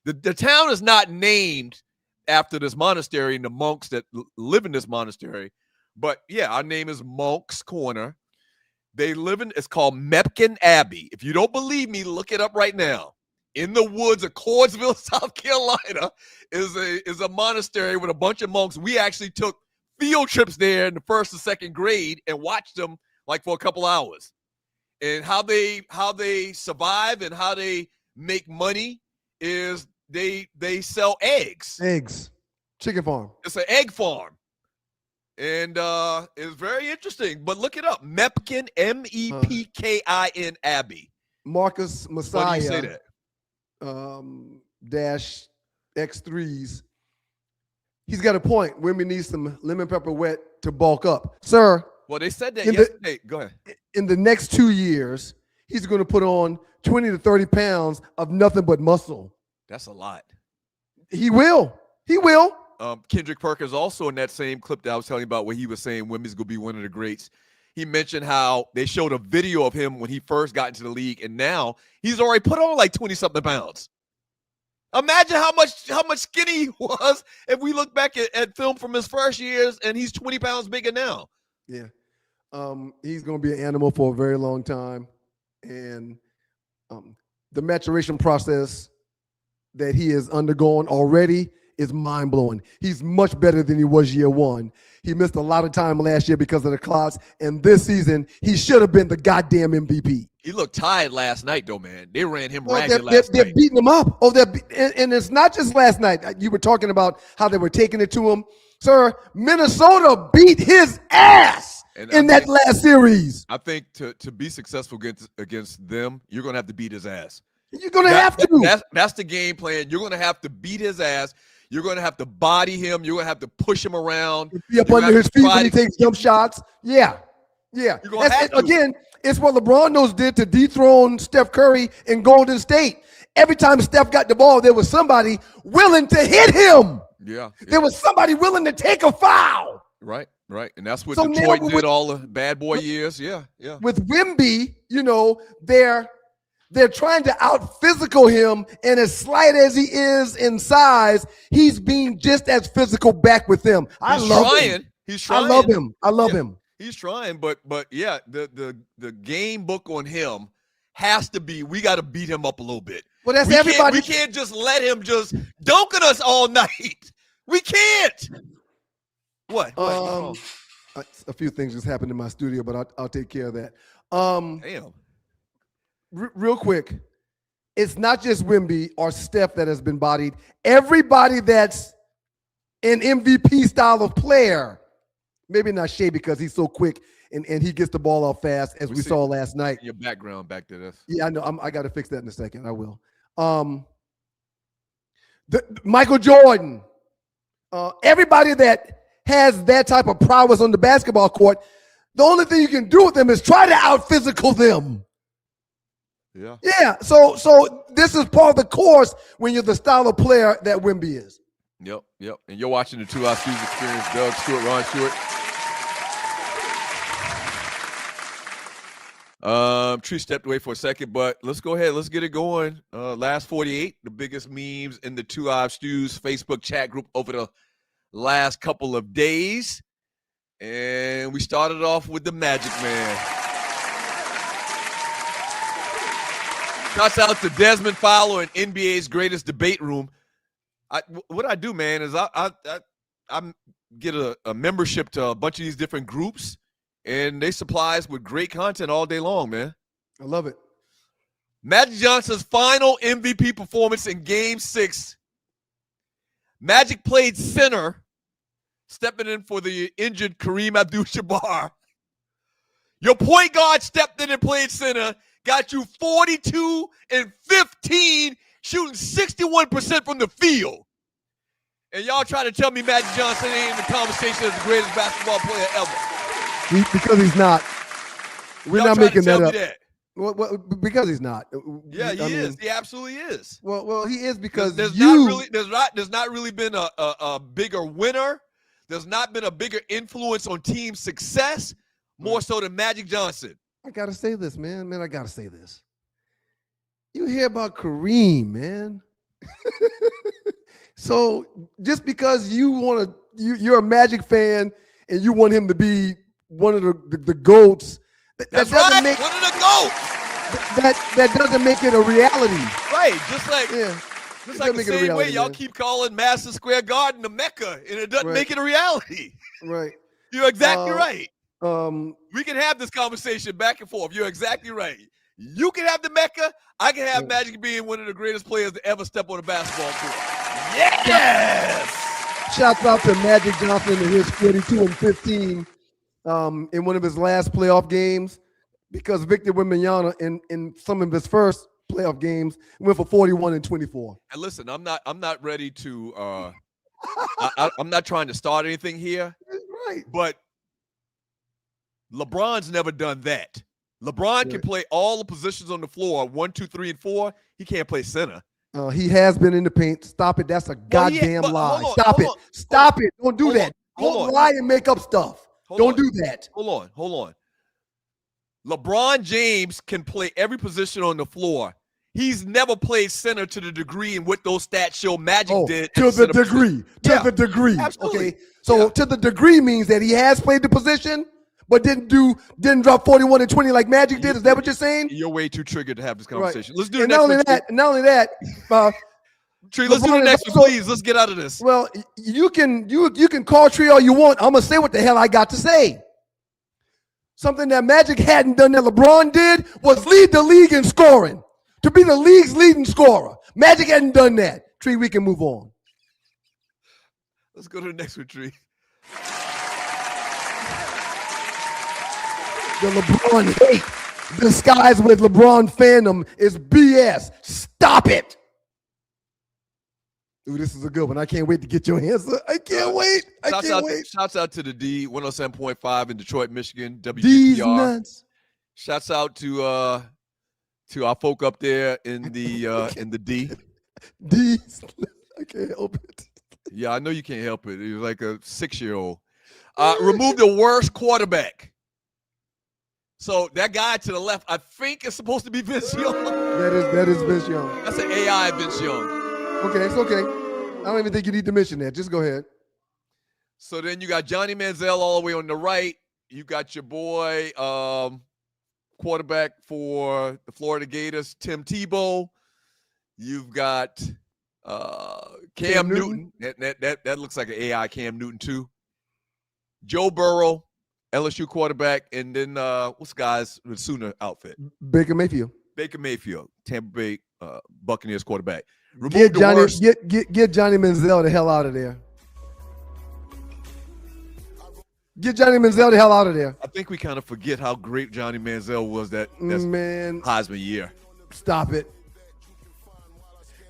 The town is not named after this monastery and the monks that live in this monastery. But yeah, our name is Monk's Corner. It's called Mepkin Abbey. If you don't believe me, look it up right now. In the woods of Cordsville, South Carolina, is a monastery with a bunch of monks. We actually took field trips there in the 1st and 2nd grade and watched them like for a couple hours. And how they survive and how they make money is they sell eggs. Chicken farm. It's an egg farm. And it's very interesting. But look it up. Mepkin, Mepkin Abbey. Marcus Messiah. Why do you say that? Dash X3s. He's got a point. Women need some lemon pepper wet to bulk up. Sir. Well, they said that yesterday. Go ahead. In the next 2 years, he's going to put on 20 to 30 pounds of nothing but muscle. That's a lot. He will. Kendrick Perkins also in that same clip that I was telling you about where he was saying women's going to be one of the greats. He mentioned how they showed a video of him when he first got into the league, and now he's already put on like 20-something pounds. Imagine how much skinny he was if we look back at film from his first years, and he's 20 pounds bigger now. Yeah. He's going to be an animal for a very long time. And the maturation process that he has undergone already is mind-blowing. He's much better than he was year one. He missed a lot of time last year because of the clots, and this season, he should have been the goddamn MVP. He looked tired last night, though, man. They ran him ragged last night. They're beating him up. And it's not just last night. You were talking about how they were taking it to him. Sir, Minnesota beat his ass in that last series. I think to be successful against them, you're going to have to beat his ass. You're going to have to. That's the game plan. You're going to have to beat his ass. You're going to have to body him. You're going to have to push him around. Be up under his feet when he takes jump shots. Yeah. You're going to have to. Again, it's what LeBron did to dethrone Steph Curry in Golden State. Every time Steph got the ball, there was somebody willing to hit him. Yeah. There was somebody willing to take a foul. Right. And that's what Detroit did all the bad boy years. Yeah. With Wemby, they're trying to out-physical him, and as slight as he is in size, he's being just as physical back with them. He's trying. I love him. He's trying, but yeah, the game book on him has to be, we got to beat him up a little bit. Well, that's everybody. We can't just let him just dunk at us all night. We can't. What? A few things just happened in my studio, but I'll take care of that. Damn. Real quick, it's not just Wemby or Steph that has been bodied. Everybody that's an MVP style of player, maybe not Shea because he's so quick and he gets the ball off fast, as we saw last night. Your background back to this. Yeah, I know. I got to fix that in a second. I will. Michael Jordan. Everybody that has that type of prowess on the basketball court, the only thing you can do with them is try to out-physical them. Yeah. So this is part of the course when you're the style of player that Wemby is. Yep. And you're watching the 2 Hour Studios Experience. Doug Stewart, Ron Stewart. Tree stepped away for a second, but let's go ahead. Let's get it going. Last 48, the biggest memes in the 2 Hour Studios Facebook chat group over the last couple of days. And we started off with the Magic Man. Shouts out to Desmond Fowler in NBA's greatest debate room. What I do, man, is I get a membership to a bunch of these different groups, and they supply us with great content all day long, man. I love it. Magic Johnson's final MVP performance in Game 6. Magic played center, stepping in for the injured Kareem Abdul-Jabbar. Your point guard stepped in and played center, got you 42 and 15 shooting 61% from the field. And y'all try to tell me Magic Johnson ain't in the conversation as the greatest basketball player ever. Because he's not. We're y'all not making that up. That. Well, because he's not. Yeah, he is. He absolutely is. Well, he is because there's not really been a bigger winner. There's not been a bigger influence on team success, more so than Magic Johnson. I gotta say this, man. I gotta say this. You hear about Kareem, man. So just because you're a Magic fan and you want him to be one of the GOATs, that's right. One of the GOATs. That doesn't make it a reality. Right. Just like the same way y'all keep calling Madison Square Garden the Mecca, and it doesn't make it a reality. Right. You're exactly right. We can have this conversation back and forth. You're exactly right. You can have the Mecca. I can have Magic being one of the greatest players to ever step on a basketball court. Yes! Shouts out to Magic Johnson and his 42-15 in one of his last playoff games, because Victor Wembenyama in some of his first playoff games went for 41-24. And listen, I'm not ready to I'm not trying to start anything here. Right. But LeBron's never done that. LeBron can play all the positions on the floor, 1, 2, 3, and 4. He can't play center. He has been in the paint. Stop it. That's a goddamn lie. Stop it. Don't do that. Don't lie and make up stuff. Don't do that. Hold on. LeBron James can play every position on the floor. He's never played center to the degree in what those stats show Magic did. To the degree. To the degree. Absolutely. Okay. So to the degree means that he has played the position, but didn't drop 41 and 20 like Magic did. Is that what you're saying? You're way too triggered to have this conversation. Let's do it. Not only that, Tree, let's do the next one, please. Let's get out of this. Well, you can call Tree all you want. I'm gonna say what the hell I got to say. Something that Magic hadn't done that LeBron did was lead the league in scoring. To be the league's leading scorer. Magic hadn't done that. Tree, we can move on. Let's go to the next one, Tree. The LeBron hate disguised with LeBron fandom is BS. Stop it. Ooh, this is a good one. I can't wait to get your answer. I can't wait. Shouts out to the D 107.5 in Detroit, Michigan. WGPR. D's nuts. Shouts out to our folk up there in the D. D's. I can't help it. Yeah, I know you can't help it. He was like a 6-year-old. Remove the worst quarterback. So that guy to the left, I think is supposed to be Vince Young. That is Vince Young. That's an AI Vince Young. Okay, it's okay. I don't even think you need to mention that. Just go ahead. So then you got Johnny Manziel all the way on the right. You got your boy, quarterback for the Florida Gators, Tim Tebow. You've got Cam Newton. That looks like an AI Cam Newton too. Joe Burrow, LSU quarterback, and then what's the guy's Sooner outfit? Baker Mayfield, Tampa Bay Buccaneers quarterback. Get Johnny Manziel the hell out of there. Get Johnny Manziel the hell out of there. I think we kind of forget how great Johnny Manziel was that Heisman year. Stop it.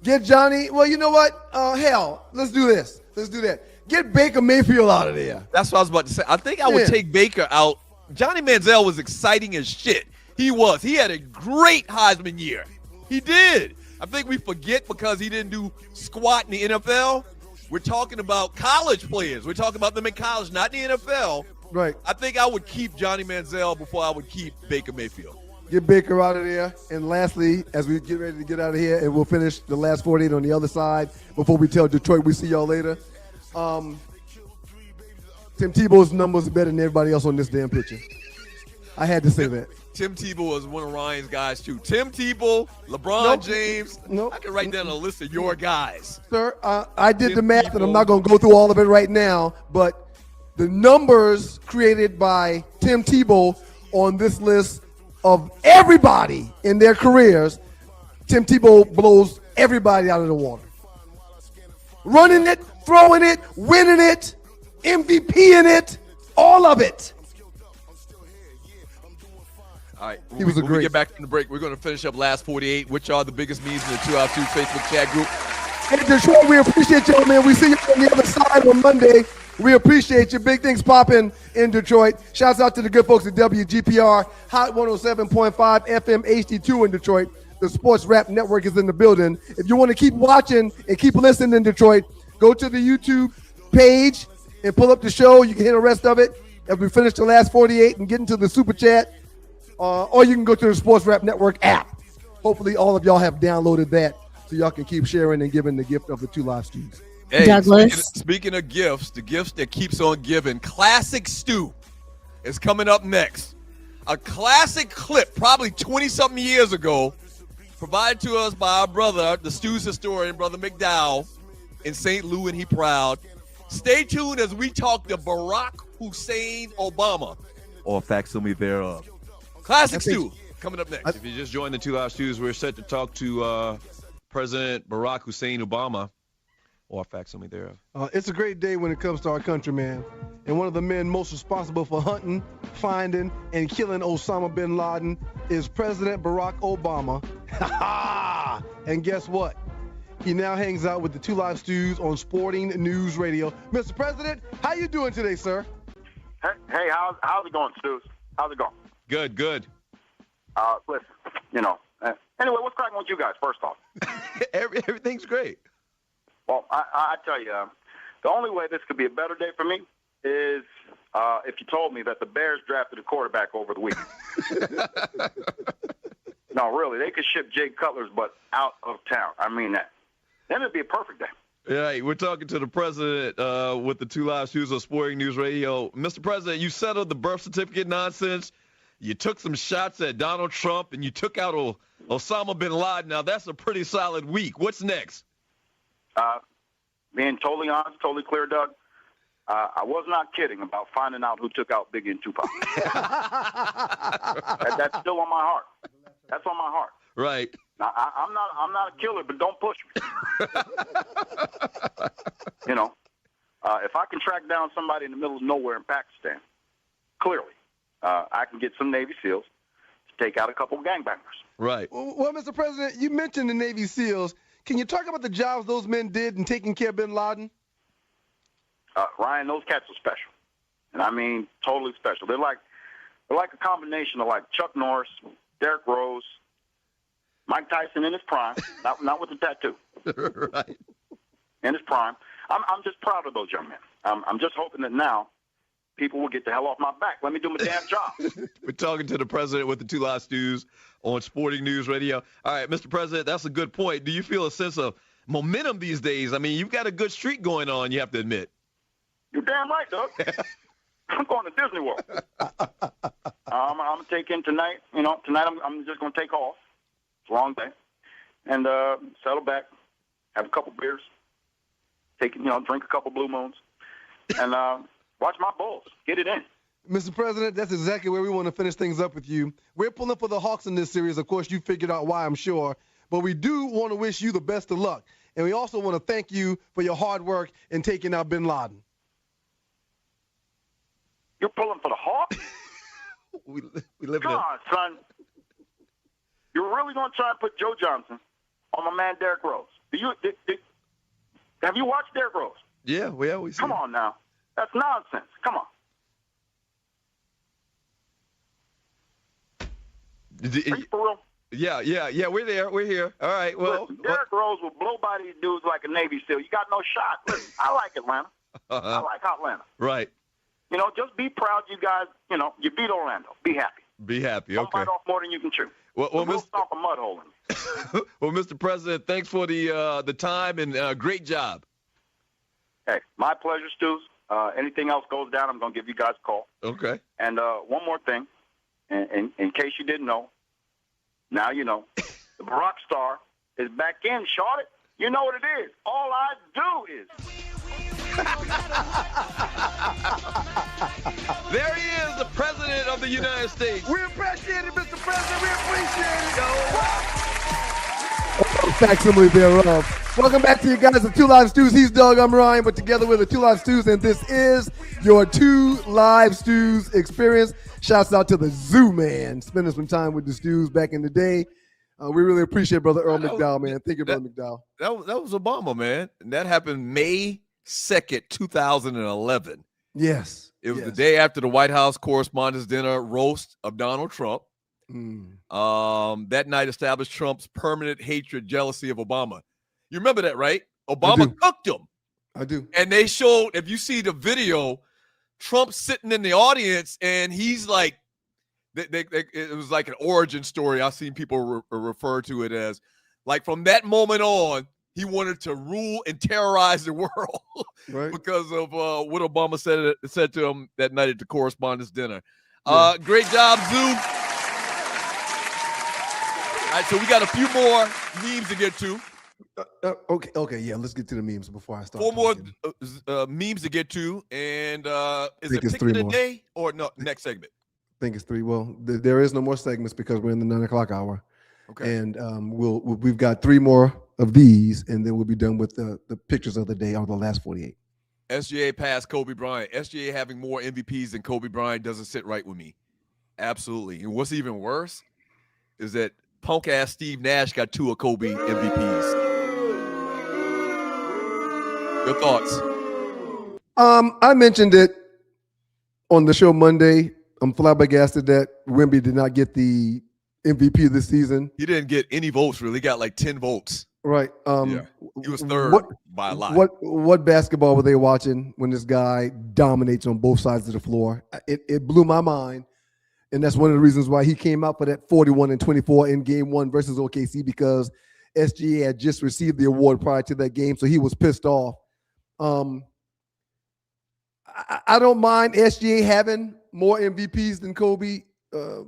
Get Johnny. Well, you know what? Hell, let's do this. Let's do that. Get Baker Mayfield out of there. That's what I was about to say. I think I would take Baker out. Johnny Manziel was exciting as shit. He was. He had a great Heisman year. He did. I think we forget because he didn't do squat in the NFL. We're talking about college players. We're talking about them in college, not in the NFL. Right. I think I would keep Johnny Manziel before I would keep Baker Mayfield. Get Baker out of there. And lastly, as we get ready to get out of here, and we'll finish the last 48 on the other side before we tell Detroit we see y'all later. Tim Tebow's numbers are better than everybody else on this damn picture. I had to say that. Tim Tebow was one of Ryan's guys, too. Tim Tebow, LeBron James. I can write down a list of your guys. Sir, I did the math, and I'm not going to go through all of it right now, but the numbers created by Tim Tebow on this list of everybody in their careers, Tim Tebow blows everybody out of the water. Running it, throwing it, winning it, MVP in it, all of it. All right. He was a when great. we get back from the break, we're going to finish up last 48, which are the biggest memes in the 2 Out 2 Facebook chat group. Hey, Detroit, we appreciate y'all, man. We see you on the other side on Monday. We appreciate you. Big things popping in Detroit. Shouts out to the good folks at WGPR, Hot 107.5 FM HD2 in Detroit. The Sports Rap Network is in the building. If you want to keep watching and keep listening in Detroit, go to the YouTube page and pull up the show. You can hear the rest of it as we finish the last 48 and get into the super chat. Or you can go to the Sports Rap Network app. Hopefully all of y'all have downloaded that so y'all can keep sharing and giving the gift of the 2 Live Stews. Hey, Douglas. Speaking of gifts, the gifts that keeps on giving, Classic Stew is coming up next. A classic clip, probably 20-something years ago, provided to us by our brother, the Stews historian, Brother McDowell, in St. Louis, and he proud. Stay tuned as we talk to Barack Hussein Obama, or facsimile thereof. Classic Stew coming up next. If you just joined the 2 Live Stews, we're set to talk to President Barack Hussein Obama, or facsimile thereof. It's a great day when it comes to our country, man. And one of the men most responsible for hunting, finding, and killing Osama bin Laden is President Barack Obama. And guess what? He now hangs out with the 2 Live Stews on Sporting News Radio. Mr. President, how you doing today, sir? Hey, how's it going, Stews? How's it going? Good. Listen, anyway, what's cracking with you guys, first off? Everything's great. Well, I tell you, the only way this could be a better day for me is if you told me that the Bears drafted a quarterback over the weekend. No, really, they could ship Jay Cutler's butt out of town. I mean that. Then it'd be a perfect day. Yeah, we're talking to the president with the 2 Live Stews on Sporting News Radio. Mr. President, you settled the birth certificate nonsense. You took some shots at Donald Trump, and you took out Osama bin Laden. Now, that's a pretty solid week. What's next? Being totally honest, totally clear, Doug, I was not kidding about finding out who took out Biggie and Tupac. That's still on my heart. That's on my heart. Right. Now, I'm not a killer, but don't push me. If I can track down somebody in the middle of nowhere in Pakistan, clearly, I can get some Navy SEALs to take out a couple of gangbangers. Right. Well, Mr. President, you mentioned the Navy SEALs. Can you talk about the jobs those men did in taking care of bin Laden? Ryan, those cats are special. And I mean, totally special. They're like a combination of like Chuck Norris, Derrick Rose, Mike Tyson in his prime, not with the tattoo. Right. In his prime. I'm just proud of those young men. I'm just hoping that now people will get the hell off my back. Let me do my damn job. We're talking to the president with the 2 Live Stews on Sporting News Radio. All right, Mr. President, that's a good point. Do you feel a sense of momentum these days? I mean, you've got a good streak going on, you have to admit. You're damn right, Doug. I'm going to Disney World. I'm going to take in tonight. Tonight I'm just going to take off. It's a long day. And settle back, have a couple beers, drink a couple Blue Moons, and watch my Bulls. Get it in. Mr. President, that's exactly where we want to finish things up with you. We're pulling for the Hawks in this series. Of course, you figured out why, I'm sure. But we do want to wish you the best of luck. And we also want to thank you for your hard work in taking out bin Laden. You're pulling for the Hawks? we live Come on, son. You're really going to try and put Joe Johnson on my man Derrick Rose. Have you watched Derrick Rose? Yeah, we always Come on now. That's nonsense. Come on. Are you for real? Yeah, we're there. We're here. All right, well. Listen, Derrick Rose will blow by these dudes like a Navy SEAL. You got no shot. Listen, I like Atlanta. I like Atlanta. Right. Just be proud you guys, you beat Orlando. Be happy. Be happy, Don't okay. bite off more than you can chew. Well, we'll stomp a mud hole in you. Well, Mr. President, thanks for the time and great job. Hey, my pleasure, Stews. Anything else goes down, I'm going to give you guys a call. Okay. And one more thing, in case you didn't know, now you know. The Barack Star is back in, Charlotte. You know what it is. All I do is. There he is, the President of the United States. We appreciate it, Mr. President. We appreciate it. Facsimile thereof. Welcome back to you guys, the 2 Live Stews. He's Doug, I'm Ryan, but together we're the 2 Live Stews, and this is your 2 Live Stews experience. Shouts out to the Zoo Man, spending some time with the Stews back in the day. We really appreciate Brother Earl McDowell, man. Thank you, Brother McDowell. That was Obama, man. And that happened May 2nd, 2011. Yes. It was the day after the White House Correspondents' Dinner roast of Donald Trump. That night established Trump's permanent hatred, jealousy of Obama. You remember that, right? Obama cooked him. I do. And they showed, if you see the video, Trump sitting in the audience, and he's like, it was like an origin story. I've seen people refer to it as, like, from that moment on, he wanted to rule and terrorize the world because of what Obama said to him that night at the Correspondents' Dinner. Great job, Zoo. All right, so we got a few more memes to get to. Okay, yeah, let's get to the memes before I start. 4 more memes to get to, and is it pick of the day or no? Next segment. I think it's 3. Well, there is no more segments because we're in the 9 o'clock hour. Okay, and we've got 3 more of these, and then we'll be done with the pictures of the day or the last 48. SGA passed Kobe Bryant. SGA having more MVPs than Kobe Bryant doesn't sit right with me. Absolutely, and what's even worse is that punk ass Steve Nash got 2 of Kobe MVPs. Your thoughts? I mentioned it on the show Monday. I'm flabbergasted that Wemby did not get the MVP this season. He didn't get any votes, really. He got like 10 votes. Right. He was third by a lot. What basketball were they watching when this guy dominates on both sides of the floor? It blew my mind. And that's one of the reasons why he came out for that 41-24 in game 1 versus OKC, because SGA had just received the award prior to that game, so he was pissed off. I don't mind SGA having more MVPs than Kobe. I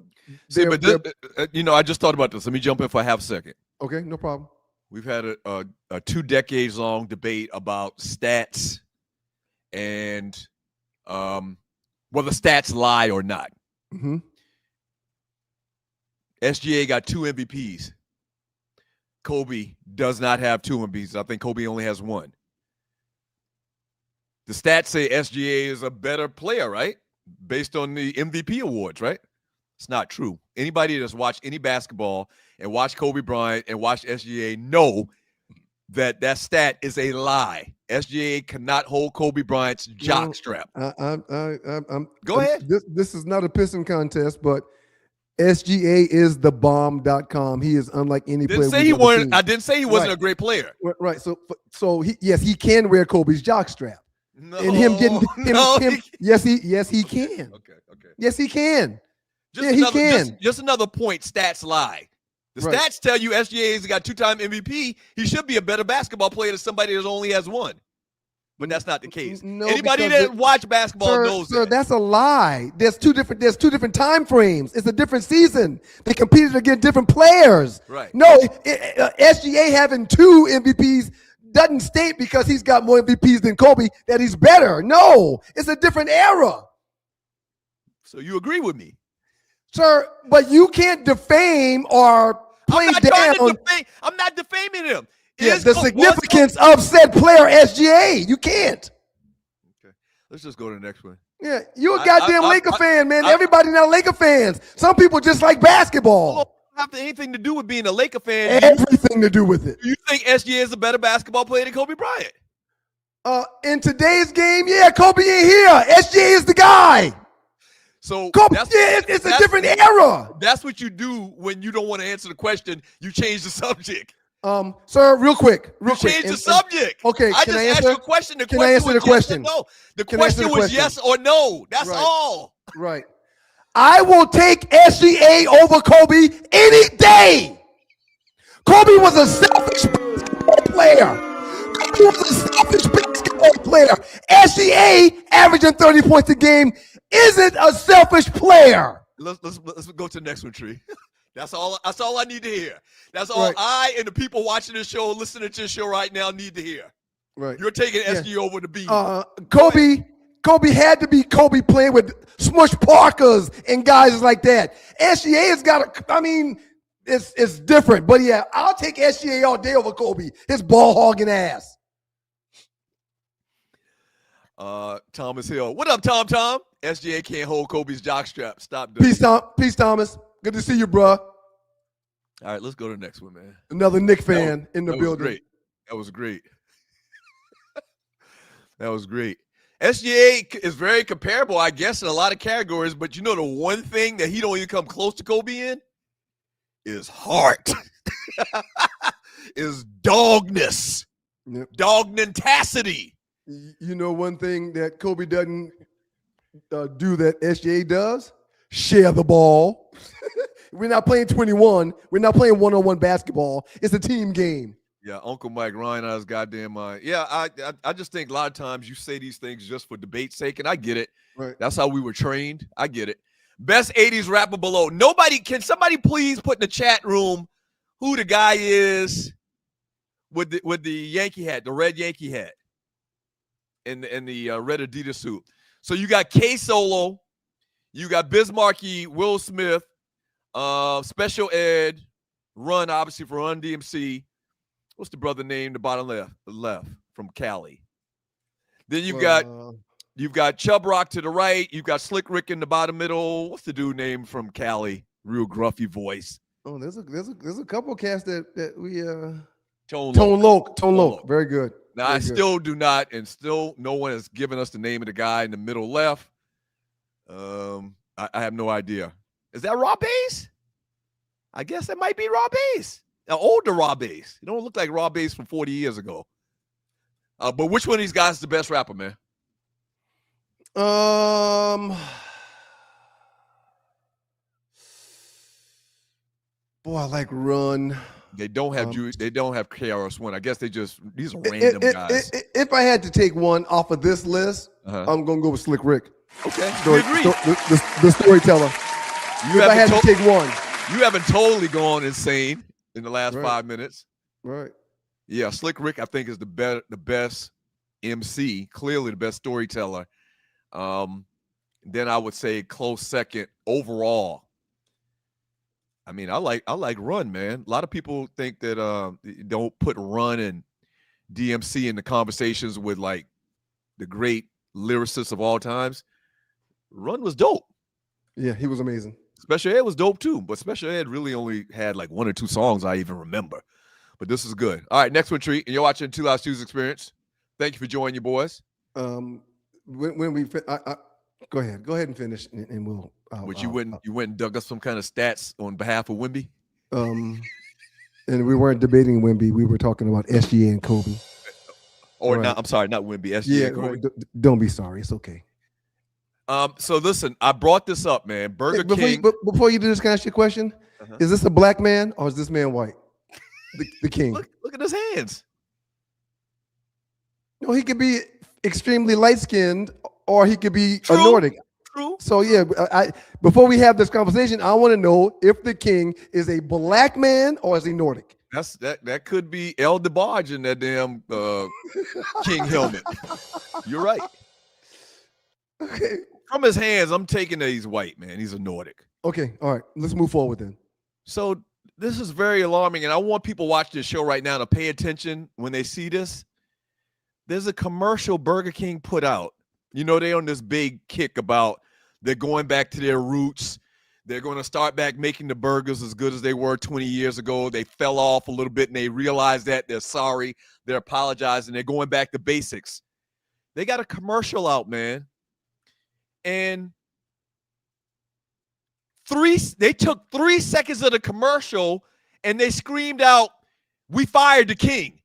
just thought about this. Let me jump in for a half a second. Okay, no problem. We've had a 2 decades long debate about stats and whether stats lie or not. Mm-hmm. SGA got 2 MVPs. Kobe does not have 2 MVPs. I think Kobe only has 1. The stats say SGA is a better player, right? Based on the MVP awards, right? It's not true. Anybody that's watched any basketball and watched Kobe Bryant and watched SGA know that stat is a lie. SGA cannot hold Kobe Bryant's jock strap. Go ahead. This is not a pissing contest, but SGA is the bomb.com. He is unlike any player. I didn't say he wasn't a great player. Right. So he can wear Kobe's jock strap. No, and him getting yes he can. Okay. Yes, he can. He can. Just another point. Stats lie. The stats tell you SGA's got 2-time MVP. He should be a better basketball player than somebody that only has 1. But that's not the case. No, anybody that watch basketball knows that. That's a lie. There's two different time frames. It's a different season. They competed against different players. Right. No, SGA having 2 MVPs doesn't state because he's got more MVPs than Kobe that he's better. No, it's a different era. So you agree with me? Sir, but you can't defame or play down. I'm not defaming him. The significance of said player SGA. You can't. Okay. Let's just go to the next one. Yeah, you a goddamn Laker fan, man. Everybody now Laker fans. Some people just like basketball. Have anything to do with being a Laker fan. Everything to do with it. Do you think SGA is a better basketball player than Kobe Bryant? In today's game, yeah, Kobe ain't here. SGA is the guy. So Kobe, it's a different era. That's what you do when you don't want to answer the question. You change the subject. Sir, real quick. Change the subject. Okay, I just asked you a question. Can I answer the question? No. The question was yes or no. That's all. Right. I will take SGA over Kobe any day. Kobe was a selfish basketball player. SGA, averaging 30 points a game, isn't a selfish player. Let's go to the next one, Tree. That's all I need to hear. That's all I and the people watching this show, listening to this show right now need to hear. Right. You're taking SGA over the beat. Kobe had to be Kobe playing with Smush Parkers and guys like that. SGA has got it's different. But yeah, I'll take SGA all day over Kobe. His ball hogging ass. Thomas Hill. What up, Tom? SGA can't hold Kobe's jockstrap. Stop doing it. Peace, Thomas. Good to see you, bro. All right, let's go to the next one, man. Another Knicks fan in the building. That was great. That was great. SGA is very comparable, I guess, in a lot of categories, but you know the one thing that he don't even come close to Kobe in is heart. Is dogness. Yep. Dognantacity. You know one thing that Kobe doesn't do that SGA does? Share the ball. We're not playing 21. We're not playing one-on-one basketball. It's a team game. Yeah, Uncle Mike Ryan out of his goddamn mind. Yeah, I just think a lot of times you say these things just for debate's sake, and I get it. Right. That's how we were trained. I get it. Best 80s rapper below. Can somebody please put in the chat room who the guy is with the Yankee hat, the red Yankee hat, and the red Adidas suit. So you got K Solo, you got Bismarcky, Will Smith, Special Ed, Run, obviously for Run DMC. What's the brother name? The bottom left from Cali. Then you've got Chubb Rock to the right. You've got Slick Rick in the bottom middle. What's the dude name from Cali? Real gruffy voice. Oh, there's a couple cats that we Tone Loc. Very good. Now I still do not, and still no one has given us the name of the guy in the middle left. I have no idea. Is that Raw Bass? I guess that might be Raw Bass. An older Raw Bass. You don't look like Raw Bass from 40 years ago. But which one of these guys is the best rapper, man? Boy, I like Run. They don't have They don't have KRS-One. I guess these are random guys. If I had to take one off of this list, I'm gonna go with Slick Rick. Okay, the storyteller. If I had to take one, you haven't totally gone insane in the last 5 minutes. Right. Yeah, Slick Rick, I think, is the best MC, clearly the best storyteller. Then I would say close second overall. I mean, I like Run, man. A lot of people think that don't put Run and DMC in the conversations with like the great lyricists of all times. Run was dope. Yeah, he was amazing. Special Ed was dope too, but Special Ed really only had like one or two songs I even remember. But this is good. All right, next one, Treat. And you're watching Two Live Shoes Experience. Thank you for joining you, boys. When we go ahead and finish, and we'll. You went and dug up some kind of stats on behalf of Wemby. And we weren't debating Wemby. We were talking about SGA and Kobe. Or not? I'm sorry, not Wemby. SGA and Kobe. Don't be sorry. It's okay. So listen, I brought this up, man. King. Before you do this, can I ask you a question? Is this a black man or is this man white? The king. Look at his hands. No, he could be extremely light-skinned or he could be a Nordic. True. So yeah, before we have this conversation, I want to know if the king is a black man or is he Nordic? That could be El DeBarge in that damn king helmet. You're right. Okay. From his hands, I'm taking that he's white, man. He's a Nordic. Okay, all right. Let's move forward then. So this is very alarming, and I want people watching this show right now to pay attention when they see this. There's a commercial Burger King put out. You know, they're on this big kick about they're going back to their roots. They're going to start back making the burgers as good as they were 20 years ago. They fell off a little bit, and they realized that. They're sorry. They're apologizing. They're going back to basics. They got a commercial out, man. And they took 3 seconds of the commercial and they screamed out, "We fired the king.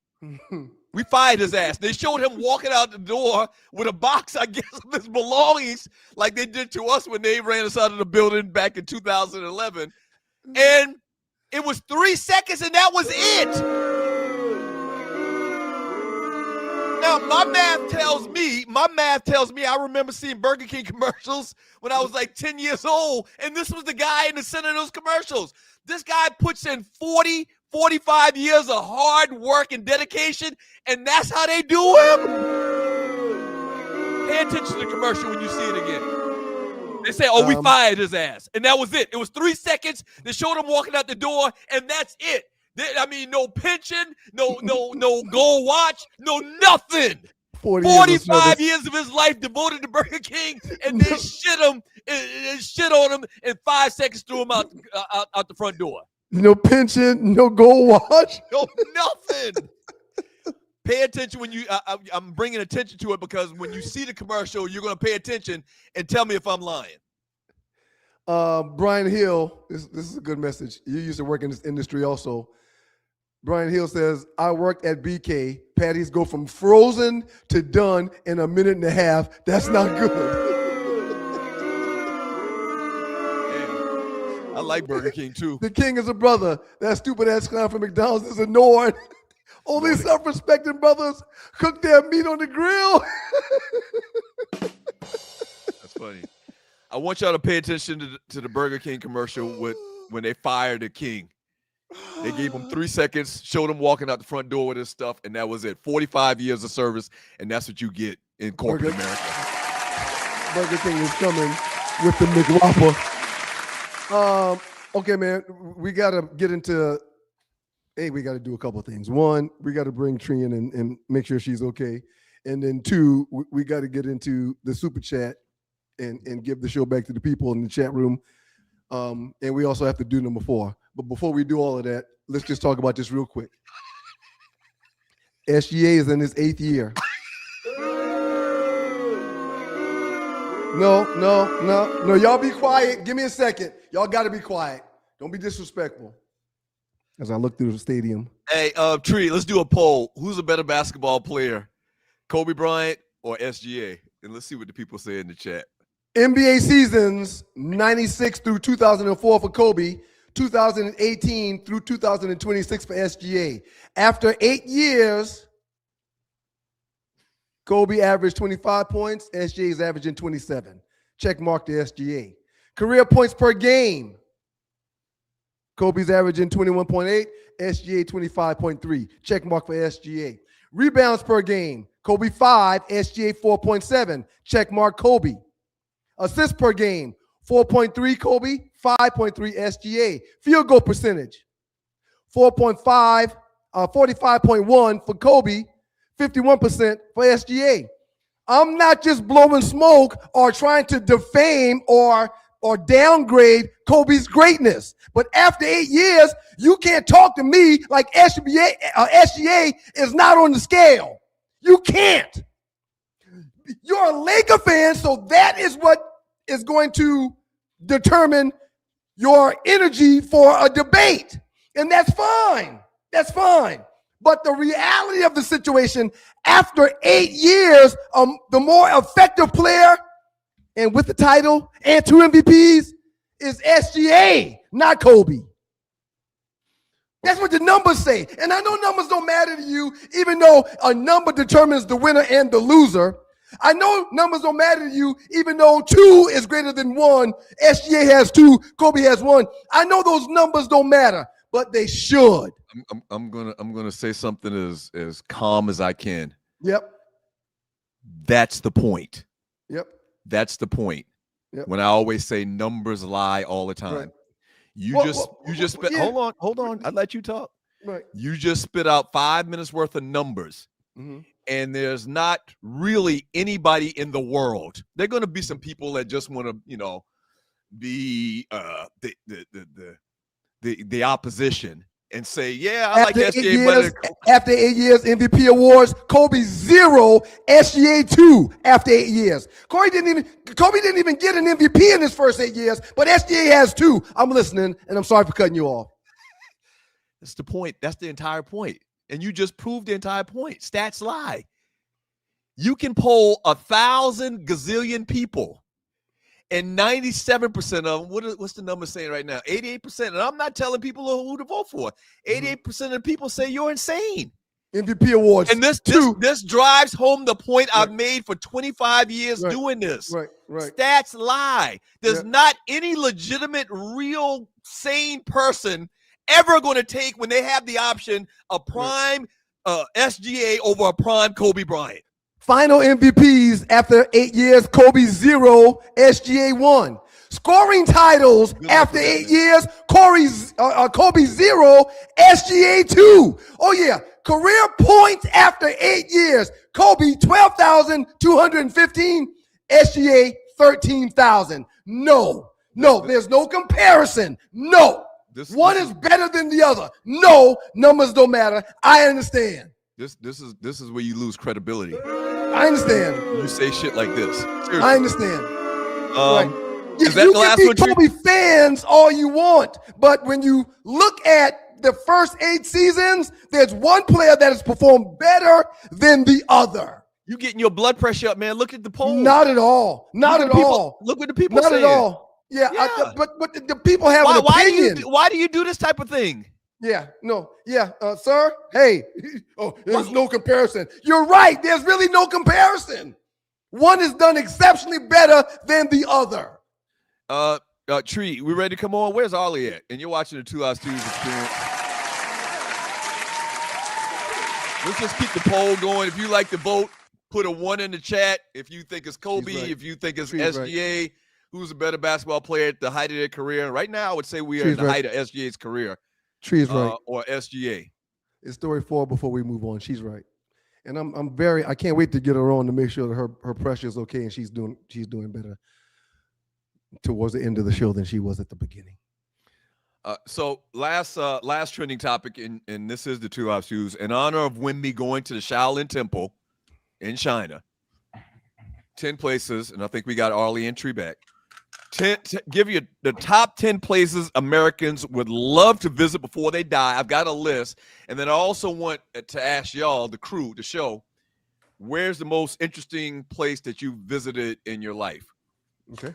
We fired his ass." They showed him walking out the door with a box, I guess, of his belongings, like they did to us when they ran us out of the building back in 2011. And it was 3 seconds and that was it. Now, my math tells me I remember seeing Burger King commercials when I was like 10 years old, and this was the guy in the center of those commercials. This guy puts in 40, 45 years of hard work and dedication, and that's how they do him? Pay attention to the commercial when you see it again. They say, we fired his ass, and that was it. It was 3 seconds. They showed him walking out the door, and that's it. I mean, no pension, no gold watch, no nothing. 45 years of his life devoted to Burger King, and then shit on him, and 5 seconds threw him out the front door. No pension, no gold watch, no nothing. Pay attention when you. I'm bringing attention to it because when you see the commercial, you're going to pay attention and tell me if I'm lying. Brian Hill, this is a good message. You used to work in this industry also. Brian Hill says, I worked at BK. Patties go from frozen to done in a minute and a half. That's not good. I like Burger King too. The king is a brother. That stupid ass clown from McDonald's is annoyed. Only self-respecting brothers cook their meat on the grill. That's funny. I want y'all to pay attention to the Burger King commercial when they fired the king. They gave him 3 seconds, showed him walking out the front door with his stuff, and that was it. 45 years of service, and that's what you get in corporate America. Burger King is coming with the McWhopper. Okay, man, we got to get into, we got to do a couple of things. One, we got to bring Tree in and make sure she's okay. And then 2, we got to get into the super chat and give the show back to the people in the chat room. And we also have to do number 4. But before we do all of that, let's just talk about this real quick. SGA is in his 8th year. No. Y'all be quiet. Give me a second. Y'all got to be quiet. Don't be disrespectful. As I look through the stadium. Hey, Tree, let's do a poll. Who's a better basketball player, Kobe Bryant or SGA? And let's see what the people say in the chat. NBA seasons 96 through 2004 for Kobe, 2018 through 2026 for SGA. After 8 years, Kobe averaged 25 points. SGA is averaging 27. Check mark to SGA. Career points per game. Kobe's averaging 21.8. SGA 25.3. Check mark for SGA. Rebounds per game. Kobe 5. SGA 4.7. Check mark Kobe. Assists per game. 4.3 Kobe. 5.3 SGA. Field goal percentage. 45.1 for Kobe. 51% for SGA. I'm not just blowing smoke or trying to defame or downgrade Kobe's greatness. But after 8 years, you can't talk to me like SGA is not on the scale. You can't. You're a Laker fan, so that is what is going to determine your energy for a debate. And that's fine. That's fine. But the reality of the situation, after 8 years, the more effective player, and with the title and 2 MVPs, is SGA, not Kobe. That's what the numbers say. And I know numbers don't matter to you, even though a number determines the winner and the loser. I know numbers don't matter to you, even though 2 is greater than 1. SGA has 2, Kobe has 1. I know those numbers don't matter, but they should. I'm gonna say something as calm as I can. Yep. That's the point. Yep. That's the point. Yep. When I always say numbers lie all the time. Right. You just spit. Yeah. Hold on. I'll let you talk. Right. You just spit out 5 minutes worth of numbers. Mm-hmm. And there's not really anybody in the world. There are going to be some people that just want to, be the opposition and say, yeah, I like SGA better. After 8 years, MVP awards, Kobe 0, SGA 2 after 8 years. Kobe didn't even get an MVP in his first 8 years, but SGA has 2. I'm listening, and I'm sorry for cutting you off. That's the point. That's the entire point. And you just proved the entire point. Stats lie. You can poll 1,000 gazillion people, and 97% of them, what's the number saying right now? 88%. And I'm not telling people who to vote for. 88% of the people say you're insane. MVP awards. And this drives home the point I've made for 25 years doing this. Right. Stats lie. There's not any legitimate, real, sane person ever going to take, when they have the option, a prime SGA over a prime Kobe Bryant. Final MVPs after 8 years, Kobe 0, SGA 1. Scoring titles after 8 years, Kobe 0, SGA 2. Oh yeah, Career points after 8 years. Kobe, 12,215. SGA, 13,000. No, there's no comparison. No. One is better than the other. No, numbers don't matter. I understand. This is where you lose credibility. I understand. You say shit like this. Seriously. I understand. Right. Is that you the last can one? be Kobe fans all you want, but when you look at the first 8 seasons, there's one player that has performed better than the other. You getting your blood pressure up, man. Look at the poll. Not at all. Not at all. Look what the people Not saying. at all. Yeah. But the people have an opinion. Why do you do this type of thing? Yeah, no, yeah, sir. Hey, there's no comparison. You're right. There's really no comparison. One is done exceptionally better than the other. Tree, we ready to come on? Where's Ollie at? And you're watching the 2 Hours Tuesday experience. Let's just keep the poll going. If you like to vote, put a 1 in the chat. If you think it's Kobe, if you think it's SGA, who's a better basketball player at the height of their career? Right now, I would say we are at the height of SGA's career. Tree is right. Or SGA. It's story 4 before we move on. She's right. And I can't wait to get her on to make sure that her pressure is okay and she's doing better towards the end of the show than she was at the beginning. So last trending topic, and this is the 2 Hours News, in honor of Wemby going to the Shaolin Temple in China. 10 places, and I think we got Arlie and Tree back. Give you the top 10 places Americans would love to visit before they die. I've got a list. And then I also want to ask y'all, the crew, the show, where's the most interesting place that you visited in your life? Okay.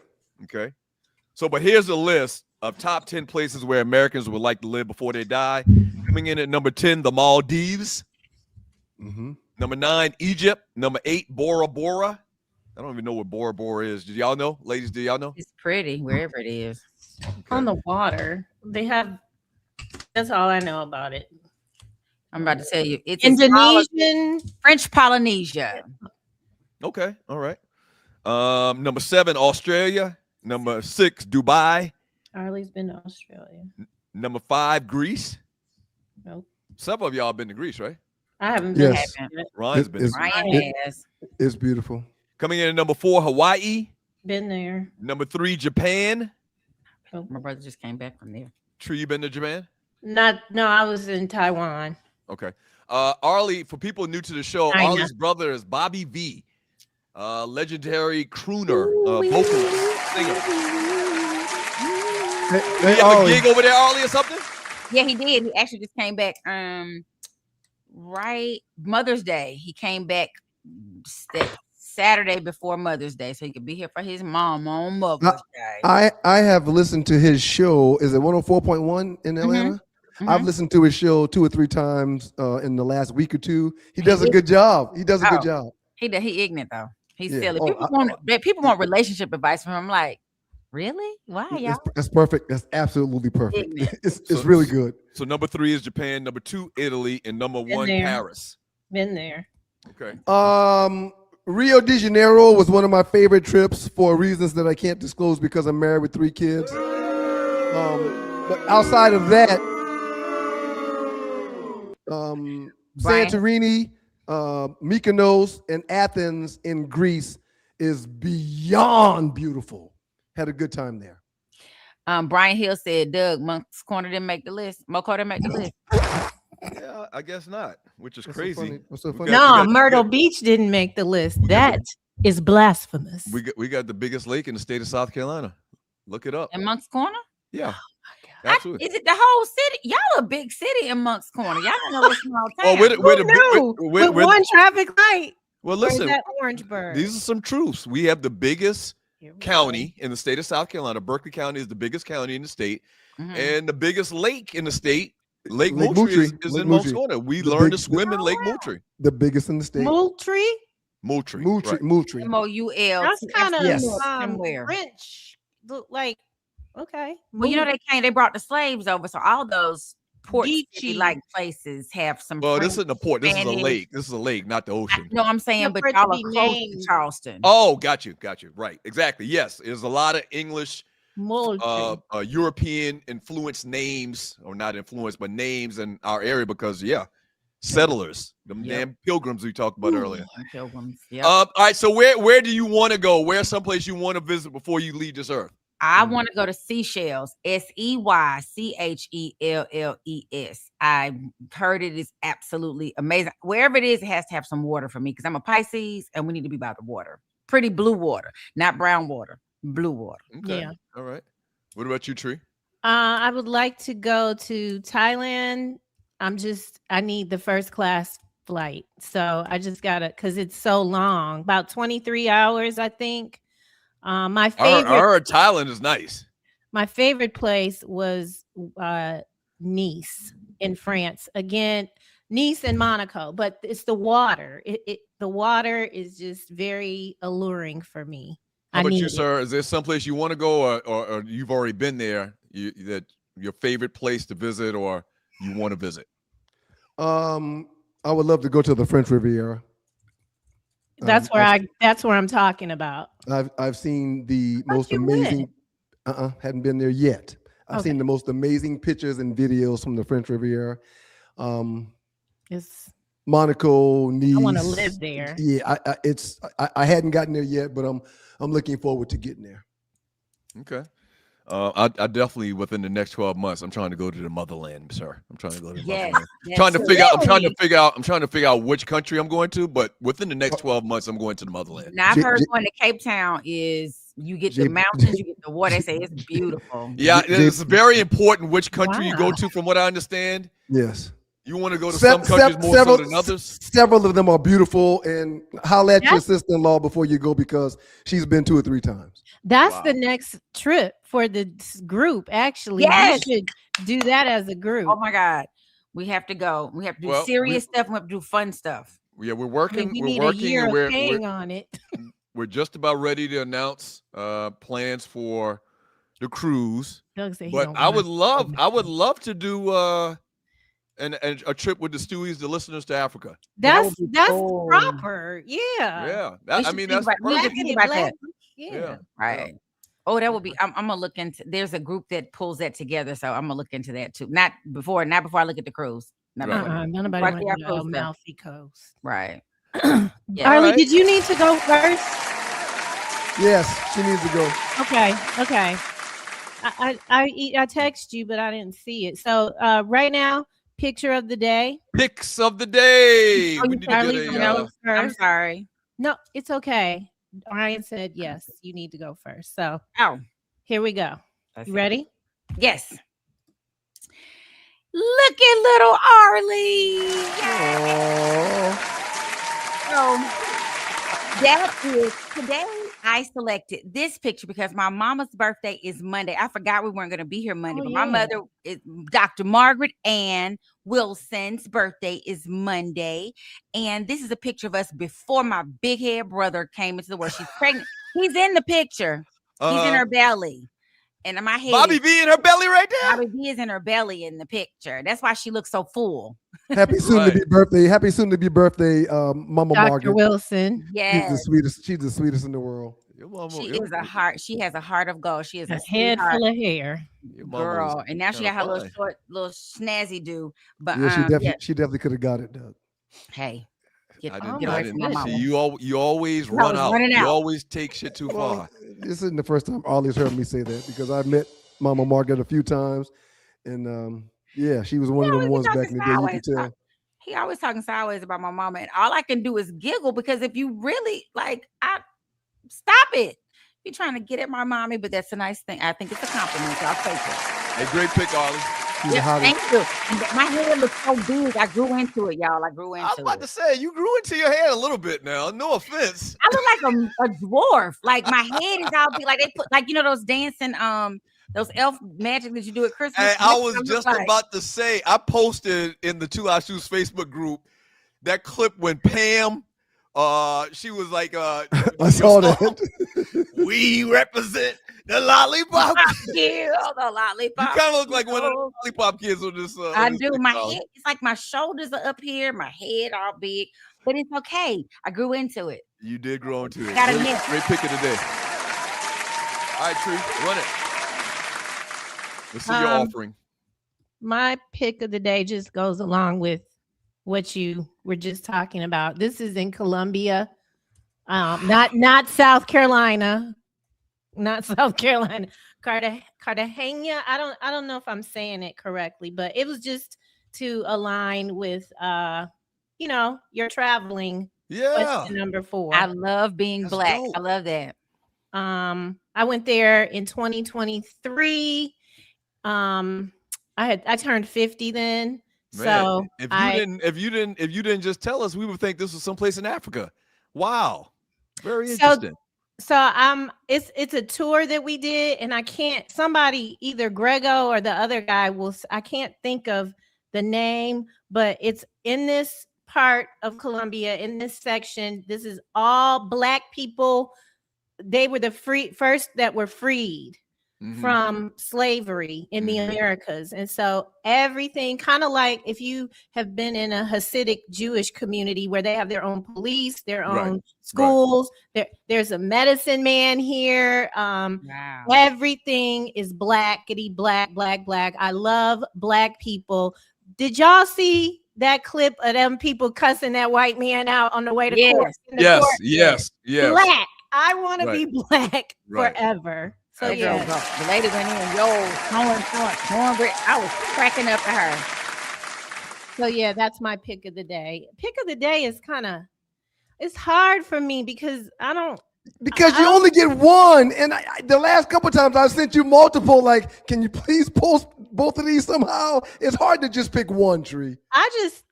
So, but here's a list of top 10 places where Americans would like to live before they die. Coming in at number 10, the Maldives. Number 9, Egypt. Number 8, Bora Bora. I don't even know what Bora Bora is. Do y'all know? Ladies, do y'all know? It's pretty wherever it is. Okay. On the water. That's all I know about it. I'm about to tell you. It's Indonesian. French Polynesia. Okay. All right. Number 7, Australia. Number 6, Dubai. Arlie's been to Australia. Number 5, Greece. Nope. Some of y'all have been to Greece, right? I haven't been. Yes. Ryan's been. Ryan has. It's beautiful. Coming in at number 4, Hawaii. Been there. Number 3, Japan. Oh, my brother just came back from there. Tree, you been to Japan? No, I was in Taiwan. Okay. Arlie, for people new to the show, Arlie's brother is Bobby V, legendary crooner, vocalist, singer. Hey, you have a gig over there, Arlie, or something? Yeah, he did. He actually just came back. Right, Mother's Day. He came back Saturday before Mother's Day, so he could be here for his mom on Mother's Day. I have listened to his show. Is it 104.1 in Atlanta? I've listened to his show 2 or 3 times in the last week or 2. He does a good job. He does a good job. He ignorant though. He's silly. People want relationship advice from him. I'm like, really? Why, y'all? That's perfect. That's absolutely perfect. It's really good. So number 3 is Japan, number 2, Italy, and number 1, Paris. Been there. Okay. Rio de Janeiro was one of my favorite trips for reasons that I can't disclose because I'm married with 3 kids. But outside of that, Santorini, Mykonos, and Athens in Greece is beyond beautiful. Had a good time there. Brian Hill said, Doug, Monk's Corner didn't make the list. Moco didn't make the list. Yeah, I guess not, which is crazy. What's so funny? No, Myrtle Beach didn't make the list. That is blasphemous. We got the biggest lake in the state of South Carolina. Look it up. In Monk's Corner? Yeah. Absolutely. Is it the whole city? Y'all a big city in Monk's Corner. Y'all don't know it's small town. With one traffic light. Well, listen, Orangeburg. These are some truths. We have the biggest county in the state of South Carolina. Berkeley County is the biggest county in the state, and the biggest lake in the state, Lake Moultrie, is in Monk's Corner. We learned to swim in Lake Moultrie. The biggest in the state. Moultrie? Moultrie. Moultrie. M-O-U-L. That's kind of somewhere. French. Like, okay. Well, you know, they brought the slaves over, so all those port city-like places have some. Well, this isn't a port. This is a lake. This is a lake, not the ocean. No, I'm saying, but y'all are close to Charleston. Oh, got you. Right. Exactly. Yes. There's a lot of English, European influenced names, or not influenced, but names in our area because, settlers, the damn pilgrims we talked about earlier. Pilgrims. Yeah. All right. So where do you want to go? Where's someplace you want to visit before you leave this earth? I want to go to Seychelles. Seychelles. I heard it is absolutely amazing. Wherever it is, it has to have some water for me because I'm a Pisces and we need to be by the water. Pretty blue water, not brown water, blue water. Okay. Yeah. All right. What about you, Tree? I would like to go to Thailand. I need the first class flight. So I just because it's so long, about 23 hours, I think. My favorite. Our Thailand is nice. My favorite place was Nice in France. Again, Nice and Monaco, but it's the water. The water is just very alluring for me. How about you, sir? Is there someplace you want to go, or you've already been there? That your favorite place to visit, or you want to visit? I would love to go to the French Riviera. That's where I'm talking about. I've seen the most amazing. Hadn't been there yet. I've seen the most amazing pictures and videos from the French Riviera. It's Monaco, Nice. I want to live there. Yeah, I hadn't gotten there yet, but I'm looking forward to getting there. Okay. I definitely within the next 12 months, I'm trying to go to the motherland, sir. I'm trying to go to the motherland. Yes, I'm trying to figure out which country I'm going to, but within the next 12 months, I'm going to the motherland. Now I've heard going to Cape Town is you get the mountains, you get the water. They say it's beautiful. Yeah, it's very important which country you go to, from what I understand. Yes. You want to go to some countries more so than others? Several of them are beautiful, and holler at your sister-in-law before you go because she's been 2 or 3 times. That's the next trip for the group, actually. Yes. We should do that as a group. Oh, my God. We have to go. We have to do serious stuff. We have to do fun stuff. Yeah, we're working. We need a year of paying on it. We're just about ready to announce plans for the cruise. But I would love to do and a trip with the Stewies, the listeners, to Africa. That's proper. Yeah. That's Yeah. Right. Oh, that would be. I'm gonna look into. There's a group that pulls that together, so I'm gonna look into that too. Not before I look at the cruise. Nobody went to Amalfi Coast. Right. Arlie, did you need to go first? Yes, she needs to go. Okay. I text you, but I didn't see it. So right now, picture of the day. Picks of the day. I'm sorry. No, it's okay. Ryan said yes. You need to go first. So here we go. You ready? Yes. Look at little Arlie. So that is today. I selected this picture because my mama's birthday is Monday. I forgot we weren't going to be here Monday, but my mother, Dr. Margaret Ann Wilson's birthday is Monday. And this is a picture of us before my big head brother came into the world. She's pregnant. He's in the picture. He's in her belly. And my head. Bobby V in her belly right there. Bobby V is in her belly in the picture. That's why she looks so full. Happy soon to be birthday. Happy soon to be birthday, Mama Dr. Margaret. Wilson. Yes. She's the sweetest in the world. She is a heart. She has a heart of gold. She is a head full of hair. Girl. And now she got her little short, little snazzy do. But she definitely could have got it, Doug. Hey. You always run out. You always take shit too far. This isn't the first time Ollie's heard me say that because I've met Mama Margaret a few times, and she was one of the ones back in the day. You can tell. He always talking sideways about my mama, and all I can do is giggle because if you really stop it. You're trying to get at my mommy, but that's a nice thing. I think it's a compliment. So I'll take it. Hey, great pick, Ollie. Thank you. And my hair looks so big. I grew into it, y'all. I was about to say, you grew into your hair a little bit now. No offense. I look like a dwarf. Like my head is all big. Like they put, those dancing, those elf magic that you do at Christmas. Hey, I was just about to say, I posted in the 2 Live Shoes Facebook group that clip when Pam, she was like, I saw that. We represent the lollipop. The lollipop. You kind of look like one of the lollipop kids on this. I do. My head, it's like my shoulders are up here, my head all big, but it's okay. I grew into it. You did grow into it. Great pick of the day. All right, Tree, run it. Let's see your offering. My pick of the day just goes along with what you were just talking about. This is in Columbia, not South Carolina, Cartagena. I don't know if I'm saying it correctly, but it was just to align with your traveling. Question number 4. I love being black. dope. I love that. I went there in 2023. I turned 50 then. Man, so if you didn't just tell us, we would think this was someplace in Africa. Wow. Very interesting. So it's a tour that we did, and I can't, somebody, either Grego or the other guy I can't think of the name, but it's in this part of Colombia, in this section. This is all Black people. They were the first that were freed from slavery in the Americas. And so everything, kind of like if you have been in a Hasidic Jewish community where they have their own police, their own schools, there's a medicine man here. Wow. Everything is blackity, black. I love Black people. Did y'all see that clip of them people cussing that white man out on the way to court? Yes. Black. I want to be Black forever. So The lady went in, cornbread. I was cracking up at her. So yeah, that's my pick of the day. Pick of the day is it's hard for me because you only get one, and the last couple times I've sent you multiple. Like, can you please post both of these somehow? It's hard to just pick one, Tree.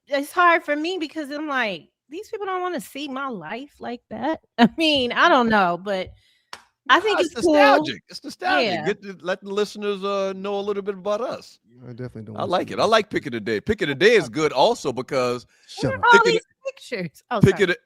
It's hard for me because I'm like, these people don't want to see my life like that. I mean, I don't know, but I think it's nostalgic. Cool. It's nostalgic. Yeah. Get to let the listeners know a little bit about us. I definitely don't. I like it. I like Pick of the Day. Pick of the Day is good also because all these pictures.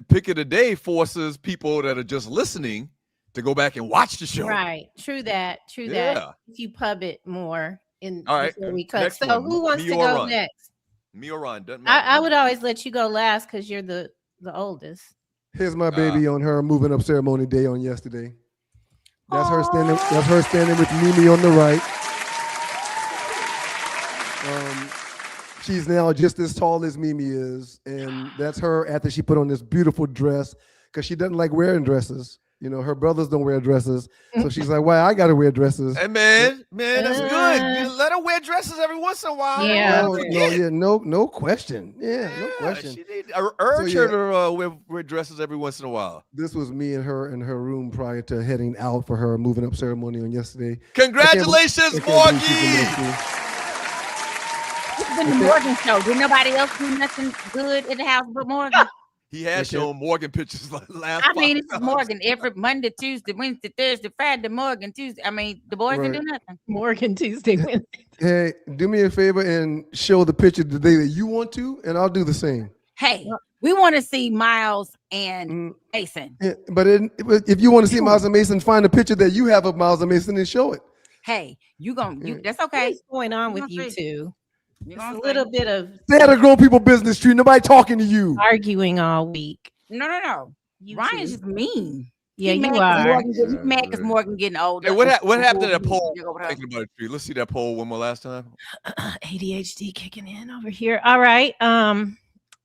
Pick of the Day forces people that are just listening to go back and watch the show. Right. True that. If you pub it more in all right. We cut. So who wants to go next? Me or Ron? Doesn't matter. I would always let you go last because you're the oldest. Here's my baby on her moving up ceremony day on yesterday. That's her standing. That's her standing with Mimi on the right. She's now just as tall as Mimi is, and that's her after she put on this beautiful dress because she doesn't like wearing dresses. You know, her brothers don't wear dresses, so she's like, "Why I gotta wear dresses?" Hey man, that's good. You let her wear dresses every once in a while. Yeah, no question. Yeah, no question. She need urge her to wear dresses every once in a while. This was me and her in her room prior to heading out for her moving up ceremony on yesterday. Congratulations, Morgan! It's been the Morgan show. Did nobody else do nothing good in the house but Morgan? He has shown Morgan pictures last. I mean, it's Morgan every Monday, Tuesday, Wednesday, Thursday, Friday, Morgan, Tuesday. I mean, the boys didn't do nothing. Morgan, Tuesday, Wednesday. Hey, do me a favor and show the picture the day that you want to, and I'll do the same. Hey, we want to see Miles and Mason. Yeah, but if you want to see Miles and Mason, find a picture that you have of Miles and Mason and show it. Hey, that's okay. What's going on with you two? It's a little bit of stay out of grown people business, Tree. Nobody talking to you. Arguing all week. No. Ryan's just mean. Yeah, you are. He's mad because Morgan getting older. Hey, what happened to that poll? Thinking about it, Tree. Let's see that poll one more last time. ADHD kicking in over here. All right.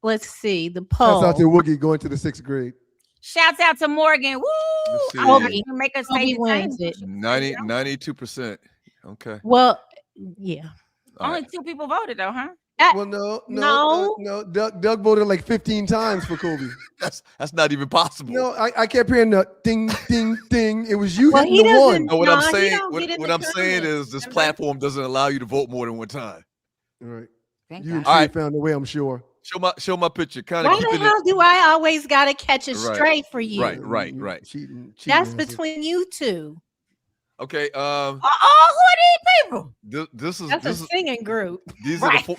Let's see the poll. Shouts out to Woogie going to the 6th grade. Shouts out to Morgan. Woo! I hope he can make us say it. 92%. Okay. Well, yeah. Only 2 people voted though, huh? Well, no. Doug voted like 15 times for Kobe. That's not even possible. No, I kept hearing the ding, ding, ding. It was you hitting the one. No, what I'm saying is this platform doesn't allow you to vote more than one time. All right. You and Tree found a way, I'm sure. Show my picture. Kind of. Why the hell do I always gotta catch a stray for you? Right. Cheating That's between you two. Okay. Who are these people? This is a singing group. These are the 4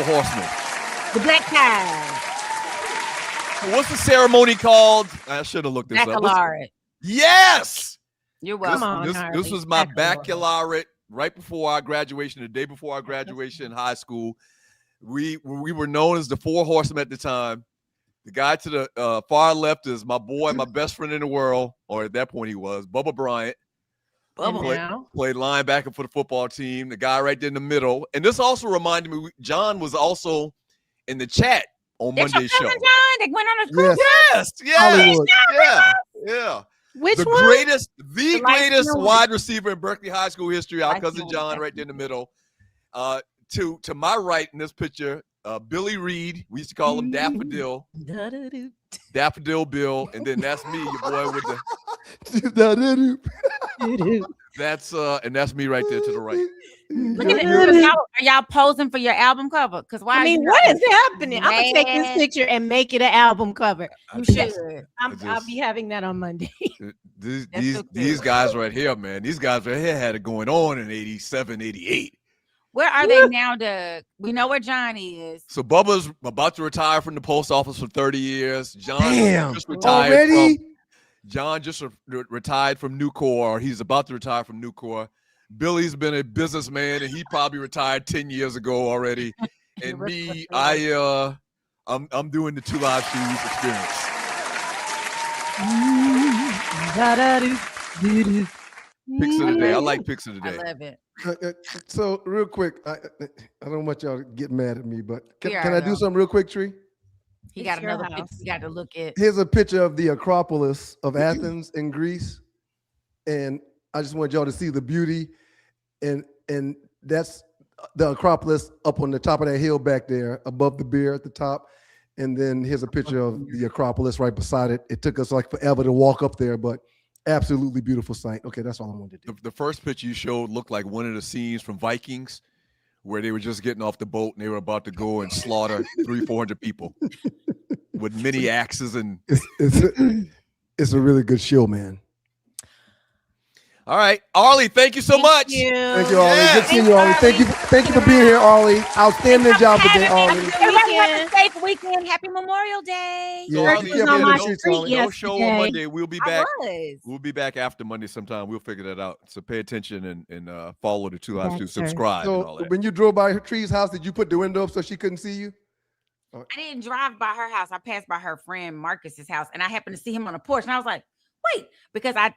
horsemen. The black ties. What's the ceremony called? I should have looked this up. Baccalaureate. Yes. You're welcome. This was my baccalaureate right before our graduation, the day before our graduation in high school. We were known as the 4 horsemen at the time. The guy to the far left is my boy, my best friend in the world, or at that point he was, Bubba Bryant. Played linebacker for the football team. The guy right there in the middle. And this also reminded me, John was also in the chat on That's Monday's your show. cousin John that went on a cruise. Yes. Hollywood. Yeah. Which the one? greatest light-skinned wide receiver in Berkeley High School history, our cousin Light-skinned, John, right there in the middle. To my right in this picture, Billy Reed. We used to call him Daffodil. Daffodil Bill, and then that's me, your boy with the. That's me right there to the right. Look at it. Are y'all posing for your album cover? Because why? I mean, what is happening? I'm gonna take this picture and make it an album cover. You should. I'll be having that on Monday. These guys right here, man. These guys right here had it going on in 87, 88. Where are they now, Doug? We know where John is. So Bubba's about to retire from the post office for 30 years. John just retired already? John just retired from Nucor. He's about to retire from Nucor. Billy's been a businessman, and he probably retired 10 years ago already. And me, I'm doing the Two Live Shoes experience. Picks of the day. I like picks of the day. I love it. So real quick, I don't want y'all to get mad at me, but can Yeah, I do something real quick, Tree? He got another picture. You got to look at. Here's a picture of the Acropolis of Athens in Greece, and I just want y'all to see the beauty, and that's the Acropolis up on the top of that hill back there, above the beer at the top, and then here's a picture of the Acropolis right beside it. It took us like forever to walk up there, but absolutely beautiful sight. Okay, that's all I wanted to do. The first picture you showed looked like one of the scenes from Vikings, where they were just getting off the boat and they were about to go and slaughter 300-400 people with many axes and. It's a really good show, man. All right, Arlie, thank you so much. Thank you, Arlie. Good seeing you, Arlie. Thank you for being here, Arlie. Outstanding job today, Arlie. Everybody have a safe weekend. Happy Memorial Day. So Arlie, no show on Monday. We'll be back. We'll be back after Monday sometime. We'll figure that out. So pay attention and follow the Two Lives to subscribe. So and all that. when you drove by Tree's house, did you put the window up so she couldn't see you? I didn't drive by her house. I passed by her friend Marcus's house, and I happened to see him on the porch, and I was like, wait, because I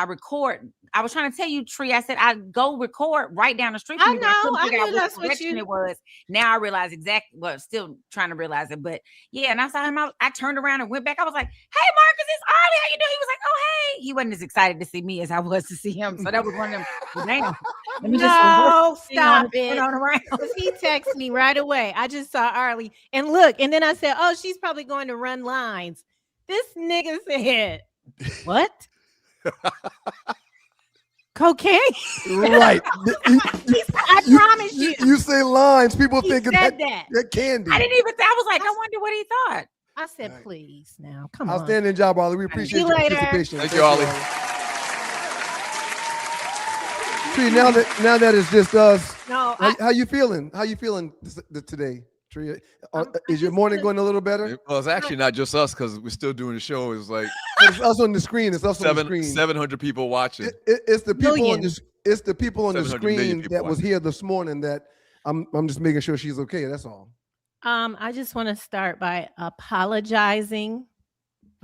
record. I was trying to tell you, Tree. I said I'd go record right down the street from I you. know. I knew that's what it was. Now I realize exactly. Well, still trying to realize it, but yeah. And I saw him. I turned around and went back. I was like, "Hey, Marcus, it's Arlie. How you doing?" He was like, "Oh, hey." He wasn't as excited to see me as I was to see him. So that was one of them. Well, damn. Let me Stop it. He texted me right away. I just saw Arlie and look, and then I said, "Oh, she's probably going to run lines." This nigga said, "What?" Cocaine, right? I promise you. You say lines, people think that candy. I didn't even. I was like, I wonder what he thought. I said, please, now come on. Outstanding job, Arlie. We appreciate your participation. Thank you, Arlie. Tree, now that it's just us. No, how you feeling? How you feeling today? Tree, is your morning going a little better? Well, it's actually not just us because we're still doing the show. It's like it's us on the screen. It's us on the screen. 700 people watching. It's the people on the. It's the people on the screen that was here this morning. That I'm just making sure she's okay. That's all. I just want to start by apologizing.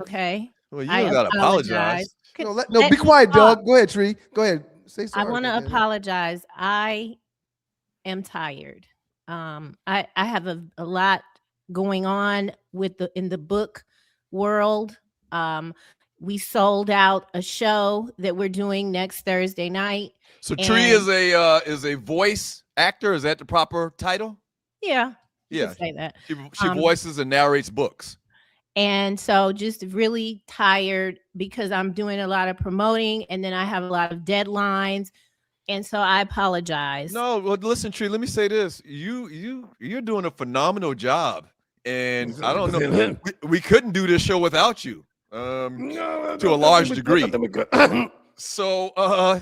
Okay. Well, you don't gotta apologize. No, be quiet, Doug. Go ahead, Tree. Go ahead. Say sorry. I want to apologize. I am tired. I have a lot going on in the book world. We sold out a show that we're doing next Thursday night. So Tree is a voice actor. Is that the proper title? Yeah. Yeah. Say that. She voices and narrates books. And so just really tired because I'm doing a lot of promoting and then I have a lot of deadlines. And so I apologize. No, well, listen, Tree, let me say this. You're doing a phenomenal job. And I don't know, we couldn't do this show without you to a large degree. So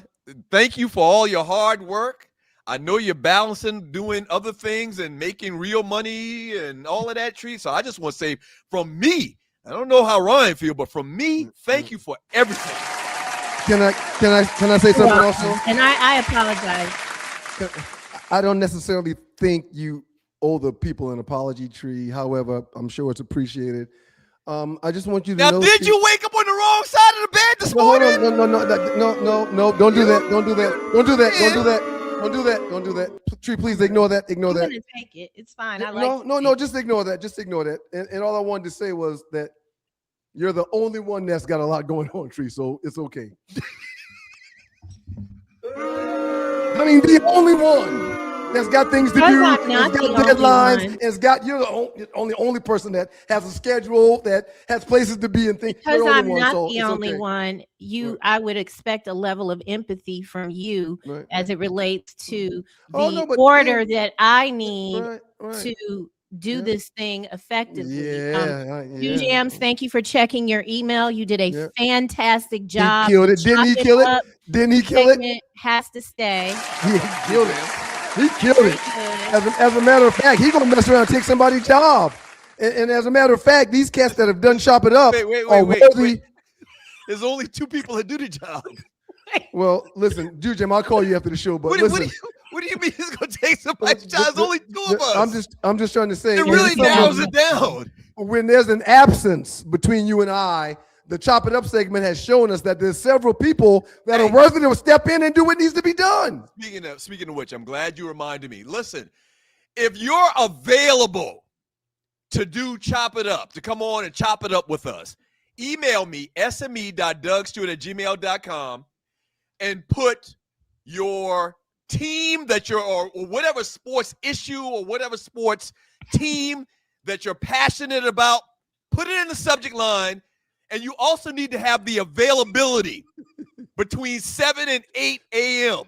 thank you for all your hard work. I know you're balancing doing other things and making real money and all of that, Tree. So I just want to say from me, I don't know how Ryan feels, but from me, thank you for everything. Can I say something also? And I apologize. I don't necessarily think you owe the people an apology, Tree. However, I'm sure it's appreciated. I just want you to know. Now, did you wake up on the wrong side of the bed this morning? No, don't do that. Don't do that. Don't do that. Don't do that. Don't do that. Tree, please ignore that. Ignore that. I'm gonna take it. It's fine. I No. Just ignore that. Just ignore that. And all I wanted to say was that you're the only one that's got a lot going on, Tree. So it's okay. I mean, the only one that's got things to do, has got deadlines, you're the only person that has a schedule, that has places to be and things. Because I'm not the only one. I would expect a level of empathy from you as it relates to the order that I need to do this thing effectively. Jams, thank you for checking your email. You did a fantastic job. He killed it. Didn't he kill it? Didn't he kill it? Has to stay. He killed it. He killed it. As a matter of fact, he's gonna mess around and take somebody's job. And as a matter of fact, these cats that have done Chop It Up are worthy. There's only 2 people that do the job. Well, listen, Jam, I'll call you after the show. But what do you mean he's gonna take somebody's job? There's only 2 of us. I'm just trying to say it really narrows it down. When there's an absence between you and I, the Chop It Up segment has shown us that there's several people that are worthy to step in and do what needs to be done. Speaking of which, I'm glad you reminded me. Listen, if you're available to do Chop It Up, to come on and chop it up with us, email me, sme.dougstewart@gmail.com, and put your team or whatever sports issue or whatever sports team that you're passionate about, put it in the subject line. And you also need to have the availability between 7 and 8 a.m.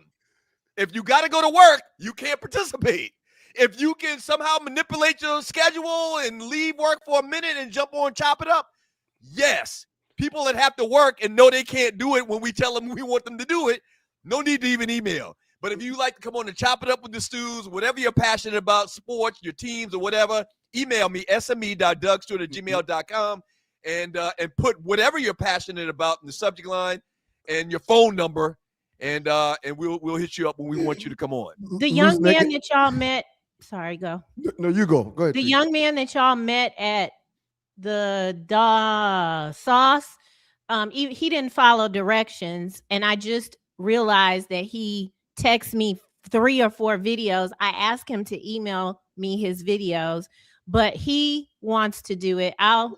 If you got to go to work, you can't participate. If you can somehow manipulate your schedule and leave work for a minute and jump on Chop It Up, yes. People that have to work and know they can't do it when we tell them we want them to do it, no need to even email. But if you like to come on and chop it up with the stews, whatever you're passionate about, sports, your teams or whatever, email me, sme.dougstewart@gmail.com. And put whatever you're passionate about in the subject line and your phone number, and we'll hit you up when we want you to come on. The young man that y'all met, sorry, go. No, you go. Go ahead. The young man that y'all met at the Sauce, he didn't follow directions, and I just realized that he texted me 3 or 4 videos. I asked him to email me his videos, but he wants to do it. I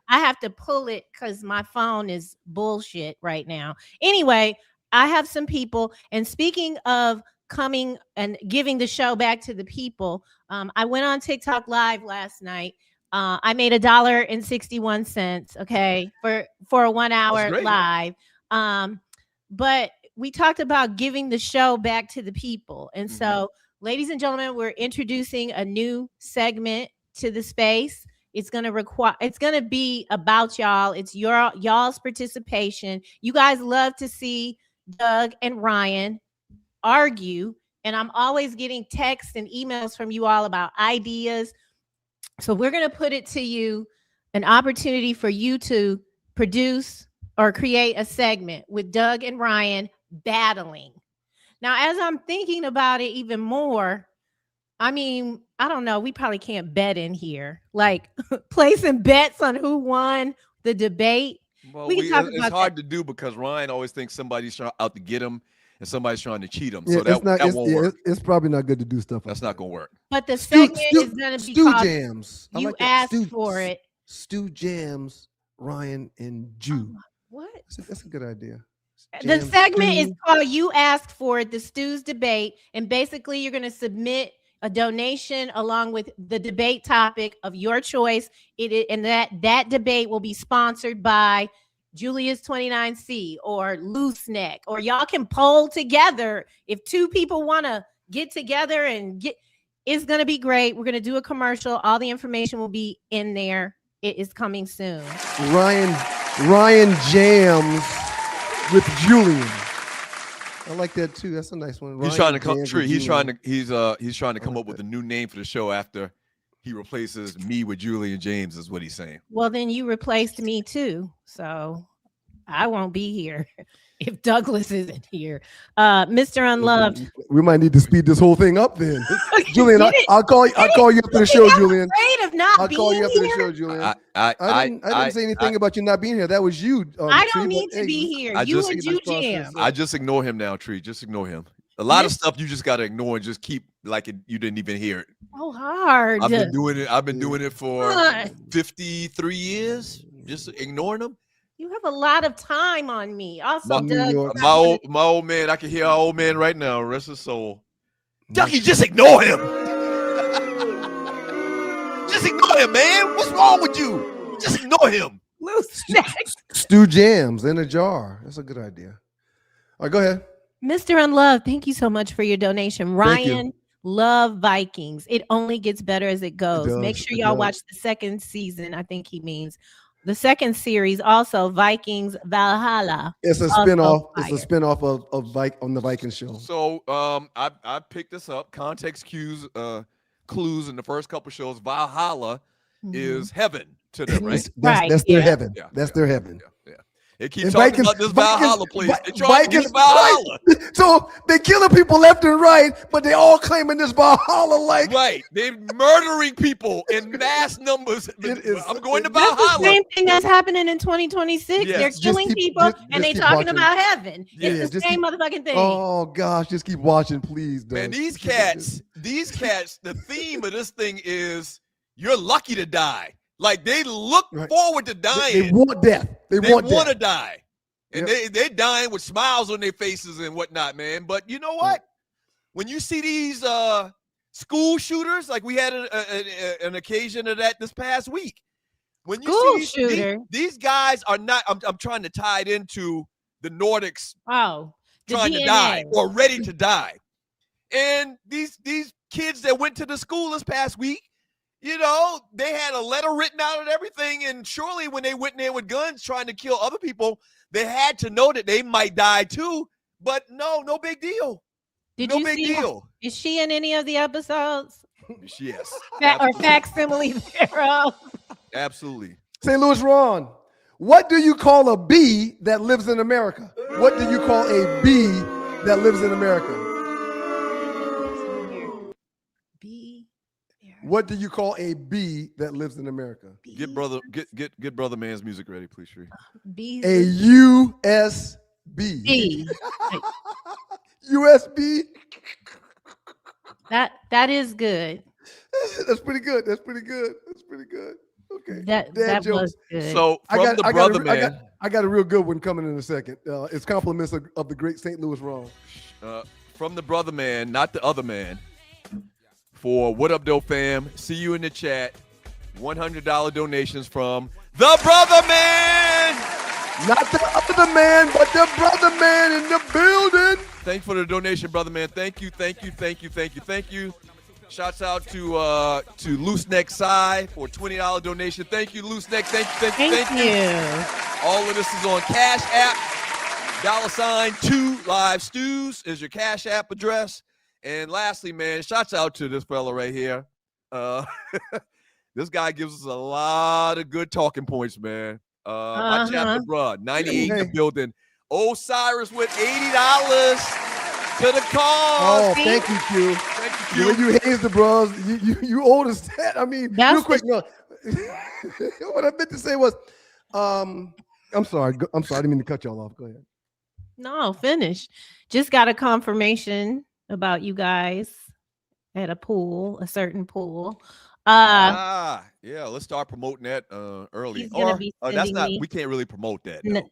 have to pull it because my phone is bullshit right now. Anyway, I have some people. And speaking of coming and giving the show back to the people, I went on TikTok Live last night. I made $1.61, okay, for a 1 hour live. But we talked about giving the show back to the people. And so, ladies and gentlemen, we're introducing a new segment to the space. It's going to be about y'all. It's y'all's participation. You guys love to see Doug and Ryan argue, and I'm always getting texts and emails from you all about ideas. So we're going to put it to you, an opportunity for you to produce or create a segment with Doug and Ryan battling. Now, as I'm thinking about it even more, I mean, I don't know. We probably can't bet in here, like placing bets on who won the debate. Well, it's hard to do because Ryan always thinks somebody's out to get him and somebody's trying to cheat him. So that won't work. It's probably not good to do stuff. That's not going to work. But the segment is going to be called Jams. You asked for it. Stu Jams, Ryan, and Jew. What? That's a good idea. The segment is called You Asked For It, the Stu's Debate. And basically, you're going to submit a donation along with the debate topic of your choice. And that debate will be sponsored by Julius 29C or Loose Neck, or y'all can poll together. If 2 people want to get together and it's going to be great. We're going to do a commercial. All the information will be in there. It is coming soon. Ryan jams with Julian. I like that too. That's a nice one. He's trying to come true. He's trying to come up with a new name for the show after he replaces me with Julian James, is what he's saying. Well, then you replaced me too, so I won't be here if Douglas isn't here. Mr. Unloved. We might need to speed this whole thing up then. Julian, I'll call you after the show, Julian. I'll call you after the show, Julian. I didn't say anything about you not being here. That was you. I don't need to be here. You and you jam. I just ignore him now, Tree. Just ignore him. A lot of stuff you just got to ignore and just keep like you didn't even hear it. So hard. I've been doing it for 53 years, just ignoring them. You have a lot of time on me. Also, Doug, my old man, I can hear our old man right now. Rest his soul. Ducky, just ignore him. Just ignore him, man. What's wrong with you? Just ignore him. Loose neck. Stew jams in a jar. That's a good idea. All right, go ahead. Mr. Unloved, thank you so much for your donation. Ryan, love Vikings. It only gets better as it goes. Make sure y'all watch the second season. I think he means the second series. Also, Vikings Valhalla. It's a spinoff. It's a spinoff of on the Vikings show. So I picked this up. Context clues in the first couple shows. Valhalla is heaven to them, right? That's their heaven. Yeah, that's their heaven. Yeah. They keep talking about this Valhalla place. They're trying to get Valhalla. Right. So they're killing people left and right, but they all claiming this Valhalla like. Right. They're murdering people in mass numbers. I'm going to Valhalla. The same thing that's happening in 2026. Yes. They're killing people and they talking about heaven. It's the same motherfucking thing. Oh gosh, just keep watching, please. Man, these cats, the theme of this thing is you're lucky to die. Like they look forward to dying. They want death. They want to die. And they're dying with smiles on their faces and whatnot, man. But you know what? When you see these school shooters, like we had an occasion of that this past week. When you see these guys are not, I'm trying to tie it into the Nordics trying to die or ready to die. And these kids that went to the school this past week, you know, they had a letter written out and everything. And surely when they went in there with guns trying to kill other people, they had to know that they might die too. But no big deal. No big deal. Is she in any of the episodes? Yes. Or facsimile thereof? Absolutely. St. Louis Ron, what do you call a bee that lives in America? What do you call a bee that lives in America? What do you call a bee that lives in America? Get brother man's music ready, please, Shree. A USB. USB. That is good. That's pretty good. That's pretty good. Okay. That was good. So from the brother man, I got a real good one coming in a second. It's compliments of the great St. Louis Ron. From the brother man, not the other man. For What Up, Doe Fam, see you in the chat. $100 donations from the brother man. Not the other man, but the brother man in the building. Thank you for the donation, brother man. Thank you. Shouts out to Loose Neck Sai for $20 donation. Thank you, Loose Neck. Thank you. All of this is on Cash App. $2 Live Stews is your Cash App address. And lastly, man, shouts out to this fella right here. This guy gives us a lot of good talking points, man. My chapter, bro, 98 in the building. Osiris with $80 to the cause. Oh, thank you, Q. Thank you, Q. When you haze the bros, you old as that. I mean, real quick. No. What I meant to say was, I'm sorry. I didn't mean to cut y'all off. Go ahead. No, finish. Just got a confirmation about you guys at a certain pool. Yeah, let's start promoting that early. That's not, we can't really promote that. No.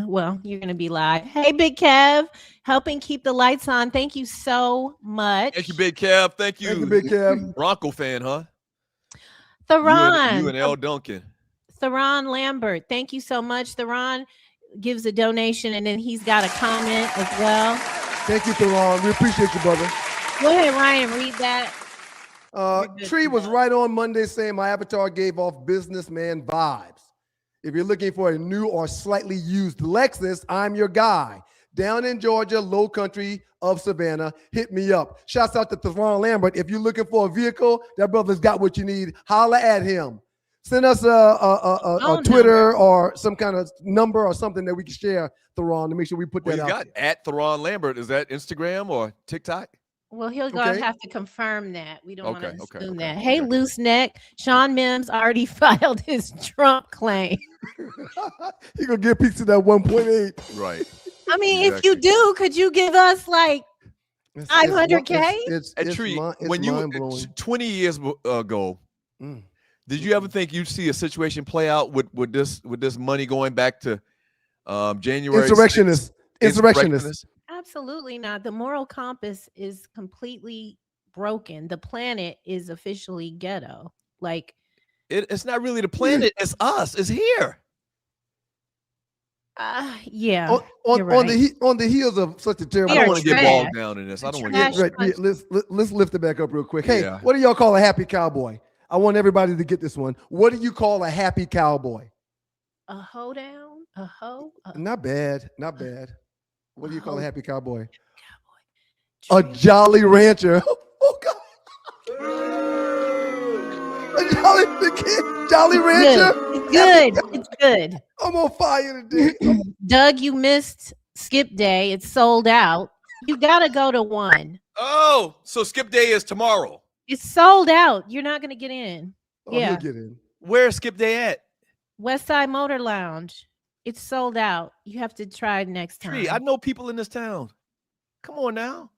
Well, you're gonna be live. Hey, Big Kev, helping keep the lights on. Thank you so much. Thank you, Big Kev. Thank you. Thank you, Big Kev. Bronco fan, huh? Theron. You and L. Duncan. Theron Lambert. Thank you so much. Theron gives a donation and then he's got a comment as well. Thank you, Theron. We appreciate you, brother. Go ahead, Ryan. Read that. Tree was right on Monday saying my avatar gave off businessman vibes. If you're looking for a new or slightly used Lexus, I'm your guy. Down in Georgia, low country of Savannah, hit me up. Shouts out to Theron Lambert. If you're looking for a vehicle, that brother's got what you need. Holla at him. Send us a Twitter or some kind of number or something that we can share, Theron, to make sure we put that out. Got at Theron Lambert. Is that Instagram or TikTok? Well, he'll have to confirm that. We don't want to assume that. Hey, Loose Neck. Sean Mims already filed his Trump claim. He gonna get a piece of that 1.8. Right. I mean, if you do, could you give us like 500K? It's Tree, when you 20 years ago, did you ever think you'd see a situation play out with this money going back to January? Insurrectionists. Absolutely not. The moral compass is completely broken. The planet is officially ghetto. Like it's not really the planet, it's us. It's here. Yeah. On the heels of such a terrible. I don't want to get bogged down in this. I don't want to get. Let's lift it back up real quick. Hey, what do y'all call a happy cowboy? I want everybody to get this one. What do you call a happy cowboy? A hoedown? A hoe? Not bad. Not bad. What do you call a happy cowboy? A jolly rancher. Oh God. A jolly rancher. It's good. It's good. I'm on fire today. Doug, you missed Skip Day. It's sold out. You gotta go to one. Oh, so Skip Day is tomorrow. It's sold out. You're not gonna get in. You'll get in. Where's Skip Day at? West Side Motor Lounge. It's sold out. You have to try next time. Tree, I know people in this town. Come on now.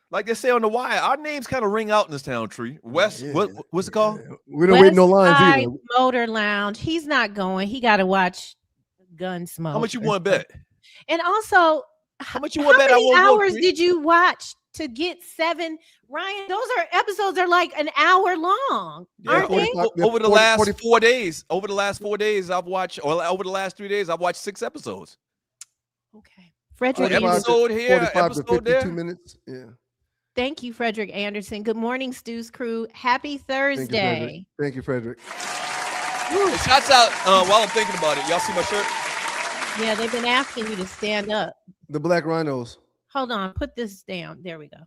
Like they say on the wire, our names kind of ring out in this town, Tree. What's it called? We don't wait no lines either. Motor Lounge. He's not going. He got to watch Gunsmoke. How much you want to bet? And also, how much you want to bet? How many hours did you watch to get 7? Ryan, those episodes are like an hour long, aren't they? Over the last 4 days, over the last 4 days, I've watched, or over the last 3 days, I've watched 6 episodes. Okay, Frederick. Episode here, 45 episode to 52 there. minutes. Yeah. Thank you, Frederick Anderson. Good morning, Stu's crew. Happy Thursday. Thank you, Frederick. Shouts out while I'm thinking about it. Y'all see my shirt? Yeah, they've been asking you to stand up. The Black Rhinos. Hold on, put this down. There we go.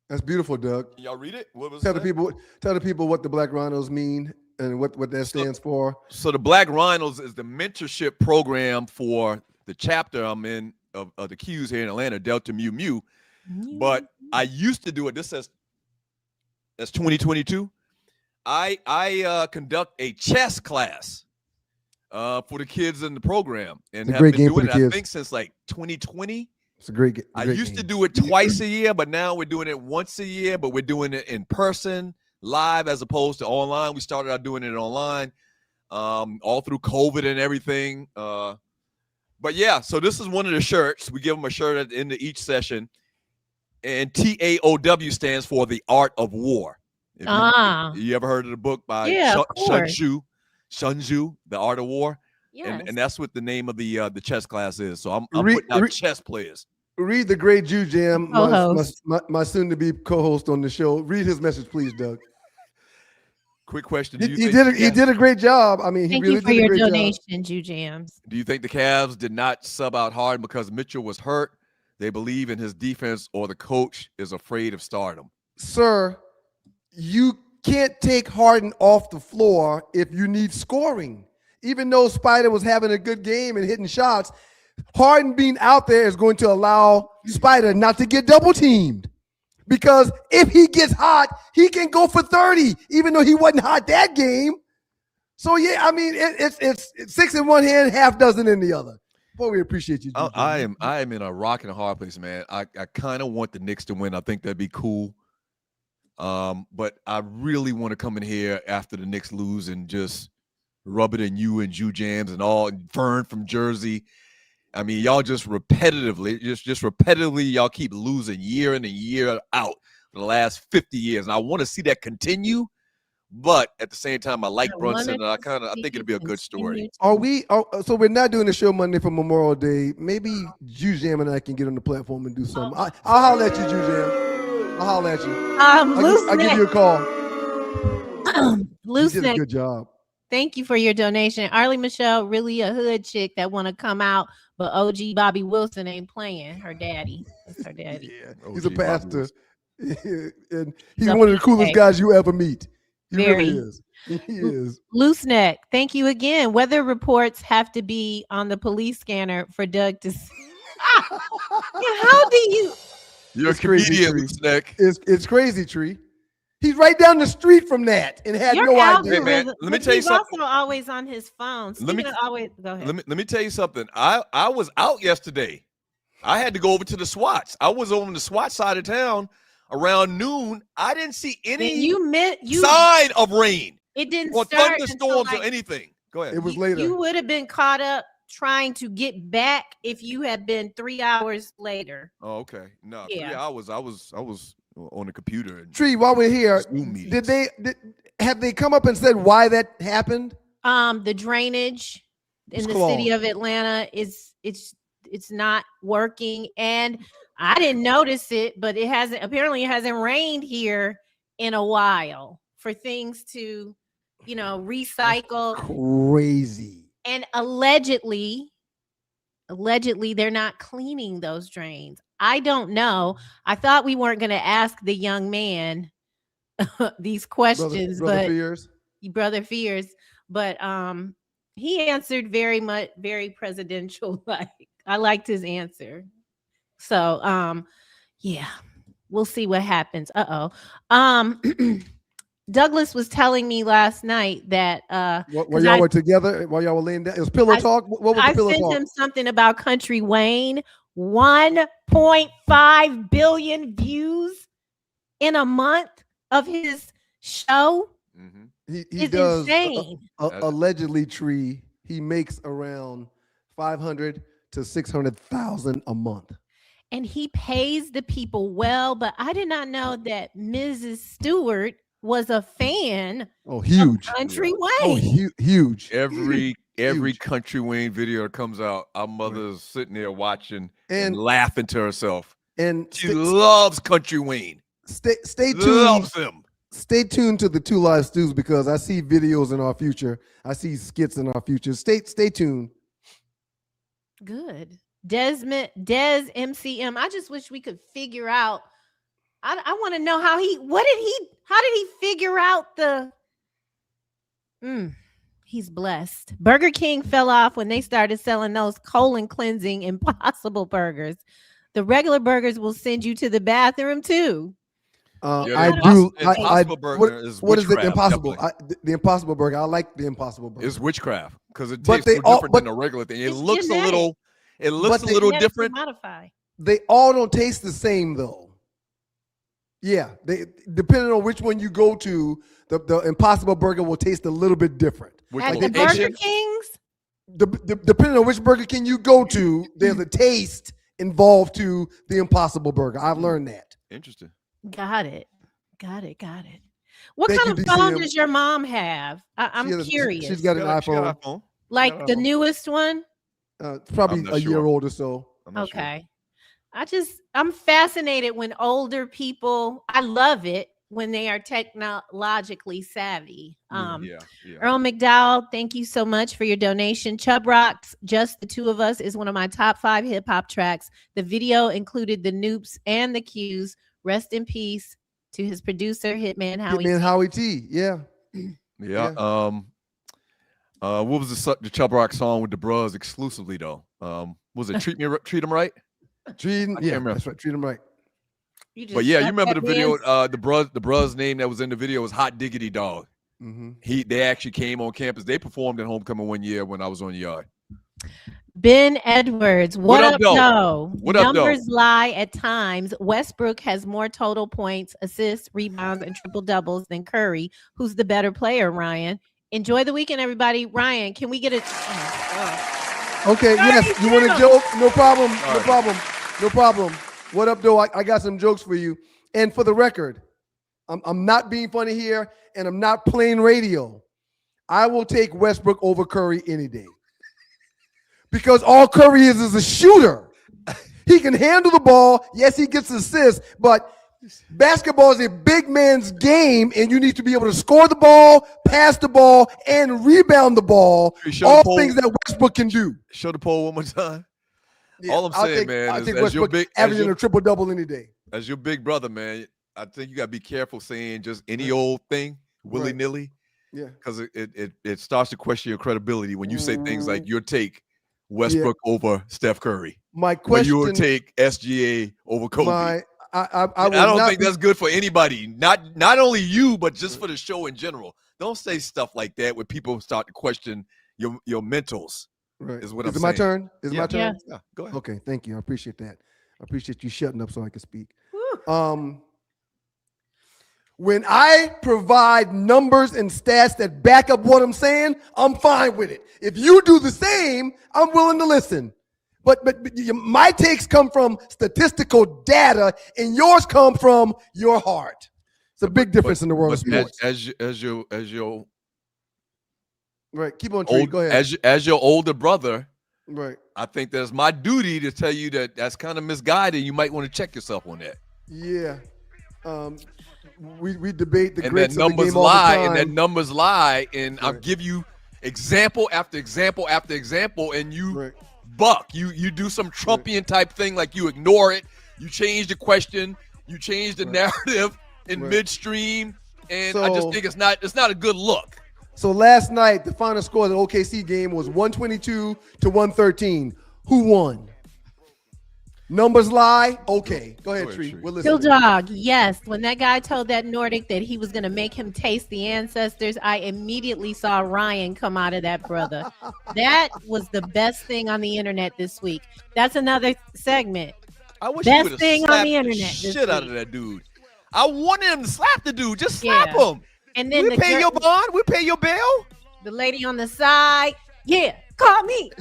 That's beautiful, Doug. Can y'all read it? Tell the people what the Black Rhinos mean and what that stands for. So the Black Rhinos is the mentorship program for the chapter I'm in of the Qs here in Atlanta, Delta Mu Mu. But I used to do it. This says that's 2022. I conduct a chess class for the kids in the program, and have been doing it, I think, since like 2020. It's a great game. I used to do it twice a year, but now we're doing it once a year, but we're doing it in person, live, as opposed to online. We started out doing it online all through COVID and everything. But yeah, so this is one of the shirts. We give them a shirt at the end of each session. And TAOW stands for the Art of War. You ever heard of the book by Sun Tzu, The Art of War? Yes. And that's what the name of the chess class is. So I'm putting out chess players. Read the great Jew Jam, my soon-to-be co-host on the show. Read his message, please, Doug. Quick question. He did a great job. I mean, Thank you for your donation, Jew Jams. Do you think the Cavs did not sub out Harden because Mitchell was hurt? They believe in his defense, or the coach is afraid of stardom? Sir, you can't take Harden off the floor if you need scoring. Even though Spider was having a good game and hitting shots, Harden being out there is going to allow Spider not to get double teamed. Because if he gets hot, he can go for 30, even though he wasn't hot that game. So yeah, I mean, it's 6 in one hand, half dozen in the other. Boy, we appreciate you. I am in a rock and a hard place, man. I kind of want the Knicks to win. I think that'd be cool. But I really want to come in here after the Knicks lose and just rub it in you and Jew Jams and all, and Fern from Jersey. I mean, y'all just repetitively, y'all keep losing year in and year out for the last 50 years. And I want to see that continue. But at the same time, I like Brunson, and I think it'll be a good story. So we're not doing the show Monday for Memorial Day. Maybe Jew Jam and I can get on the platform and do something. I'll holler at you, Jew Jam. I'll holler at you. I'll give you a call. Loose you did a good job. Thank you for your donation. Arlie Michelle, really a hood chick that want to come out, but OG Bobby Wilson ain't playing. Her daddy. That's her daddy. Yeah, he's a pastor. And he's one of the coolest guys you ever meet. He really is. He is. Loose neck. Thank you again. Weather reports have to be on the police scanner for Doug to see. How do you? You're a comedian, Loose neck. It's crazy, Tree. He's right down the street from that and had no idea. Hey, man, let me tell you something. He's also always on his phone. Let me go ahead. let me tell you something. I was out yesterday. I had to go over to the SWATs. I was over on the SWAT side of town around noon. I didn't see any sign of rain. It didn't or start thunderstorms or anything. Go ahead. It was later. You would have been caught up trying to get back if you had been 3 hours later. Oh, okay. No, Yeah. 3 hours. I was on the computer. And Tree, while we're here, have they come up and said why that happened? The drainage in the city of Atlanta it's not working, and I didn't notice it, but it hasn't rained here in a while for things to, recycle. Crazy. And allegedly they're not cleaning those drains. I don't know. I thought we weren't going to ask the young man these questions, Brother Fears, but he answered very presidential like. I liked his answer. So yeah, we'll see what happens. Douglas was telling me last night that while y'all were together, while y'all were laying down, it was pillow talk. What was the pillow talk? I sent him something about Country Wayne. 1.5 billion views in a month of his show. He does insane. Allegedly, Tree, he makes around 500 to 600,000 a month. And he pays the people well, but I did not know that Mrs. Stewart was a fan. Oh, huge. Of Country Wayne. Oh, huge. Every Country Wayne video that comes out, our mother's sitting there watching and laughing to herself. And she loves Country Wayne. Stay tuned. Loves him. Stay tuned to the Two Live Stews because I see videos in our future. I see skits in our future. Stay tuned. Good. Des MCM. I just wish we could figure out. I want to know how did he figure out the he's blessed. Burger King fell off when they started selling those colon cleansing Impossible burgers. The regular burgers will send you to the bathroom too. What is it? Impossible. The Impossible burger. I like the Impossible burger. It's witchcraft because it tastes different than a regular thing. It looks a little different. They all don't taste the same though. Yeah, depending on which one you go to, the Impossible burger will taste a little bit different. At the Burger Kings? Depending on which Burger King you go to, there's a taste involved to the Impossible burger. I've learned that. Interesting. Got it. What kind of phone does your mom have? I'm curious. She's got an iPhone. Like the newest one? Probably a year old or so. Okay. I'm fascinated when older people, I love it when they are technologically savvy. Earl McDowell, thank you so much for your donation. Chubb Rocks, Just the Two of Us is one of my top 5 hip hop tracks. The video included the Noops and the Qs. Rest in peace to his producer, Hitman Howie T. Yeah. What was the Chubb Rock song with the Bros exclusively though? Was it Treat 'Em Right? That's right. Treat 'Em Right. But yeah, you remember the video? The Bros name that was in the video was Hot Diggity Dog. They actually came on campus. They performed at homecoming one year when I was on the yard. Ben Edwards, what up, though? What up, Numbers lie at times. Westbrook has more total points, assists, rebounds, and triple doubles than Curry. Who's the better player, Ryan? Enjoy the weekend, everybody. Ryan, can we get a? Okay, yes. You want a joke? No problem. No problem. What up, though? I got some jokes for you. And for the record, I'm not being funny here, and I'm not playing radio. I will take Westbrook over Curry any day. Because all Curry is a shooter. He can handle the ball. Yes, he gets assists, but basketball is a big man's game, and you need to be able to score the ball, pass the ball, and rebound the ball. All things that Westbrook can do. Show the poll one more time. Yeah, all I'm saying, I think Westbrook averaging a triple-double any day. As your big brother, man, I think you got to be careful saying just any old thing willy-nilly. Yeah. Because it starts to question your credibility when you say things like your take Westbrook over Steph Curry. My question, you will take SGA over Kobe. I don't think that's good for anybody. Not only you, but just for the show in general. Don't say stuff like that when people start to question your mentals. Right. Is what Is I'm it my saying. turn? Is it my turn? Yeah, go ahead. Okay, thank you. I appreciate that. I appreciate you shutting up so I can speak. When I provide numbers and stats that back up what I'm saying, I'm fine with it. If you do the same, I'm willing to listen. But my takes come from statistical data, and yours come from your heart. It's a big difference in the world of sports. As your right, keep on. Tree. Go ahead. As your older brother, right. I think that's my duty to tell you that that's kind of misguided. You might want to check yourself on that. Yeah. We debate the and greats that of the numbers game all lie, the time. and that numbers lie, and Right. I'll give you example after example after example, and you Right. buck. You do some Trumpian type thing, like you ignore it, you change the question, you change the narrative in midstream, and I just think it's not a good look. So last night, the final score of the OKC game was 122 to 113. Who won? Numbers lie? Okay. Go ahead, Tree. We're listening. Still dog, yes. When that guy told that Nordic that he was going to make him taste the ancestors, I immediately saw Ryan come out of that brother. That was the best thing on the internet this week. That's another segment. I wish best you would have thing slapped on the the internet this shit out of week. that dude. I wanted him to slap the dude. Just slap him. And then we pay your bond. We pay your bail. The lady on the side, yeah, call me.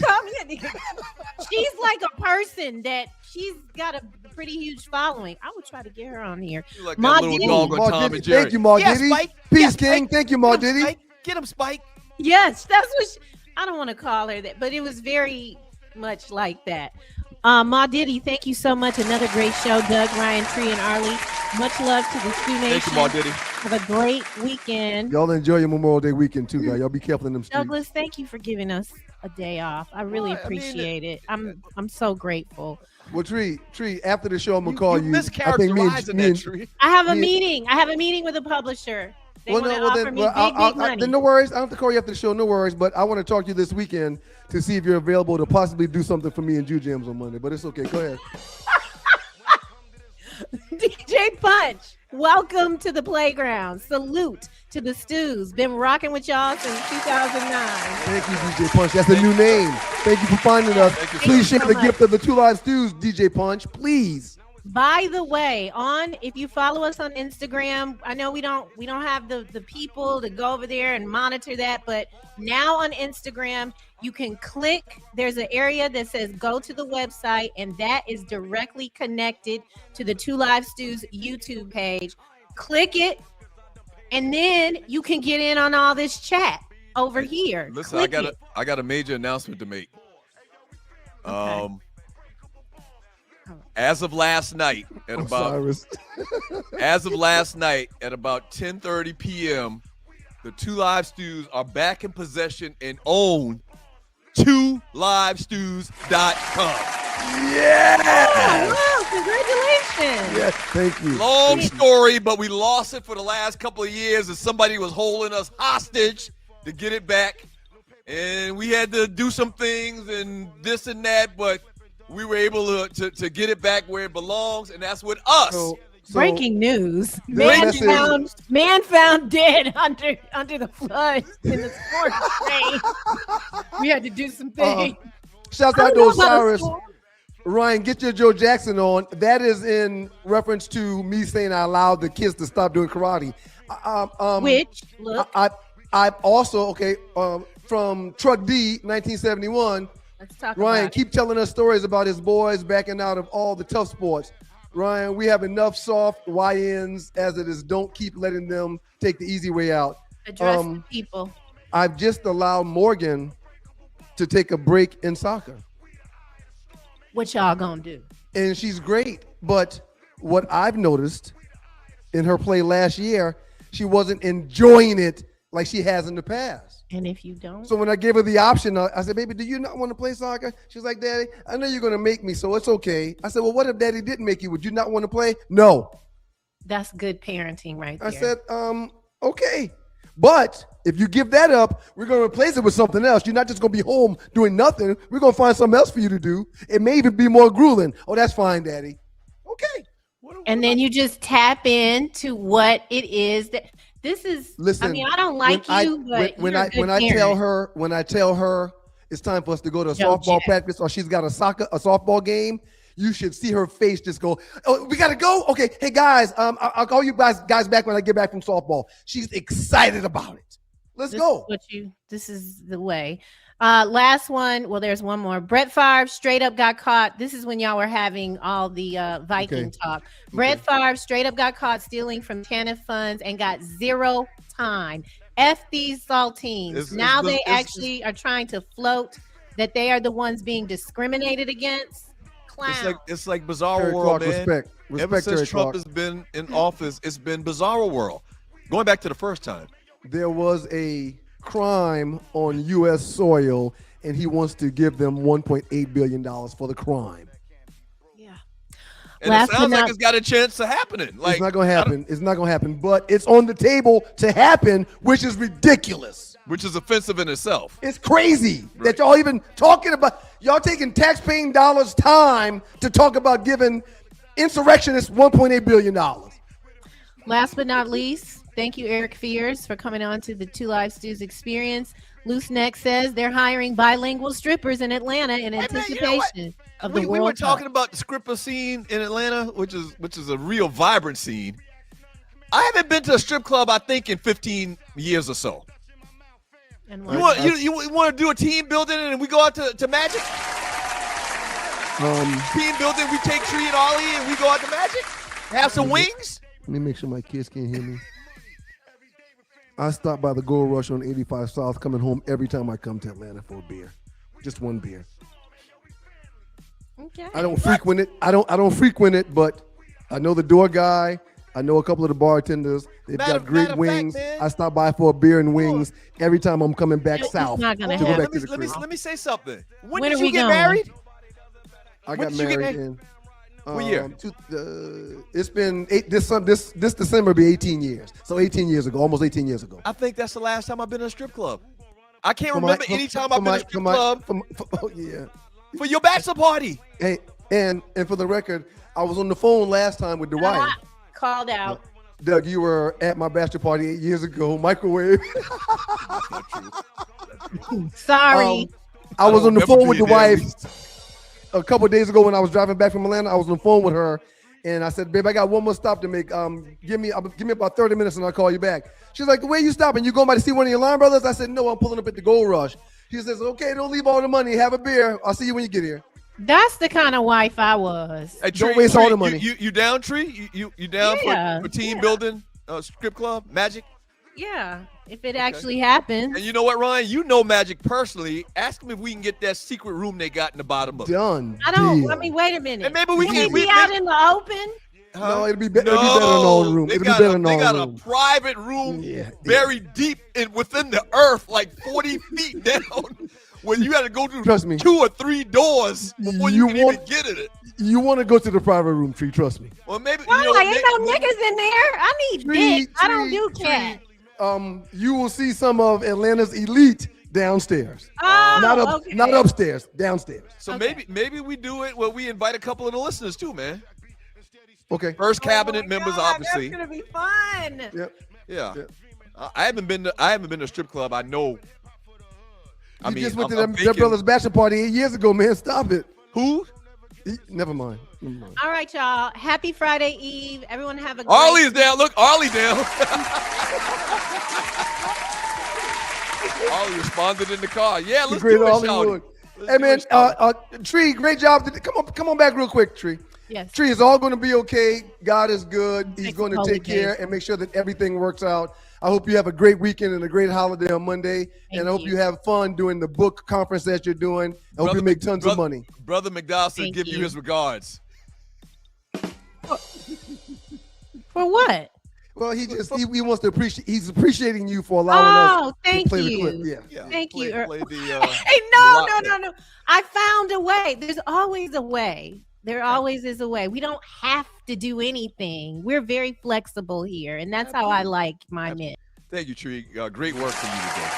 She's like a person that she's got a pretty huge following. I would try to get her on here. Like Ma that little Diddy. dog on Tom and Jerry. Thank you, Ma Yeah, Diddy. Spike. Peace, Yeah, King. Spike. Thank you, Ma Diddy. Spike. Get him, Spike. Yes, that's what I don't want to call her that, but it was very much like that. Ma Diddy, thank you so much. Another great show, Doug, Ryan, Tree, and Arlie. Much love to the Stu Nation. Thank you, Ma Diddy. Have a great weekend. Y'all enjoy your Memorial Day weekend too, guys. Y'all be careful in them streets. Douglas, thank you for giving us a day off. I really appreciate it. I'm so grateful. Well, Tree, after the show, I'm gonna call you. Mischaracterizing that, Tree. I have a meeting. I have a meeting with a publisher. They want to offer me big money. Then no worries. I don't have to call you after the show. No worries. But I want to talk to you this weekend to see if you're available to possibly do something for me and Jew Jams on Monday. But it's okay. Go ahead. DJ Punch, welcome to the playground. Salute to the Stews. Been rocking with y'all since 2009. Thank you, DJ Punch. That's a new name. Thank you for finding us. Please share the gift of the Two Live Stews, DJ Punch. Please. By the way, if you follow us on Instagram, I know we don't have the people to go over there and monitor that, but now on Instagram, you can click. There's an area that says go to the website, and that is directly connected to the Two Live Stews YouTube page. Click it, and then you can get in on all this chat over here. Listen, Click I got a major announcement to make. Okay. As of last night at about 10:30 p.m., the Two Live Stews are back in possession and own twolivestews.com. Yeah! Oh, congratulations. Yes, thank you. Long story, but we lost it for the last couple of years, and somebody was holding us hostage to get it back. And we had to do some things and this and that, but we were able to get it back where it belongs, and that's with us. Breaking news. Man found dead under the flood in the sports rain. We had to do some things. Shout out to Osiris. Ryan, get your Joe Jackson on. That is in reference to me saying I allowed the kids to stop doing karate. Which, look. I've also, from Truck D, 1971. Let's talk Ryan, about keep telling us stories about his boys backing out of all the tough sports. Ryan, we have enough soft YNs as it is. Don't keep letting them take the easy way out. Address the people. I've just allowed Morgan to take a break in soccer. What y'all gonna do? And she's great. But what I've noticed in her play last year, she wasn't enjoying it like she has in the past. And if you don't? So when I gave her the option, I said, baby, do you not want to play soccer? She's like, Daddy, I know you're going to make me, so it's okay. I said, well, what if Daddy didn't make you? Would you not want to play? No. That's good parenting right there. I said, okay. But if you give that up, we're going to replace it with something else. You're not just going to be home doing nothing. We're going to find something else for you to do. It may even be more grueling. Oh, that's fine, Daddy. Okay. And then you just tap into what it is that this is. Listen, I mean, I don't like you, but when I tell her, it's time for us to go to a softball practice, or she's got a softball game, you should see her face just go, oh, we got to go? Okay, hey, guys, I'll call you guys back when I get back from softball. She's excited about it. Let's go. This is the way. Last one. Well, there's one more. Brett Favre straight up got caught. This is when y'all were having all the Viking talk. Brett Favre straight up got caught stealing from TANF funds and got 0 time. F these saltines. Now they actually are trying to float that they are the ones being discriminated against. It's like Bizarro World, man. Respect Ever since Trump has been in office, it's been Bizarro World. Going back to the first time. There was a crime on U.S. soil, and he wants to give them $1.8 billion for the crime. Yeah. And it sounds like it's got a chance of happening. Like, it's not going to happen. It's not going to happen, but it's on the table to happen, which is ridiculous. Which is offensive in itself. It's crazy that y'all even talking about, y'all taking taxpaying dollars time to talk about giving insurrectionists $1.8 billion. Last but not least, thank you, Eric Fears, for coming on to the Two Live Stews experience. Loose Neck says they're hiring bilingual strippers in Atlanta in anticipation of the World Cup. We were talking about the stripper scene in Atlanta, which is a real vibrant scene. I haven't been to a strip club, I think, in 15 years or so. And you want to do a team building and we go out to Magic? Team building, we take Tree and Ollie and we go out to Magic? Have some wings? Let me make sure my kids can't hear me. I stop by the Gold Rush on 85 South coming home every time I come to Atlanta for a beer. Just one beer. Okay. I don't frequent it. I don't frequent it, but I know the door guy. I know a couple of the bartenders. They've got great wings. I stop by for a beer and wings every time I'm coming back south. Not gonna happen. Let me say something. When are did we you get going? married? I got married in what year? It's been this December be 18 years. So 18 years ago, almost 18 years ago. I think that's the last time I've been in a strip club. I can't remember any time I've been in a strip club. For your bachelor party. Hey, and for the record, I was on the phone last time with Dwight. Called out. Doug, you were at my bachelor party 8 years ago. Microwave. Sorry. I was on the phone with the wife a couple of days ago when I was driving back from Atlanta. I was on the phone with her, and I said, "Babe, I got one more stop to make. Give me about 30 minutes, and I'll call you back." She's like, "Where you stopping? You going by to see one of your line brothers?" I said, "No, I'm pulling up at the Gold Rush." She says, "Okay, don't leave all the money. Have a beer. I'll see you when you get here." That's the kind of wife I was. Hey, don't waste all the money. You down, Tree? You down for team building, strip club, Magic? Yeah, if it actually happens. And you know what, Ryan? You know Magic personally. Ask him if we can get that secret room they got in the bottom of it. Done. I don't. I mean, wait a minute. And maybe we can be out in the open. No, it'll be better in our own room. They got a private room buried deep within the earth, like 40 feet down. When you had to go through 2 or 3 doors before you can even get in it. You want to go to the private room, Tree, trust me. Well, maybe. Well, ain't no niggas in there. I need dick. I don't do cat. You will see some of Atlanta's elite downstairs. Oh, not upstairs, downstairs. So maybe we do it where we invite a couple of the listeners too, man. Okay. First cabinet members, obviously. That's gonna be fun. Yep. Yeah. I haven't been to a strip club. I know. You just went to their brother's bachelor party 8 years ago, man. Stop it. Who? Never mind. All right, y'all. Happy Friday Eve. Everyone have a great Arlie is down. Look, Arlie down. Arlie responded in the car. Yeah, let's do it, Shawty. Hey, man, Tree, great job. Come on back real quick, Tree. Yes. Tree, it's all going to be okay. God is good. He's going to take care and make sure that everything works out. I hope you have a great weekend and a great holiday on Monday. And I hope you have fun doing the book conference that you're doing. I hope you make tons of money. Brother McDowell said give you his regards. For what? Well, he wants to appreciate. He's appreciating you for allowing us to play the clip. Yeah. Thank you. Play the, hey, no. I found a way. There's always a way. There always is a way. We don't have to do anything. We're very flexible here, and that's how I like my men. Thank you, Tree. Great work from you today.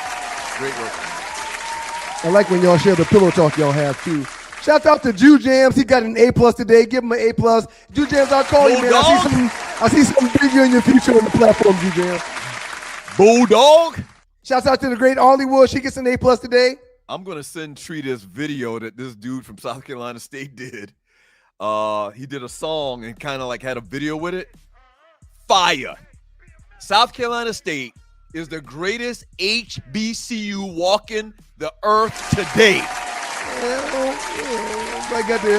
Great work. I like when y'all share the pillow talk y'all have too. Shout out to Jew Jams. He got an A+ today. Give him an A+. Jew Jams, I'll call you, man. I see something bigger in your future on the platform, Jew Jams. Bulldog. Shouts out to the great Arlie Wood. She gets an A+ today. I'm gonna send Tree this video that this dude from South Carolina State did. He did a song and kind of like had a video with it. Fire. South Carolina State is the greatest HBCU walking the earth today. I got the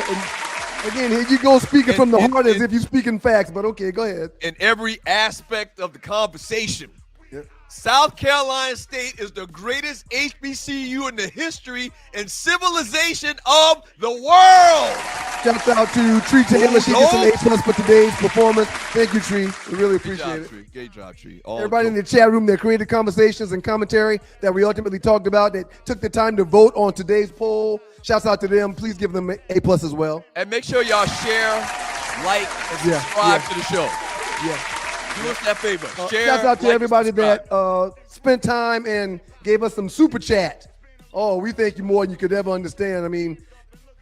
again. Here you go speaking from the heart as if you're speaking facts. But okay, go ahead. In every aspect of the conversation. Yep. South Carolina State is the greatest HBCU in the history and civilization of the world. Shout out to Tree Taylor. She gets an A+ for today's performance. Thank you, Tree. We really appreciate it. Great job, Tree. Everybody in the chat room that created conversations and commentary that we ultimately talked about, that took the time to vote on today's poll. Shouts out to them. Please give them an A+ as well. And make sure y'all share, like, and subscribe to the show. Yeah. Do us that favor. Share. Shouts out to like, everybody subscribe. that spent time and gave us some super chat. Oh, we thank you more than you could ever understand. I mean,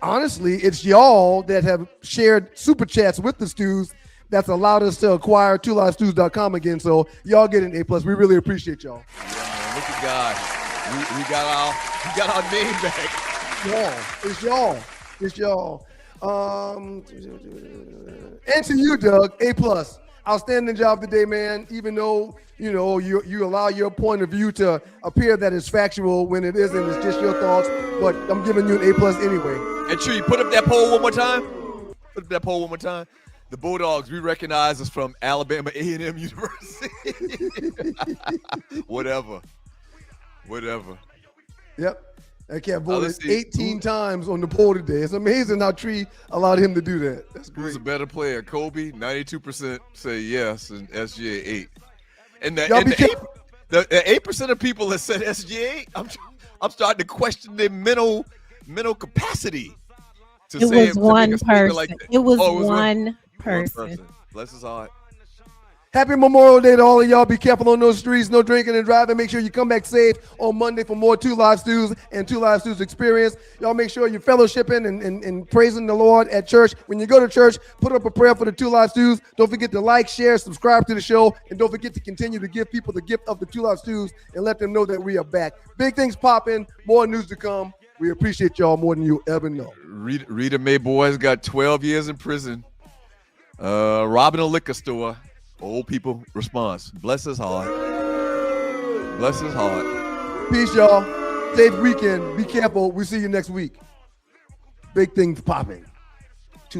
honestly, it's y'all that have shared super chats with the Stews that's allowed us to acquire twolivestews.com again. So y'all get an A+. We really appreciate y'all. Yeah, man. Look at God. We got our name back. It's y'all. And to you, Doug, A+. Outstanding job today, man. Even though you allow your point of view to appear that it's factual when it isn't, it's just your thoughts. But I'm giving you an A+ anyway. And Tree, put up that poll one more time. Put up that poll one more time. The Bulldogs, we recognize us from Alabama A&M University. Whatever. Yep. That cat voted 18 times on the poll today. It's amazing how Tree allowed him to do that. That's great. Who's a better player? Kobe, 92% say yes, and SGA 8. And the 8% of people that said SGA, I'm starting to question their mental capacity. It was one person. It was one person. Bless his heart. Happy Memorial Day to all of y'all. Be careful on those streets. No drinking and driving. Make sure you come back safe on Monday for more Two Live Stews and Two Live Stews experience. Y'all make sure you're fellowshipping and praising the Lord at church. When you go to church, put up a prayer for the Two Live Stews. Don't forget to like, share, subscribe to the show. And don't forget to continue to give people the gift of the Two Live Stews and let them know that we are back. Big things popping. More news to come. We appreciate y'all more than you ever know. Rita Mae Boys got 12 years in prison. Robbing a liquor store. Old people response. Bless his heart. Bless his heart. Peace, y'all. Safe weekend. Be careful. We'll see you next week. Big things popping.